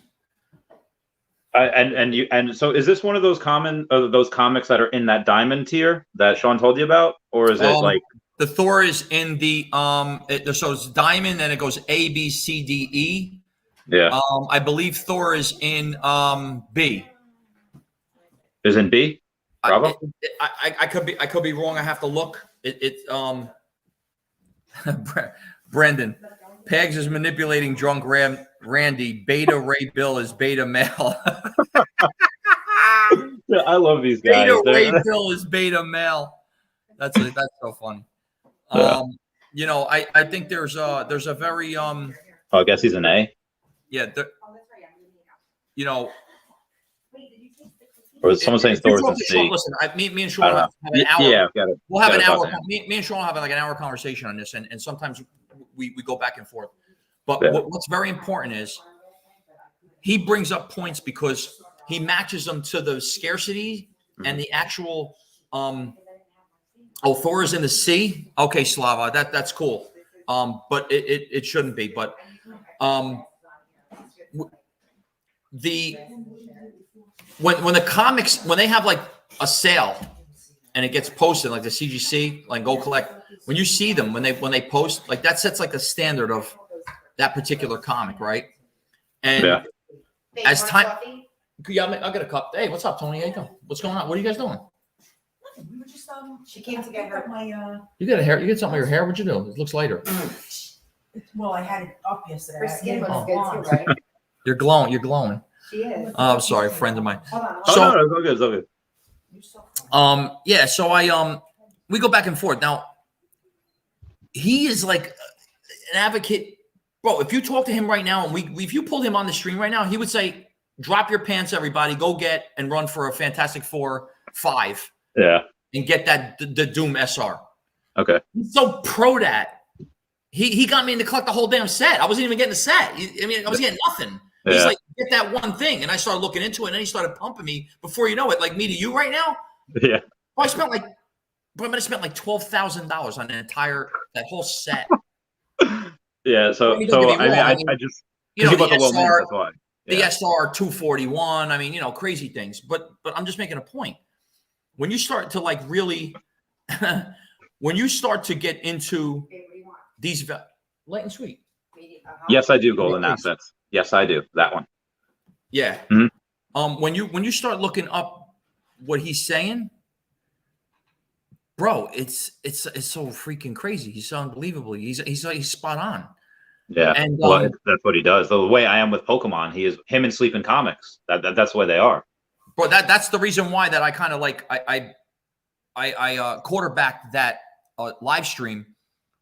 And so is this one of those those comics that are in that diamond tier that Sean told you about, or is it like the Thor is in the so it's diamond and it goes A, B, C, D, E. Yeah. I believe Thor is in B. Is in B? Bravo. I could be wrong. I have to look. Brendan. Pegs is manipulating drunk Randy. Beta Ray Bill is beta male. Yeah, I love these guys. Beta Ray Bill is beta male. That's so funny. Yeah. You know, I think there's a very Oh, I guess he's an A. yeah, you know, Or someone saying if you Thor's talk in to Sean, C. listen, me and I Sean don't have know. an hour. Yeah, got it. We'll have an talk hour. to him. Me and Sean have like an hour conversation on this, and sometimes we go back and forth. But Yeah. what's very important is he brings up points because he matches them to the scarcity and the actual. Thor is in the C. Okay, Slava, that's cool. But it shouldn't be. But the when the comics, when they have like a sale and it gets posted, like the CGC, like Go Collect, when you see them when they post, like that sets like a standard of that particular comic, right? And Yeah. as time, yeah, I'll get a cup. Hey, what's up, Tony? How you doing? What's going on? What are you guys doing? We were just She came to get her. You get a hair. You get something on your hair. What'd you do? It looks lighter. well, I had it up yesterday. Her skin looks Oh. good too, right? You're glowing. You're glowing. She is. Oh, I'm sorry, a friend of mine. Hold on. Oh, So- no, it's all good. It's all good. Yeah, so we go back and forth. Now, he is like an advocate, bro. If you talk to him right now, and if you pulled him on the stream right now, he would say, "Drop your pants, everybody. Go get and run for a Fantastic Four 5 Yeah. and get the Doom SR." Okay. He's so pro that he got me to collect the whole damn set. I wasn't even getting the set. I mean, I was getting nothing. He's Yeah. like, "Get that one thing," and I started looking into it, and then he started pumping me. Before you know it, like me to you right now. Yeah. I spent like, bro, I might have spent like $12,000 on that whole set. Yeah. So, I mean, don't get me wrong, I I mean, mean, I just You know, about the the low mints, SR, that's why. the Yeah. SR 241. I mean, crazy things. But I'm just making a point. When you start to like really, when you start to get into Babe, what do you want? these light and sweet, Yes, I do. Golden Please. assets. Yes, I do. That one. yeah. Mhm. When you start looking up what he's saying, bro, it's so freaking crazy. He's so unbelievable. He's spot on. Yeah. And Well, that's what he does. The way I am with Pokemon, he is him and Sleeping Comics. That's the way they are. But that's the reason why that I kind of like I quarterbacked that live stream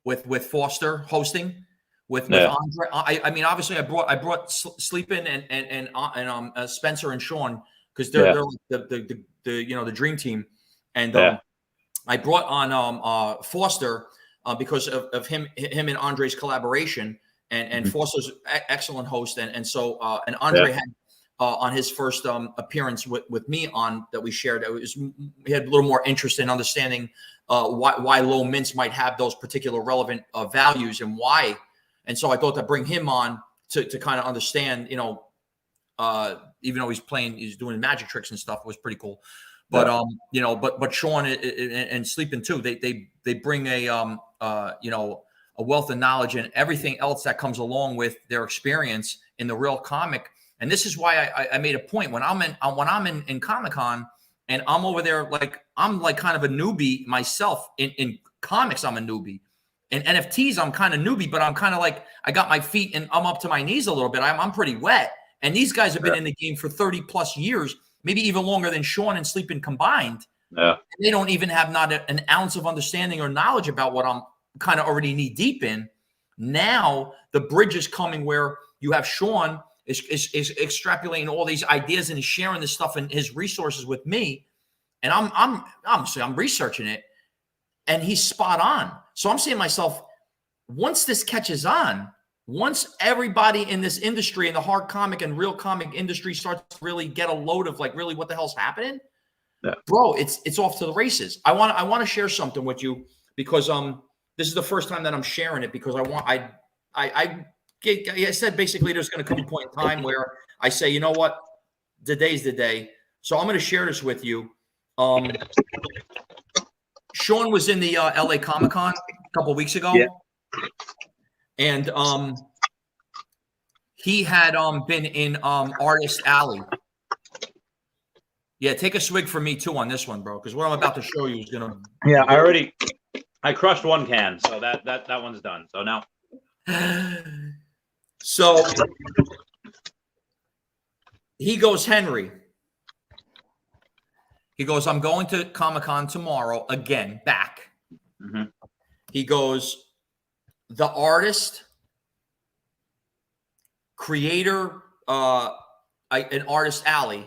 with Foster hosting with Yeah. Andre. I mean, obviously, I brought Sleepin and Spencer and Sean because they're like the dream team, and Yeah. I brought on Foster because of him and Andre's collaboration, and Mhm. Foster's excellent host, and so and Andre Yeah. had. On his first appearance with me on that we shared, he had a little more interest in understanding why low mints might have those particular relevant values and why. And so I thought to bring him on to kind of understand, even though he's doing magic tricks and stuff, it was pretty cool. But but Sean and Sleeping too, they bring a wealth of knowledge and everything else that comes along with their experience in the real comic. And this is why I made a point when I'm in Comic-Con and I'm over there, like I'm like kind of a newbie myself in comics. I'm a newbie in NFTs. I'm kind of newbie, but I'm kind of like, I got my feet and I'm up to my knees a little bit. I'm pretty wet. And these guys have been in the game for 30 plus years, maybe even longer than Sean and Sleeping combined. Yeah. And they don't even have not an ounce of understanding or knowledge about what I'm kind of already knee deep in. Now the bridge is coming where you have Sean is extrapolating all these ideas and is sharing this stuff and his resources with me. And I'm researching it and he's spot on. So I'm saying to myself, once this catches on, once everybody in this industry, in the hard comic and real comic industry starts to really get a load of like, really what the hell's happening, bro, it's off to the races. I want to share something with you because this is the first time that I'm sharing it because I said basically there's going to come a point in time where I say, you know what, today's the day. So I'm going to share this with you. Sean was in the LA Comic-Con a couple of weeks ago. Yeah. And he had been in Artist Alley. Yeah, take a swig for me too on this one, bro, because what I'm about to show you is gonna. Yeah, I crushed one can, so that one's done. So now. So he goes, Henry, He goes, I'm going to Comic-Con tomorrow again, back. Mm-hmm. He goes, the artist, creator, an artist alley,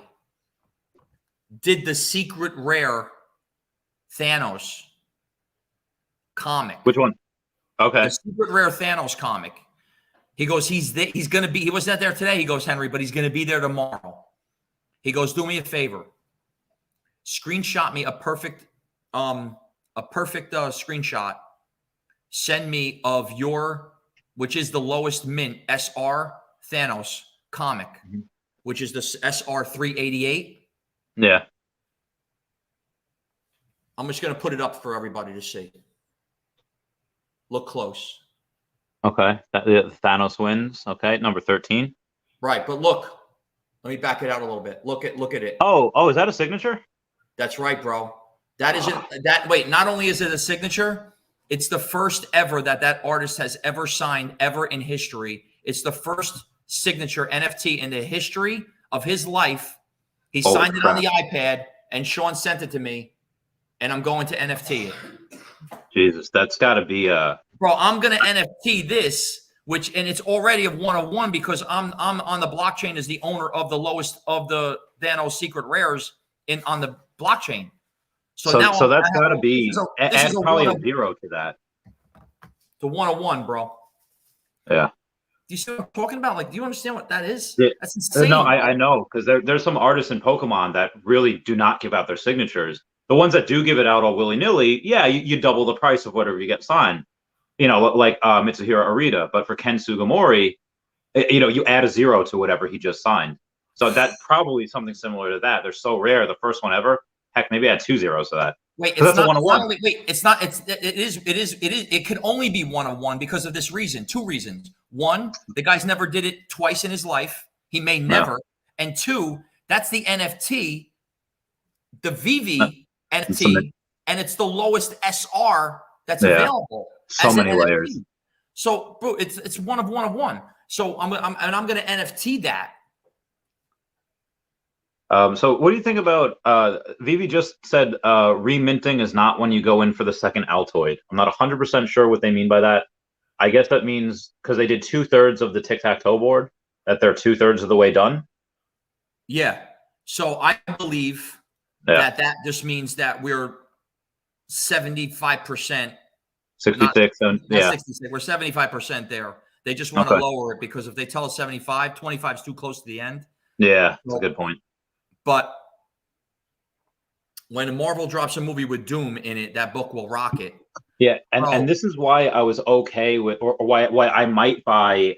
did the secret rare Thanos comic. Which one? Okay. The secret rare Thanos comic. He goes, he's going to be, he wasn't there today. He goes, Henry, but he's going to be there tomorrow. He goes, do me a favor. Screenshot me a perfect screenshot. Send me of your, which is the lowest mint SR Thanos comic, which is the SR 388. Yeah. I'm just going to put it up for everybody to see. Look close. Okay. Thanos wins. Okay. Number 13. Right. But look, let me back it out a little bit. Look at it. Oh, is that a signature? That's right, bro. That isn't that. Wait, not only is it a signature, it's the first ever that artist has ever signed ever in history. It's the first signature NFT in the history of his life. He signed it on the iPad, and Sean sent it to me, and I'm going to NFT it. Jesus, that's got to be Bro, I'm gonna NFT this, and it's already a 101 because I'm on the blockchain as the owner of the lowest of the Thanos secret rares on the blockchain. So now that's got to be add probably a 0 to that. The 101, bro. Yeah. Do you see what I'm talking about? Like, do you understand what that is? Yeah. That's insane. No, I know, because there's some artists in Pokemon that really do not give out their signatures. The ones that do give it out all willy-nilly, yeah, you double the price of whatever you get signed. You know, like Mitsuhiro Arita. But for Ken Sugimori, you add a 0 to whatever he just signed. So that probably something similar to that. They're so rare. The first one ever. Heck, maybe add 2 zeros to that. Wait, that's a 101. Wait, it's not. It can only be 101 because of this reason. 2 reasons. 1, the guy's never did it twice in his life. He may never. No. And 2, that's the NFT, the Veve NFT, and it's the lowest SR that's available. So many layers. So, bro, it's one of one. So I'm going to NFT that. So what do you think about Veve just said reminting is not when you go in for the second Altoid. I'm not 100% sure what they mean by that. I guess that means because they did 2/3 of the tic-tac-toe board, that they're 2/3 of the way done. Yeah. So I believe that just means that we're 75%. 66. Yeah. 66. We're 75% there. They just want to lower it because if they tell us 75, 25 is too close to the end. Yeah, that's a good point. But when Marvel drops a movie with Doom in it, that book will rocket. Yeah, and this is why I was okay with, or why I might buy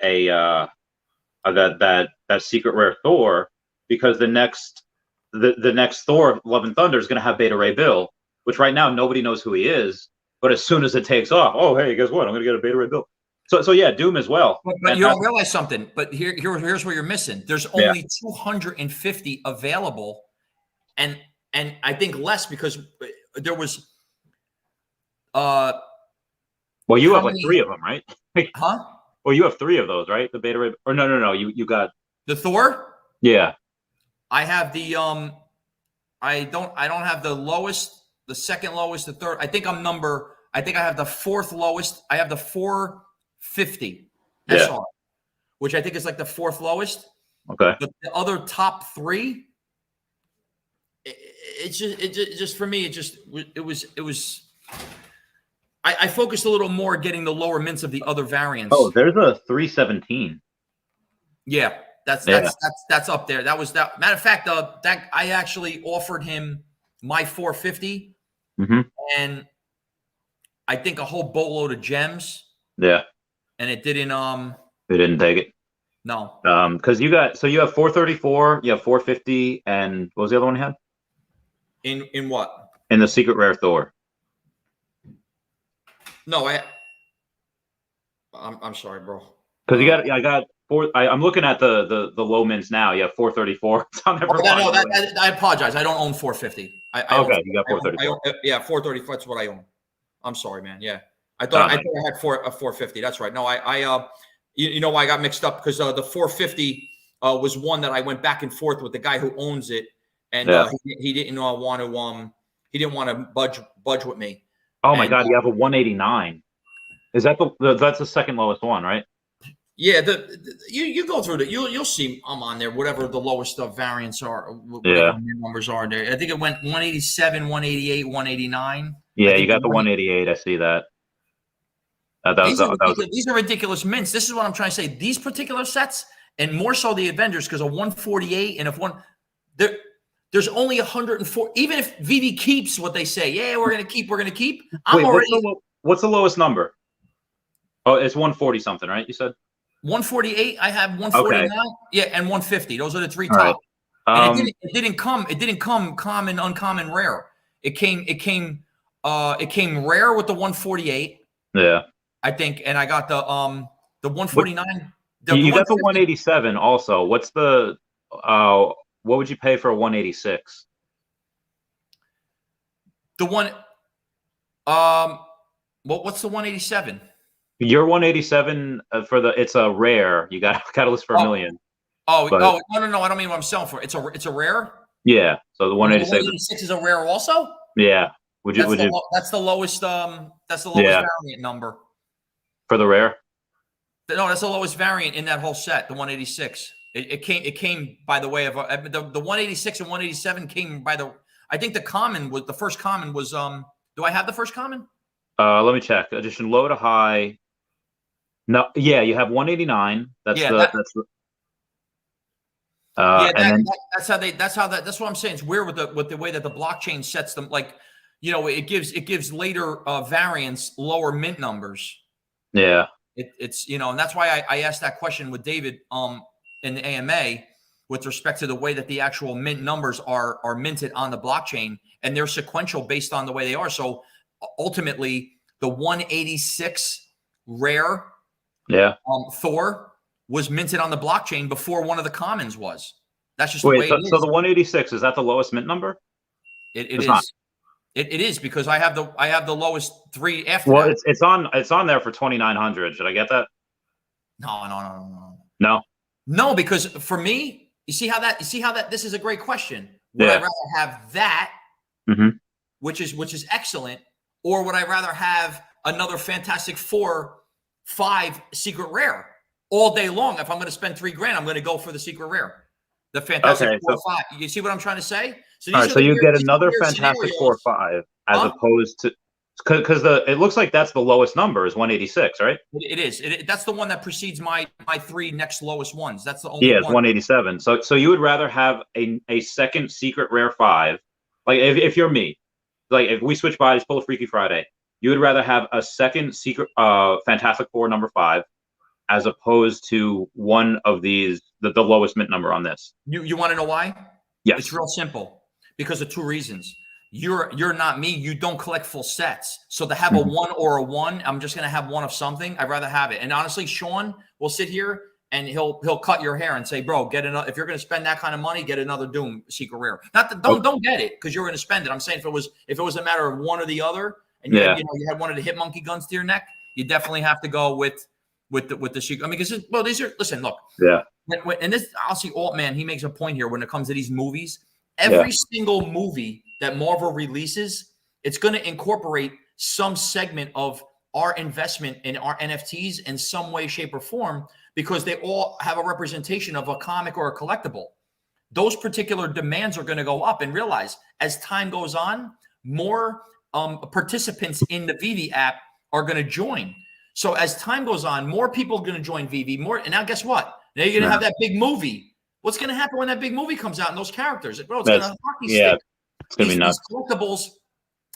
that secret rare Thor, because the next Thor, Love and Thunder, is going to have Beta Ray Bill, which right now nobody knows who he is. But as soon as it takes off, oh hey, guess what? I'm going to get a Beta Ray Bill. So yeah, Doom as well. But you don't realize something. But here's what you're missing. There's only 250 available, and I think less because there was. Well, you have like 3 of them, right? Huh? Well, you have 3 of those, right? The Beta Ray, or no. You got the Thor. Yeah. I have the I don't have the lowest, the second lowest, the third. I think I have the 4th lowest. I have the 450 SR, which I think is like the 4th lowest. Okay. But the other top 3, it just for me, it was. I focused a little more getting the lower mints of the other variants. Oh, there's a 317. Yeah, that's up there. That was that. Matter of fact, that I actually offered him my 450, and I think a whole boatload of gems. Yeah, and it didn't. They didn't take it. No. Because you have 434, you have 450, and what was the other one you had? In what? In the secret rare Thor. No, I'm sorry, bro. Because I got 4. I'm looking at the low mints now. You have 434. I apologize. I don't own 450. You got 434. Yeah, 434. That's what I own. I'm sorry, man. Yeah, I thought I had 450. That's right. No, you know why I got mixed up, because the 450 was one that I went back and forth with the guy who owns it, and Yeah. he didn't want to budge with me. Oh my And, God, you have a 189. Is that that's the second lowest one, right? Yeah, you go through you'll see I'm on there, whatever the lowest variants are, whatever Yeah. the numbers are there. I think it went 187, 188, 189. Yeah, I you think got the 188. I see that. That was these are ridiculous mints. This is what I'm trying to say. These particular sets, and more so the Avengers, because a 148 and if there's only 104. Even if Veve keeps what they say, yeah, we're gonna keep. I'm Wait, already. what's the lowest number? Oh, it's 140 something, right? You said 148. I have 149. Okay. Yeah, and 150. Those are the three All right. top. And it didn't come common, uncommon, rare. It came rare with the 148. Yeah. I think, and I got the 149. You got the 187 also. What's the what would you pay for a 186? The one what's the 187? Your 187 it's a rare. You got to list for a million. No, I don't mean what I'm selling for. It's a rare. Yeah, so the 186. The 186 is a rare also. Yeah, that's the lowest variant number for the rare. No, that's the lowest variant in that whole set. The 186. It came by the way of the 186 and 187 came by the. I think the first common was. Do I have the first common? Let me check. Addition low to high. No, yeah, you have 189. That's what I'm saying. It's weird with the way that the blockchain sets them. Like, it gives later variants lower mint numbers. Yeah. It's and that's why I asked that question with David in the AMA with respect to the way that the actual mint numbers are minted on the blockchain, and they're sequential based on the way they are. So ultimately, the 186 rare Thor was minted on the blockchain before one of the commons was. That's just the way it is. So the 186, is that the lowest mint number? It is. Not. It is, because I have the lowest three after. Well, that. it's on there for 2,900. Should I get that? No, because for me, you see how that this is a great question. Would I rather have that, which is excellent, or would I rather have another Fantastic Four 5 secret rare all day long? If I'm going to spend $3,000, I'm going to go for the secret rare, the Fantastic Four 5. You see what I'm trying to say? So you get another Fantastic Four 5 as opposed to, because it looks like that's the lowest number is 186, right? It is. That's the one that precedes my 3 next lowest ones. That's the only one. It's 187. So you would rather have a second secret rare 5, like if you're me, like if we switch bodies, pull a Freaky Friday, you would rather have a second secret Fantastic Four number 5 as opposed to one of these, the lowest mint number on this. You want to know why? Yes. It's real simple. Because of 2 reasons. You're not me. You don't collect full sets. So to have a 1 or a 1, I'm just going to have one of something. I'd rather have it. And honestly, Sean will sit here and he'll cut your hair and say, bro, get another. If you're going to spend that kind of money, get another Doom secret rare. Don't get it because you're going to spend it. I'm saying if it was a matter of one or the other, and you had one of the hit monkey guns to your neck, you definitely have to go with the secret. I mean, because these are, listen, look. Yeah. And this, I'll see Altman. He makes a point here when it comes to these movies. Every single movie that Marvel releases, it's going to incorporate some segment of our investment in our NFTs in some way, shape, or form, because they all have a representation of a comic or a collectible. Those particular demands are going to go up, and realize as time goes on, more participants in the Veve app are going to join. So as time goes on, more people are going to join Veve. And now guess what? Now you're going to have that big movie. What's going to happen when that big movie comes out and those characters? Bro, it's going to hockey stick. It's going to be nuts. These collectibles,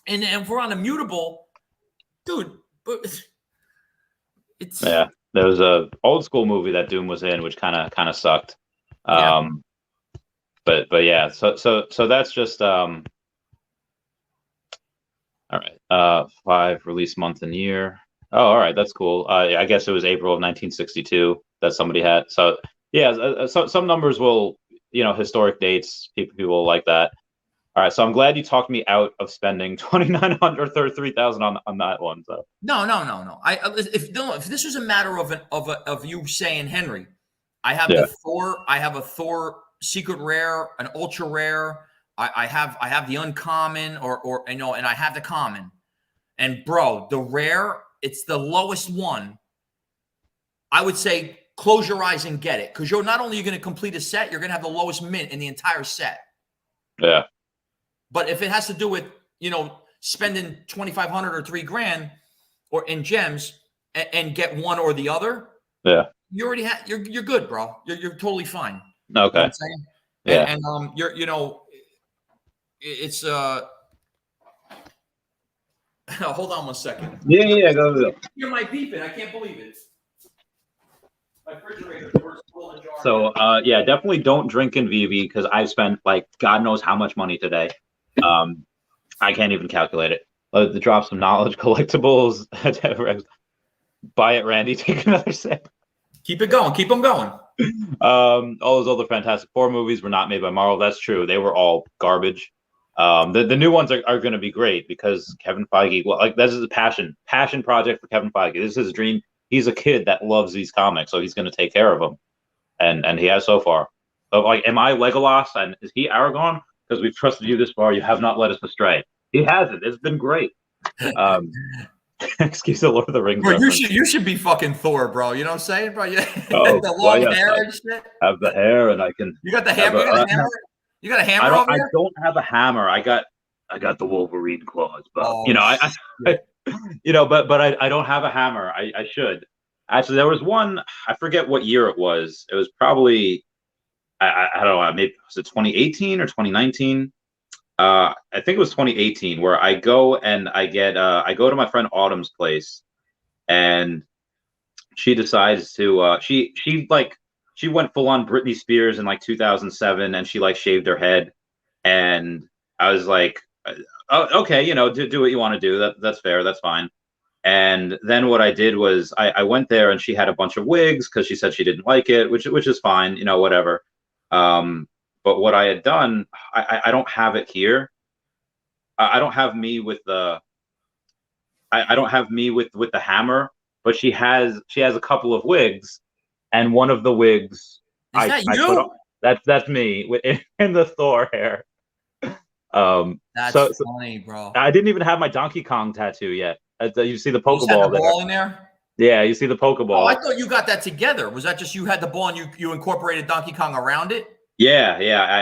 and if we're on Immutable, dude, but it's there was a old school movie that Doom was in, which kind of sucked. But yeah, so that's just all right. 5 release month and year. Oh, all right, that's cool. I guess it was April of 1962 that somebody had. So. Yeah, so some numbers will, historic dates, people like that. All right, so I'm glad you talked me out of spending $2,900 or $3,000 on that one. So no. If this was a matter of you saying, Henry, I have the Thor, I have a Thor secret rare, an ultra rare, I have the uncommon or and I have the common. And bro, the rare, it's the lowest one. I would say close your eyes and get it, because you're not only going to complete a set, you're going to have the lowest mint in the entire set. Yeah. But if it has to do with, spending 2,500 or $3,000 or in gems and get one or the other, Yeah. you already have, you're good, bro. You're totally fine. Okay. You know what I'm saying? Yeah. And it's hold on one second. Yeah. Go. You're my beeping. I can't believe it. My refrigerator door's full of jars. So yeah, definitely don't drink in Veve, because I've spent like God knows how much money today. I can't even calculate it. To drop some knowledge, collectibles. Buy it, Randy. Take another sip. Keep it going. Keep them going. All those other Fantastic Four movies were not made by Marvel. That's true. They were all garbage. The new ones are going to be great, because Kevin Feige, well, like, this is a passion project for Kevin Feige. This is his dream. He's a kid that loves these comics, so he's going to take care of them, and he has so far. So, like, am I Legolas and is he Aragorn? Because we've trusted you this far, you have not led us astray. He hasn't. It's been great. Excuse the Lord of the Rings. Bro, you should be fucking Thor, bro. You know what I'm saying, bro? Oh, the long yes, hair I and shit. have the hair, and I can. You got the hammer. You got a hammer over I there? don't have a hammer. I got the Wolverine claws, but but I don't have a hammer. I should. Actually, there was one. I forget what year it was. It was probably I don't know. Maybe was it 2018 or 2019? I think it was 2018, where I go and I go to my friend Autumn's place, and she decides to she went full on Britney Spears in like 2007, and she like shaved her head, and I was like, oh, okay, do what you want to do. That's fair. That's fine. And then what I did was I went there, and she had a bunch of wigs because she said she didn't like it, which is fine, whatever. But what I had done, I don't have it here. I don't have me with the I don't have me with the hammer, but she has a couple of wigs, and one of the wigs Is that you? That's me in the Thor hair. That's funny, bro. I didn't even have my Donkey Kong tattoo yet. You see the You just had Pokeball the ball in there? Yeah, you see the Pokeball. Oh, I thought you got that together. Was that just you had the ball and you incorporated Donkey Kong around it? Yeah,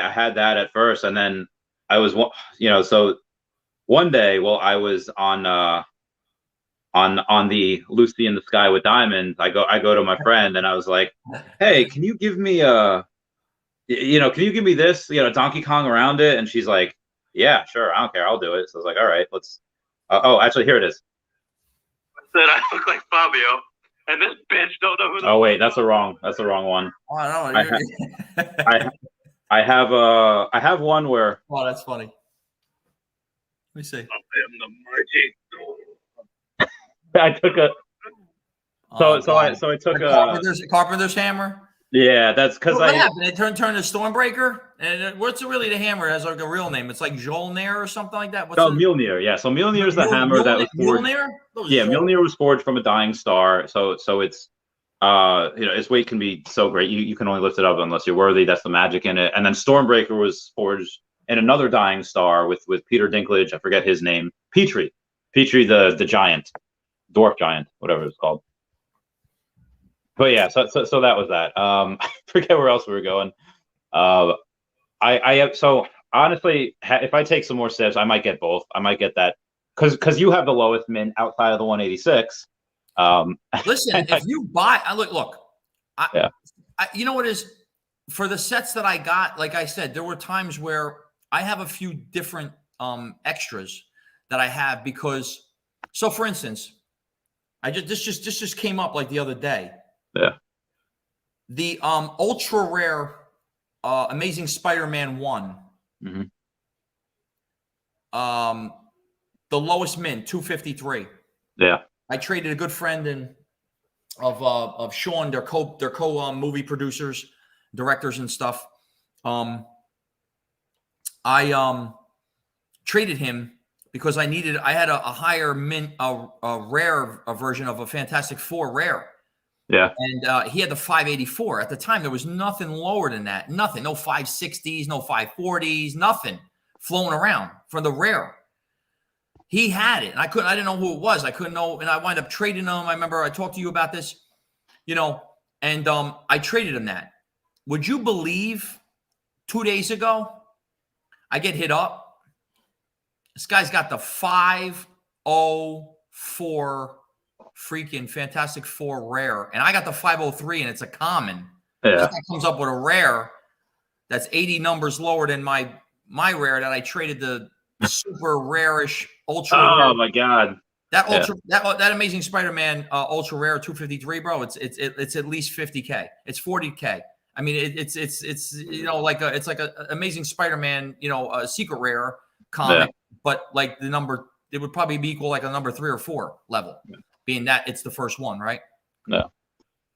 I had that at first, and then I was, so one day, well, I was on the Lucy in the Sky with Diamonds. I go to my friend, and I was like, hey, can you give me this, Donkey Kong around it? And she's like, yeah, sure, I don't care, I'll do it. So I was like, all right, let's. Oh, actually, here it is. Said I look like Fabio, and this bitch don't know who. Oh wait, that's the wrong one. Oh no. I have one where. Oh, that's funny. Let me see. I am the I took a. So I took a Carpenter's hammer. Yeah, that's because what happened? It turned to Stormbreaker, and what's really the hammer? It has like a real name. It's like Jolnir or something like that. Mjolnir. Yeah, so Mjolnir is the hammer that was forged. Mjolnir? Yeah, Mjolnir was forged from a dying star. So it's its weight can be so great. You can only lift it up unless you're worthy. That's the magic in it. And then Stormbreaker was forged in another dying star with Peter Dinklage. I forget his name. Petrie the giant, dwarf giant, whatever it's called. But yeah, so that was that. I forget where else we were going. So honestly, if I take some more steps, I might get both. I might get that because you have the lowest mint outside of the 186. Listen, if you buy, look. You know what is for the sets that I got. Like I said, there were times where I have a few different extras that I have because. So, for instance, this just came up like the other day. Yeah. The ultra rare Amazing Spider-Man 1. Mm-hmm. The lowest mint, 253. Yeah. I traded a good friend of Sean, their co movie producers, directors and stuff. I traded him because I had a higher mint, a rare version of a Fantastic Four rare. Yeah. And he had the 584. At the time, there was nothing lower than that. Nothing. No 560s, no 540s, nothing. flown around for the rare. He had it. And I didn't know who it was. I couldn't know. And I wind up trading him. I remember I talked to you about this, and I traded him that. Would you believe 2 days ago, I get hit up. This guy's got the 504 freaking Fantastic Four rare. And I got the 503 and it's a common. Yeah. This guy comes up with a rare that's 80 numbers lower than my rare that I traded the super rarish ultra. Oh rare. my God. That that Amazing Spider-Man ultra rare 253, bro. It's at least 50K. It's 40K. I mean, it's it's like a Amazing Spider-Man, a secret rare comic, but like the number, it would probably be equal like a number 3 or 4 level, being that it's the first one, right? No.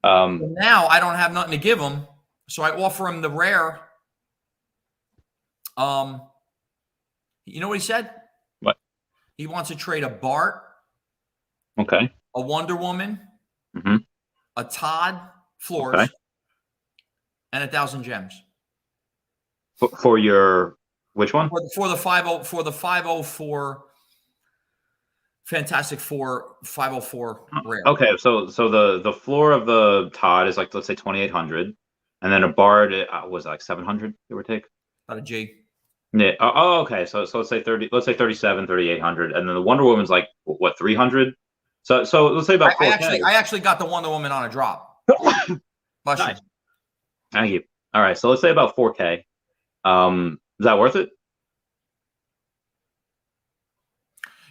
Now I don't have nothing to give him, so I offer him the rare. You know what he said? What? He wants to trade a Bart, Okay. a Wonder Woman, a Todd Flores, and 1,000 gems. For your which one? For the 504 Fantastic Four 504 rare. Okay, so the floor of the Todd is like, let's say 2,800, and then a Bard was like 700, give or take. About a G. Yeah. Oh, okay. So let's say 37, 3,800, and then the Wonder Woman's like what 300. So let's say about 4K. I actually got the Wonder Woman on a drop. Nice. Thank you. All right, so let's say about 4K. Is that worth it?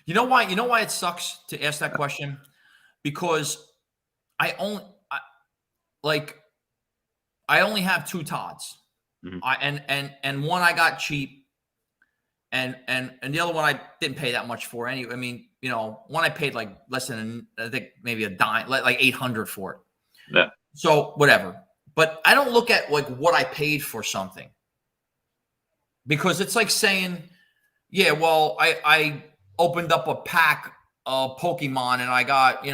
You know why it sucks to ask that question? Because I only have 2 Todds. And one I got cheap, and the other one I didn't pay that much for. I mean, one I paid like less than, I think maybe a dime, like 800 for it. Yeah. So whatever. But I don't look at like what I paid for something, because it's like saying, yeah, well, I opened up a pack of Pokemon and I got a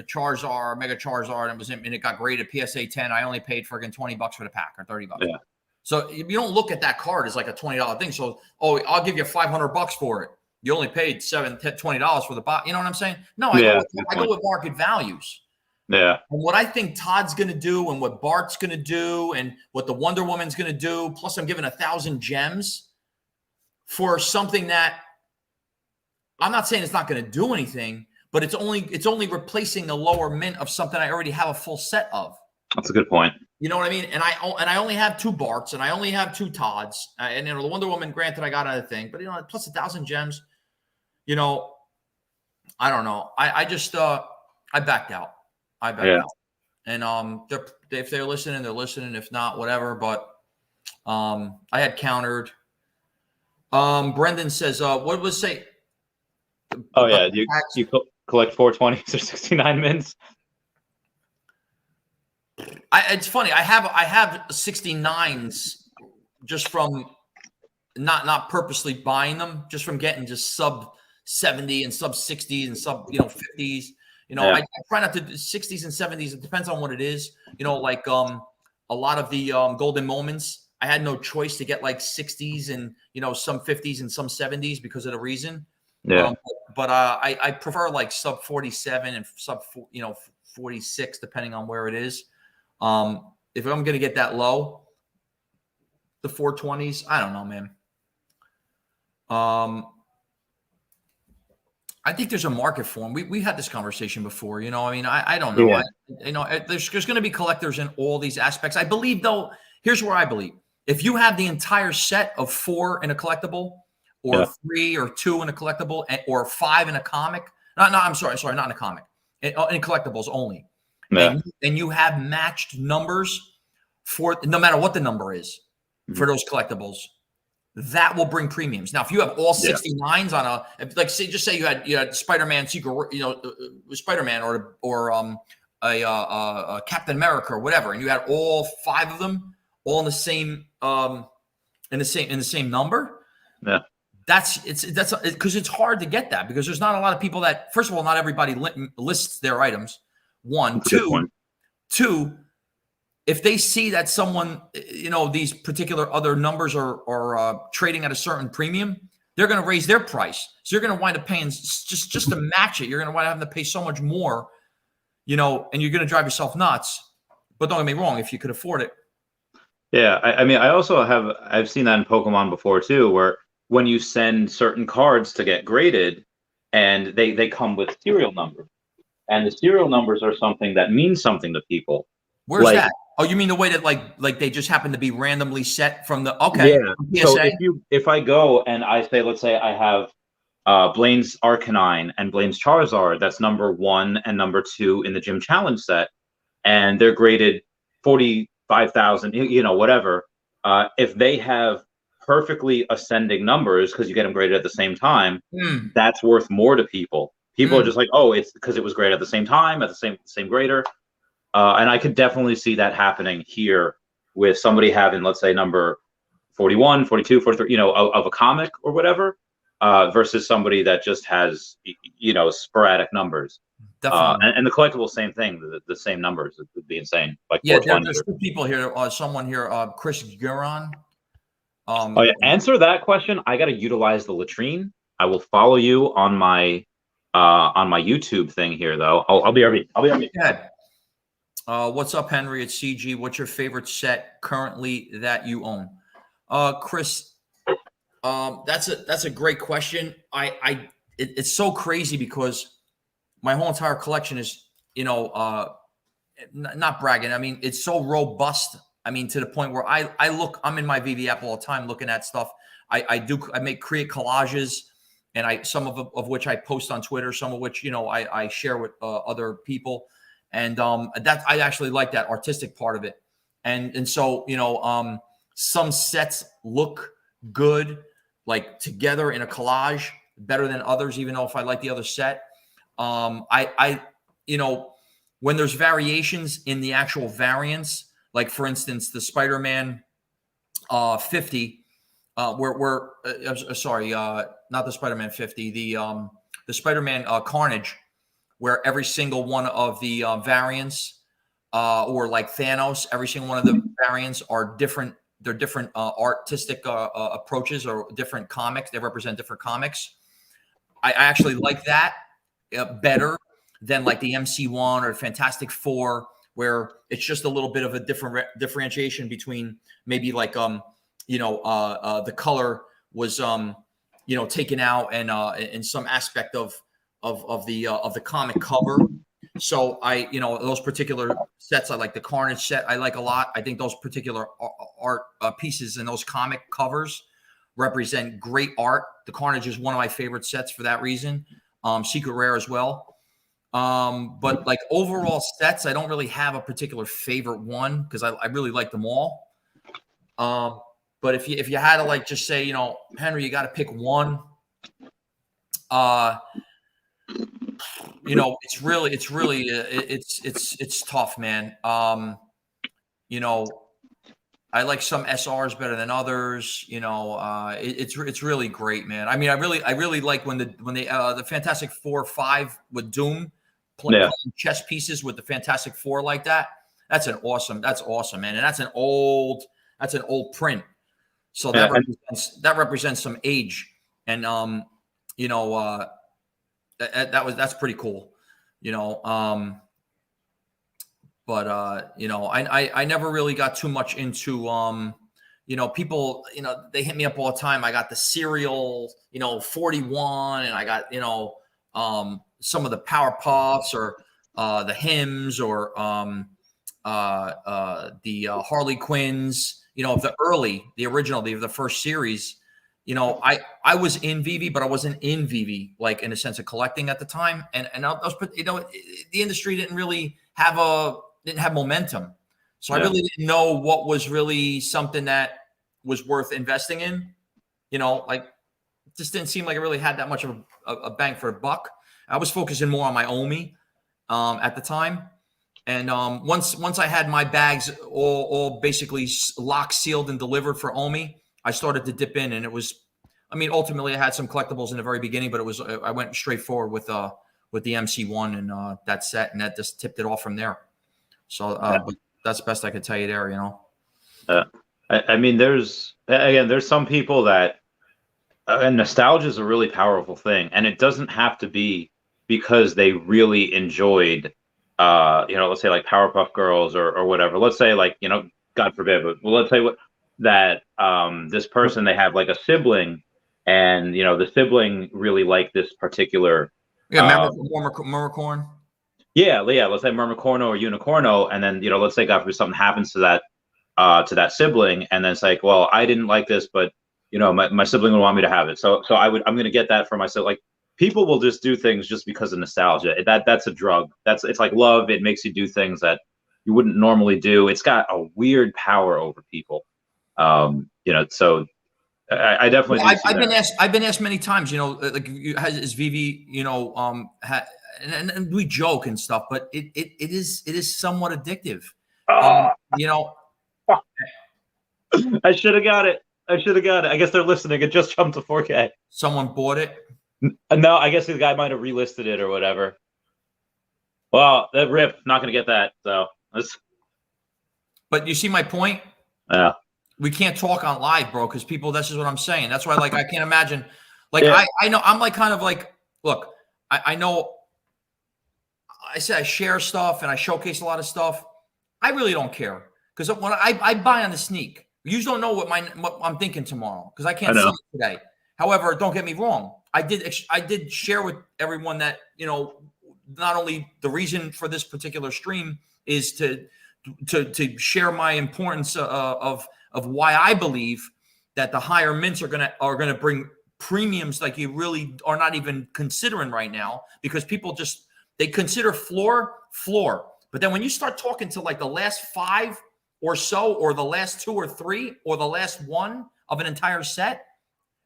Charizard, Mega Charizard, and it got graded PSA 10. I only paid friggin' $20 for the pack, or $30. Yeah. So you don't look at that card as like a $20 thing. So, I'll give you $500 for it. You only paid $20 for the box. You know what I'm saying? No, I go with market values. Yeah. And what I think Todd's going to do, and what Bart's going to do, and what the Wonder Woman's going to do, plus I'm giving 1,000 gems for something that I'm not saying it's not going to do anything, but it's only replacing the lower mint of something I already have a full set of. That's a good point. You know what I mean? And I only have 2 Barts, and I only have 2 Todds, and the Wonder Woman, granted, I got another thing, but plus 1,000 gems. I don't know. I just I backed out. Out. And if they're listening, they're listening. If not, whatever. But I had countered. Brendan says, what was say? Oh yeah, you collect 420s or 69 mints. It's funny. I have 69s just from not purposely buying them, just from getting just sub 70 and sub 60s and sub 50s. I try not to do 60s and 70s. It depends on what it is. Like a lot of the golden moments, I had no choice to get like 60s and some 50s and some 70s because of the reason. Yeah. But I prefer like sub 47 and sub 46, depending on where it is. If I'm gonna get that low, the 420s, I don't know, man. I think there's a market for them. We had this conversation before, I mean, I don't know. Yeah. There's going to be collectors in all these aspects. I believe, though, here's where I believe. If you have the entire set of 4 in a collectible, or 3 or 2 in a collectible, or 5 in a comic, I'm sorry, not in a comic, in collectibles only. Yeah. And you have matched numbers for no matter what the number is for those collectibles, that will bring premiums. Now, if you have all 69s on just say you had Spider-Man Secret, Spider-Man or a Captain America or whatever, and you had all 5 of them all in the same number. Yeah. That's because it's hard to get that, because there's not a lot of people that, first of all, not everybody lists their items. 1, 2, if they see that someone, these particular other numbers are trading at a certain premium, they're going to raise their price. So you're going to wind up paying just to match it. You're going to wind up having to pay so much more, and you're going to drive yourself nuts. But don't get me wrong, if you could afford it. Yeah, I mean, I've seen that in Pokemon before too, where when you send certain cards to get graded, and they come with serial numbers, and the serial numbers are something that means something to people. Where's that? Oh, you mean the way that like they just happen to be randomly set from the Yeah. So if I go and I say, let's say I have Blaine's Arcanine and Blaine's Charizard, that's number 1 and number 2 in the Gym Challenge set, and they're graded 45,000, whatever. If they have perfectly ascending numbers, because you get them graded at the same time, that's worth more to people. People are just like, oh, it's because it was graded at the same time, at the same grader. And I could definitely see that happening here with somebody having, let's say, number 41, 42, 43, of a comic or whatever, versus somebody that just has, sporadic numbers. Definitely. And the collectible, same thing, the same numbers. It would be insane. Like, yeah, there's 2 people here. Someone here, Chris Guron. Oh yeah, answer that question. I got to utilize the latrine. I will follow you on my YouTube thing here, though. I'll be right back. What's up, Henry? It's CG. What's your favorite set currently that you own? Chris, that's a great question. It's so crazy because my whole entire collection is, not bragging. I mean, it's so robust. I mean, to the point where I'm in my Veve app all the time looking at stuff. I create collages, and some of which I post on Twitter, some of which, I share with other people. And that I actually like that artistic part of it. And so, some sets look good, like together in a collage, better than others, even though if I like the other set. When there's variations in the actual variants, like for instance, the Spider-Man 50, not the Spider-Man 50, the Spider-Man Carnage, where every single one of the variants, or like Thanos, every single one of the variants are different. They're different artistic approaches or different comics. They represent different comics. I actually like that better than like the MC1 or Fantastic Four, where it's just a little bit of a different differentiation between maybe like the color was taken out and in some aspect of the comic cover. So those particular sets, I like the Carnage set. I like a lot. I think those particular art pieces and those comic covers represent great art. The Carnage is one of my favorite sets for that reason. Secret Rare as well. But like overall sets, I don't really have a particular favorite one because I really like them all. But if you had to like just say, Henry, you got to pick one. It's tough, man. I like some SRs better than others. It's really great, man. I mean, I really like when the Fantastic Four 5 with Doom playing chess pieces with the Fantastic Four like that. That's awesome, man. And that's an old print. So that represents some age, and that's pretty cool, but I never really got too much into people, they hit me up all the time. I got the Serial 41, and I got some of the Power Puffs or the Hymns or the Harley Quinns, the original, the first series. I was in Veve, but I wasn't in Veve, like in a sense of collecting at the time. And the industry didn't really have momentum. So I really didn't know what was really something that was worth investing in. Like it just didn't seem like it really had that much of a bang for a buck. I was focusing more on my Omi at the time. And once I had my bags all basically locked, sealed, and delivered for Omi, I started to dip in, and it was, ultimately I had some collectibles in the very beginning, but I went straight forward with the MC1 and that set, and that just tipped it off from there. So but that's best I could tell you there. You know. I mean, there's some people that and nostalgia is a really powerful thing, and it doesn't have to be because they really enjoyed, let's say like Powerpuff Girls or whatever. Let's say like, God forbid, but let's say this person, they have like a sibling, and the sibling really liked this particular. Yeah, Murmurcorn. Yeah, let's say Murmurcorno or Unicorno, and then let's say God forbid something happens to that sibling, and then it's like, well, I didn't like this, but my sibling would want me to have it, so I'm going to get that for myself. Like, people will just do things just because of nostalgia. That's a drug. It's like love. It makes you do things that you wouldn't normally do. It's got a weird power over people. So I definitely. I've been asked many times. Like, is Veve, and we joke and stuff, but it is somewhat addictive. I should have got it. I guess they're listening. It just jumped to 4K. Someone bought it. No, I guess the guy might have relisted it or whatever. Well, that rip, not going to get that. So, but you see my point? Yeah. We can't talk on live, bro, because people. This is what I'm saying. That's why, like, I can't imagine. Like, yeah. I know I'm like kind of like, look, I know. I say I share stuff and I showcase a lot of stuff. I really don't care because when I buy on the sneak. You don't know what I'm thinking tomorrow because I can't see it today. However, don't get me wrong. I did share with everyone that, not only the reason for this particular stream is to share my importance of why I believe that the higher mints are gonna bring premiums like you really are not even considering right now, because people they consider floor, but then when you start talking to like the last 5 or so, or the last 2 or 3, or the last 1 of an entire set,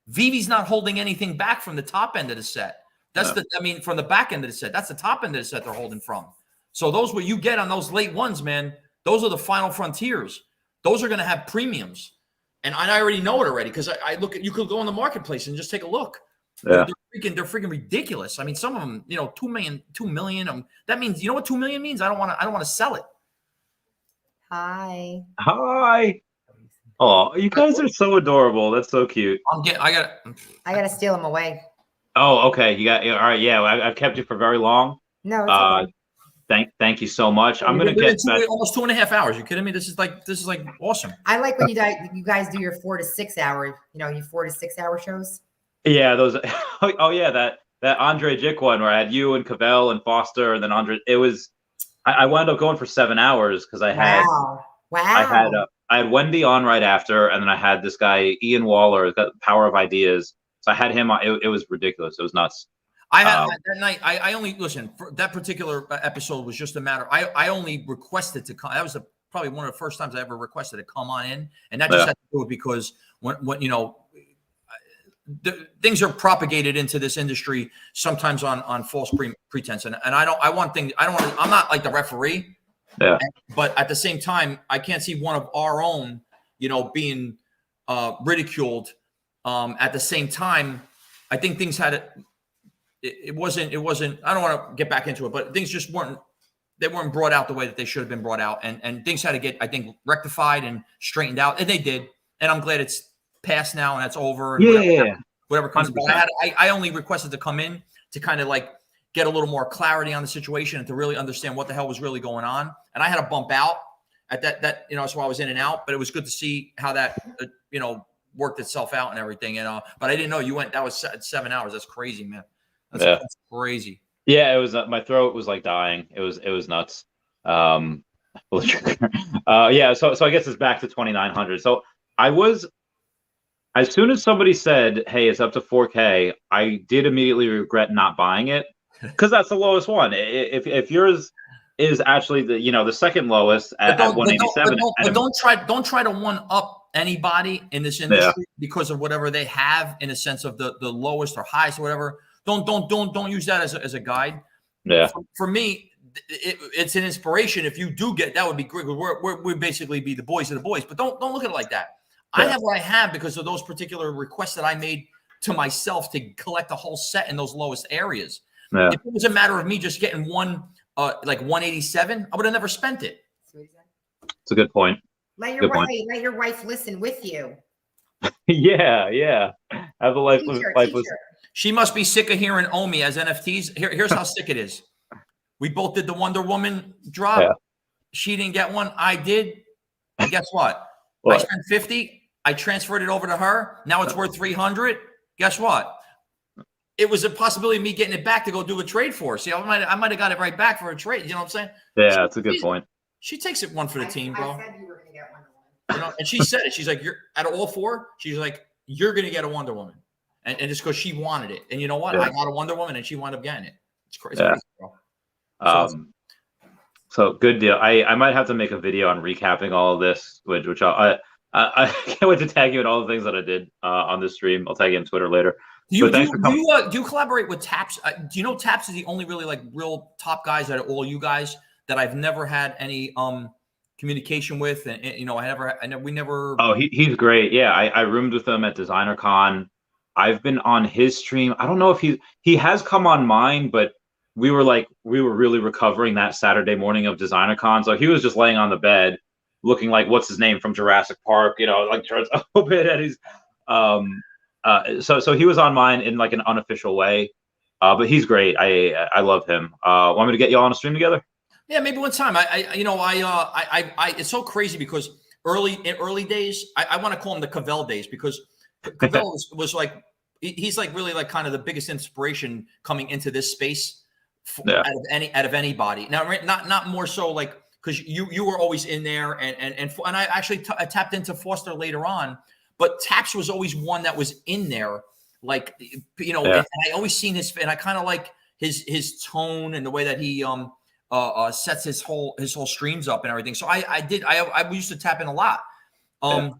Veve's not holding anything back from the top end of the set. From the back end of the set, that's the top end of the set they're holding from. So those what you get on those late ones, man, those are the final frontiers. Those are going to have premiums. And I already know it already because I look at, you could go on the marketplace and just take a look. Yeah. They're freaking ridiculous. I mean, some of them, 2 million. That means, you know what 2 million means? I don't want to sell it. Hi. Oh, you guys are so adorable. That's so cute. I gotta steal them away. Oh, okay. You got all right. Yeah, I've kept you for very long. No, it's okay. Thank you so much. I'm gonna get almost 2.5 hours. You kidding me? This is like awesome. I like when you guys do your 4 to 6 hour. Your 4 to 6 hour shows. Yeah, those. Oh yeah, that Andre Jick one where I had you and Cavell and Foster, and then Andre. It was. I wound up going for 7 hours because I had. Wow. I had Wendy on right after, and then I had this guy Ian Waller, who's got the Power of Ideas. So I had him on. It was ridiculous. It was nuts. I had that night. I only listen. For that particular episode was just a matter. I only requested to come. That was probably one of the first times I ever requested to come on in, and that just had to do it because when things are propagated into this industry sometimes on false pretense, and I'm not like the referee. Yeah. But at the same time, I can't see one of our own, being ridiculed. At the same time, I think things had it wasn't. I don't want to get back into it, but things just weren't brought out the way that they should have been brought out, and things had to get, I think, rectified and straightened out, and they did. And I'm glad it's passed now and that's over. And whatever comes. But I only requested to come in to kind of like get a little more clarity on the situation and to really understand what the hell was really going on. And I had to bump out at that that's why I was in and out, but it was good to see how that, worked itself out and everything. And, but I didn't know you went, that was 7 hours. That's crazy, man. That's crazy. Yeah. It was, my throat was like dying. It was nuts. Yeah. So I guess it's back to 2,900. So as soon as somebody said, hey, it's up to 4K, I did immediately regret not buying it. Because that's the lowest one. If yours is actually the second lowest at 187, don't try to one up anybody in this industry because of whatever they have in a sense of the lowest or highest or whatever. Don't use that as a guide. Yeah. For me, it's an inspiration. If you do get that, would be great. We basically be the boys of the boys, but don't look at it like that. Yeah. I have what I have because of those particular requests that I made to myself to collect the whole set in those lowest areas. Yeah. If it was a matter of me just getting one, like 187, I would have never spent it. a good point. Let your Good wife, point. hey, let your wife listen with you. Yeah. Have the life Teacher. listen. She must be sick of hearing Omi as NFTs. Here's how sick it is. We both did the Wonder Woman drop. Yeah. She didn't get one. I did. And guess what? What? I spent 50. I transferred it over to her. Now it's worth 300. Guess what? It was a possibility of me getting it back to go do a trade for. See, I might have got it right back for a trade. You know what I'm saying? Yeah, that's a good point. She takes it one for the team, bro. I said you were going to get one. You know, and she said it. She's like, "You're out of all four." She's like, "You're going to get a Wonder Woman," and it's because she wanted it. And you know what? Yeah. I got a Wonder Woman, and she wound up getting it. It's crazy, Yeah. bro. So good deal. I might have to make a video on recapping all of this, which I can't wait to tag you in all the things that I did on this stream. I'll tag you on Twitter later. Do you collaborate with Taps? Do you know Taps is the only really like real top guys out of all you guys that I've never had any communication with, and you know, we never. Oh, he's great. Yeah, I roomed with him at Designer Con. I've been on his stream. I don't know if he has come on mine, but we were really recovering that Saturday morning of Designer Con. So he was just laying on the bed, looking like what's his name from Jurassic Park, you know, like turns open, and he's so he was on mine in like an unofficial way, but he's great. I love him. Want me to get you all on a stream together? Yeah, maybe one time. It's so crazy because in early days, I want to call them the Cavell days, because Cavell was like, he's like really like kind of the biggest inspiration coming into this space out of anybody. Now, not more so like, because you were always in there, and I actually I tapped into Foster later on, but Taps was always one that was in there, like, you know. And I always seen and I kind of like his tone and the way that he sets his whole streams up and everything. So I used to tap in a lot. I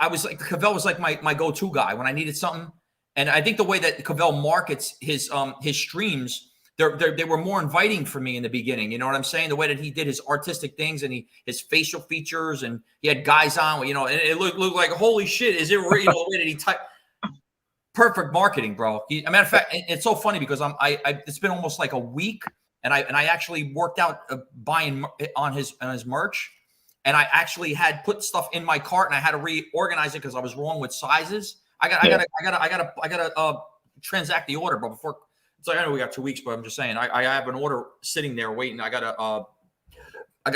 was like, Cavell was like my go-to guy when I needed something. And I think the way that Cavell markets his streams, they were more inviting for me in the beginning. You know what I'm saying? The way that he did his artistic things and his facial features, and he had guys on, you know, and it looked like, holy shit, is it real? You know, the way that he typed. Perfect marketing, bro. As a matter of fact, it's so funny because it's been almost like a week, and I actually worked out buying on his merch, and I actually had put stuff in my cart, and I had to reorganize it because I was wrong with sizes. I gotta transact the order, but before it's like, I know we got 2 weeks, but I'm just saying I have an order sitting there waiting. I got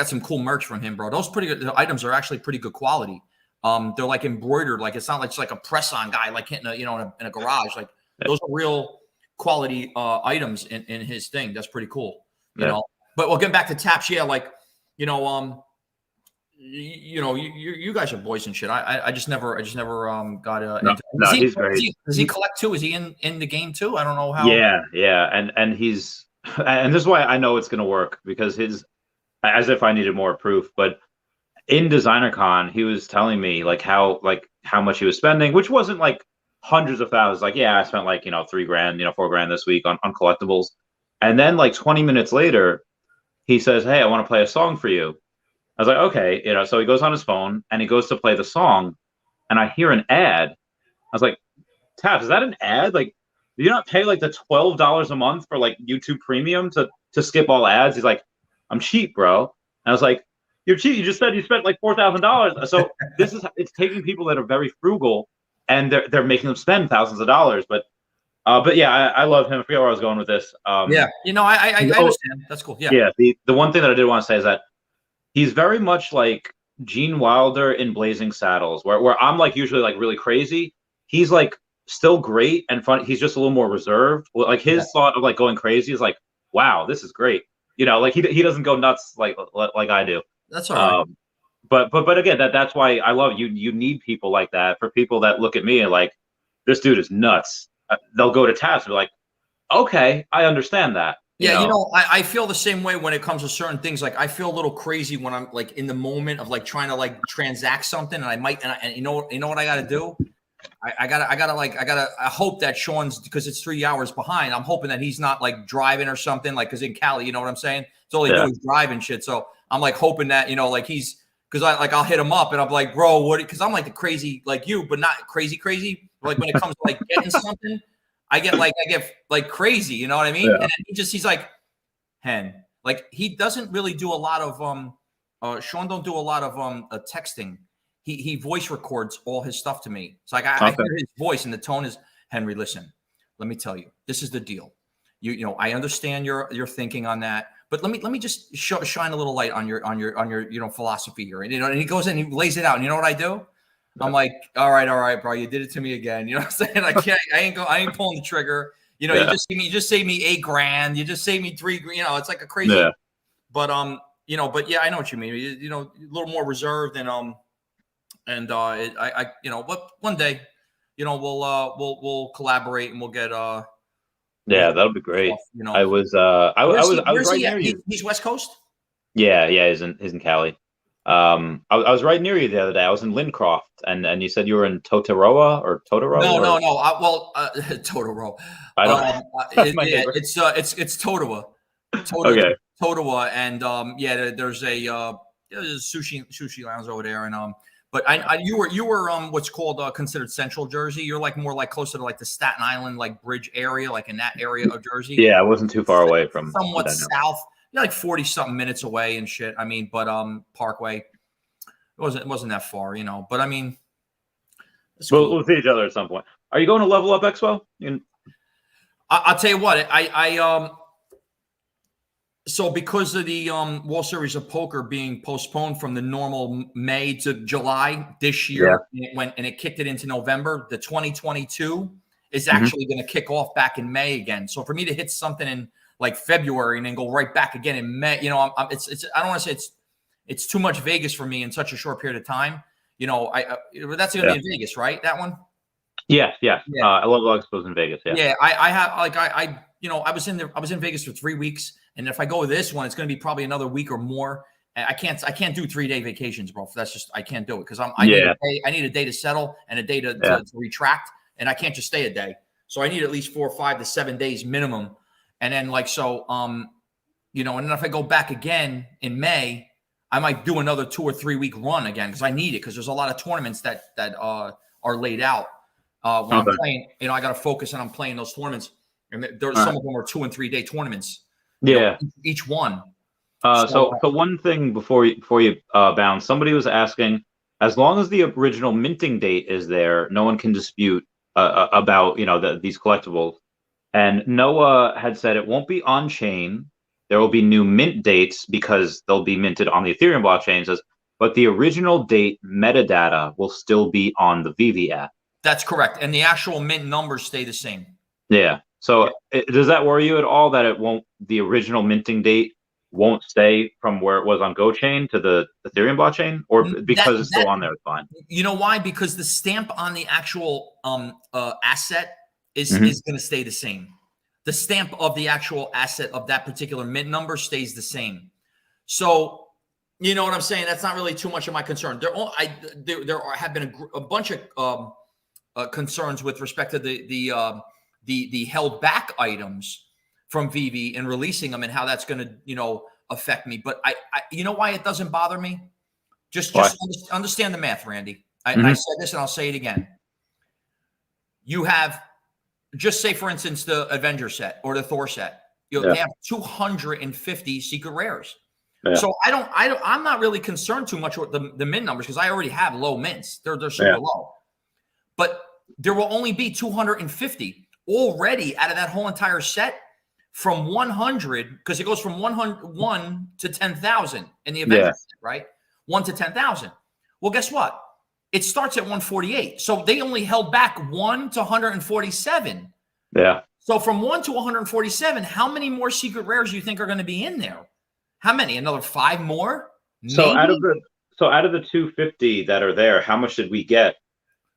some cool merch from him, bro. Those pretty good. The items are actually pretty good quality. They're like embroidered, like it's not like it's like a press-on guy like hitting in a garage. Like those are real quality items in his thing. That's pretty cool, you know. But we'll get back to Taps. Yeah, like you guys are boys and shit. I just never got no, he's great. Does he collect too? Is he in the game too? I don't know how. Yeah, and he's and this is why I know it's gonna work, because as if I needed more proof, but in Designer Con, he was telling me how much he was spending, which wasn't like hundreds of thousands. Like, yeah, I spent like, $3,000, $4,000 this week on collectibles. And then like 20 minutes later, he says, "Hey, I want to play a song for you." I was like, okay, so he goes on his phone and he goes to play the song, and I hear an ad. I was like, Taps, is that an ad? Like, do you not pay like the $12 a month for like YouTube Premium to skip all ads? He's like, I'm cheap, bro. And I was like, you're cheap. You just said you spent like $4,000. So it's taking people that are very frugal, and they're making them spend thousands of dollars. But yeah, I love him. I forget where I was going with this. I understand. That's cool. Yeah. The one thing that I did want to say is that he's very much like Gene Wilder in Blazing Saddles, where I'm like usually like really crazy. He's like still great and fun. He's just a little more reserved. Like his thought of like going crazy is like, wow, this is great. Like he doesn't go nuts like I do. That's all right. But again, that's why I love you. You need people like that. For people that look at me and like, this dude is nuts. They'll go to Taps and be like, okay, I understand that. Yeah, I feel the same way when it comes to certain things. Like I feel a little crazy when I'm like in the moment of like trying to like transact something, and I might, and you know what I got to do? I hope that Sean's, because it's 3 hours behind. I'm hoping that he's not like driving or something, like, because in Cali, you know what I'm saying? It's all he do is drive and shit. So I'm like hoping that, like he's, because I'll hit him up and I'm like, bro, what? Because I'm like the crazy like you, but not crazy. Like when it comes to like getting something, I get like crazy, you know what I mean? Yeah. And he's like, Hen, like he doesn't really do a lot of Sean don't do a lot of texting. He voice records all his stuff to me. So like I hear his voice, and the tone is, Henry, listen, let me tell you, this is the deal. You know, I understand your thinking on that, but let me just shine a little light on your philosophy here. And and he goes in and he lays it out. And you know what I do? I'm like, all right, bro, you did it to me again. You know what I'm saying? I ain't pulling the trigger. You know, you just saved me $8,000. You just saved me $3,000. You know, it's like a crazy. Yeah. But but yeah, I know what you mean. You know, a little more reserved but one day, we'll collaborate and we'll get that'll be great. You know, I was right near you. He's West Coast. Yeah, he's in Cali. I was right near you the other day. I was in Lincroft, and you said you were in Totoroa or Totoro. No. Totoro. I don't. It's Totowa. Okay. Totowa, and there's a sushi lounge over there, and but you were what's called considered Central Jersey. You're like more like closer to like the Staten Island like bridge area, like in that area of Jersey. Yeah, I wasn't too far away from somewhat south. You're like 40 something minutes away and shit. I mean, but Parkway, it wasn't that far, you know. But I mean, we'll see each other at some point. Are you going to Level Up Expo? I'll tell you what, so because of the World Series of Poker being postponed from the normal May to July this year, it kicked it into November, the 2022 is actually going to kick off back in May again. So for me to hit something in like February and then go right back again in May, you know, I don't want to say it's too much Vegas for me in such a short period of time. You know, that's going to be in Vegas, right? That one. Yeah. I love Expo's in Vegas. Yeah. I was in Vegas for 3 weeks, and if I go with this one, it's going to be probably another week or more. I can't do 3-day vacations, bro. That's just, I can't do it because I need a day to settle and a day to retract, and I can't just stay a day. So I need at least 4, 5 to 7 days minimum. And then and then if I go back again in May, I might do another 2 or 3 week run again because I need it because there's a lot of tournaments that are laid out when I'm playing. You know, I got to focus on playing those tournaments, and some of them are 2 and 3 day tournaments. Yeah, each one. So one thing before you bounce, somebody was asking, as long as the original minting date is there, no one can dispute about these collectibles. And Noah had said it won't be on chain. There will be new mint dates because they'll be minted on the Ethereum blockchain. Says, but the original date metadata will still be on the Veve app. That's correct, and the actual mint numbers stay the same. Yeah. So does that worry you at all that the original minting date won't stay from where it was on GoChain to the Ethereum blockchain, or because it's still on there, it's fine? You know why? Because the stamp on the actual asset is going to stay the same. The stamp of the actual asset of that particular mint number stays the same. So, you know what I'm saying? That's not really too much of my concern. There have been a bunch of concerns with respect to the held back items from Veve and releasing them and how that's going to, affect me. But I you know why it doesn't bother me? Just understand the math, Randy. And I said this and I'll say it again. You have, just say, for instance, the Avenger set or the Thor set. They have 250 secret rares. Yeah. So I'm not really concerned too much with the mint numbers because I already have low mints. They're super low. But there will only be 250 already out of that whole entire set from 100, because it goes from 1 to 10,000 in the Avenger set, right? 1 to 10,000. Well, guess what? It starts at 148. So they only held back 1 to 147. Yeah. So from 1 to 147, how many more secret rares do you think are going to be in there? How many? Another 5 more? Maybe? So out of the 250 that are there, how much did we get?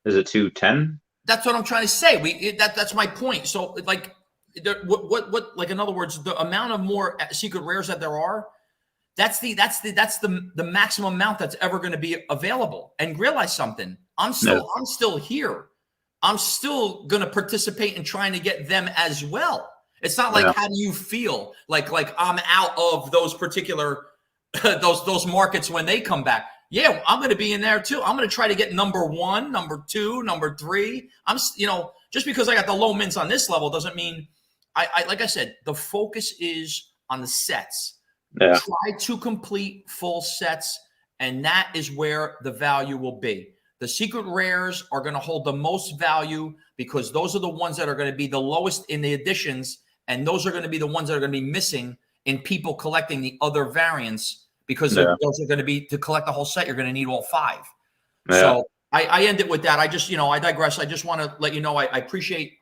Is it 210? That's what I'm trying to say. That's my point. So like in other words, the amount of more secret rares that there are, that's the maximum amount that's ever going to be available. And realize something. I'm still here. I'm still going to participate in trying to get them as well. It's not like, how do you feel? Like I'm out of those particular those markets when they come back. Yeah, I'm going to be in there too. I'm going to try to get number 1, number 2, number 3. Just because I got the low mints on this level doesn't mean like I said, the focus is on the sets. Yeah. Try to complete full sets, and that is where the value will be. The secret rares are going to hold the most value because those are the ones that are going to be the lowest in the editions, and those are going to be the ones that are going to be missing in people collecting the other variants because those are going to be, to collect the whole set, you're going to need all 5. Yeah. So I end it with that. I just, I digress. I just want to let you know I appreciate,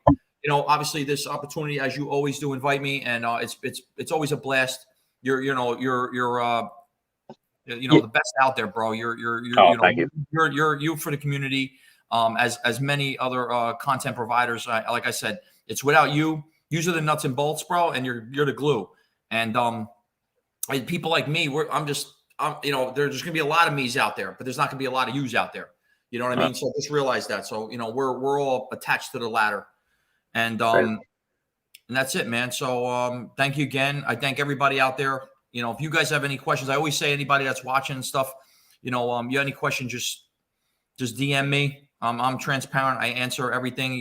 obviously this opportunity, as you always do, invite me, and it's always a blast. You're the best out there, bro. Thank you. You're for the community. As many other content providers, like I said, it's without you. These are the nuts and bolts, bro, and you're the glue. And people like me, there's gonna be a lot of me's out there, but there's not gonna be a lot of yous out there. You know what I mean? So just realize that. So we're all attached to the ladder, and that's it, man. So thank you again. I thank everybody out there. If you guys have any questions, I always say anybody that's watching and stuff, you have any questions, just DM me. I'm transparent. I answer everything,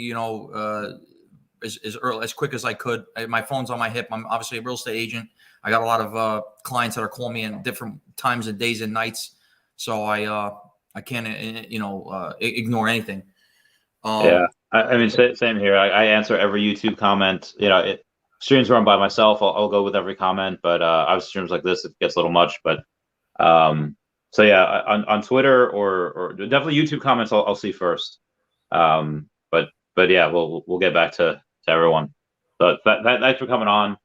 as quick as I could. My phone's on my hip. I'm obviously a real estate agent. I got a lot of clients that are calling me in different times of days and nights. So I can't, ignore anything. Yeah. I mean, same here. I answer every YouTube comment. Streams run by myself, I'll go with every comment, but obviously streams like this, it gets a little much. But so yeah, on Twitter or definitely YouTube comments, I'll see first. But yeah, we'll get back to everyone. So thanks for coming on.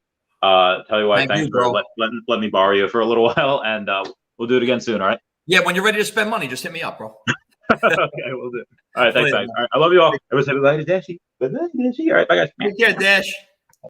Tell you what, thanks for letting me borrow you for a little while, and we'll do it again soon. All right? Yeah, when you're ready to spend money, just hit me up, bro. Okay, we'll do. All right, thanks, guys. All right, I love you all. Everyone say goodbye to Dashy. Good night, Dashy. All right, bye, guys. Take care, Dash.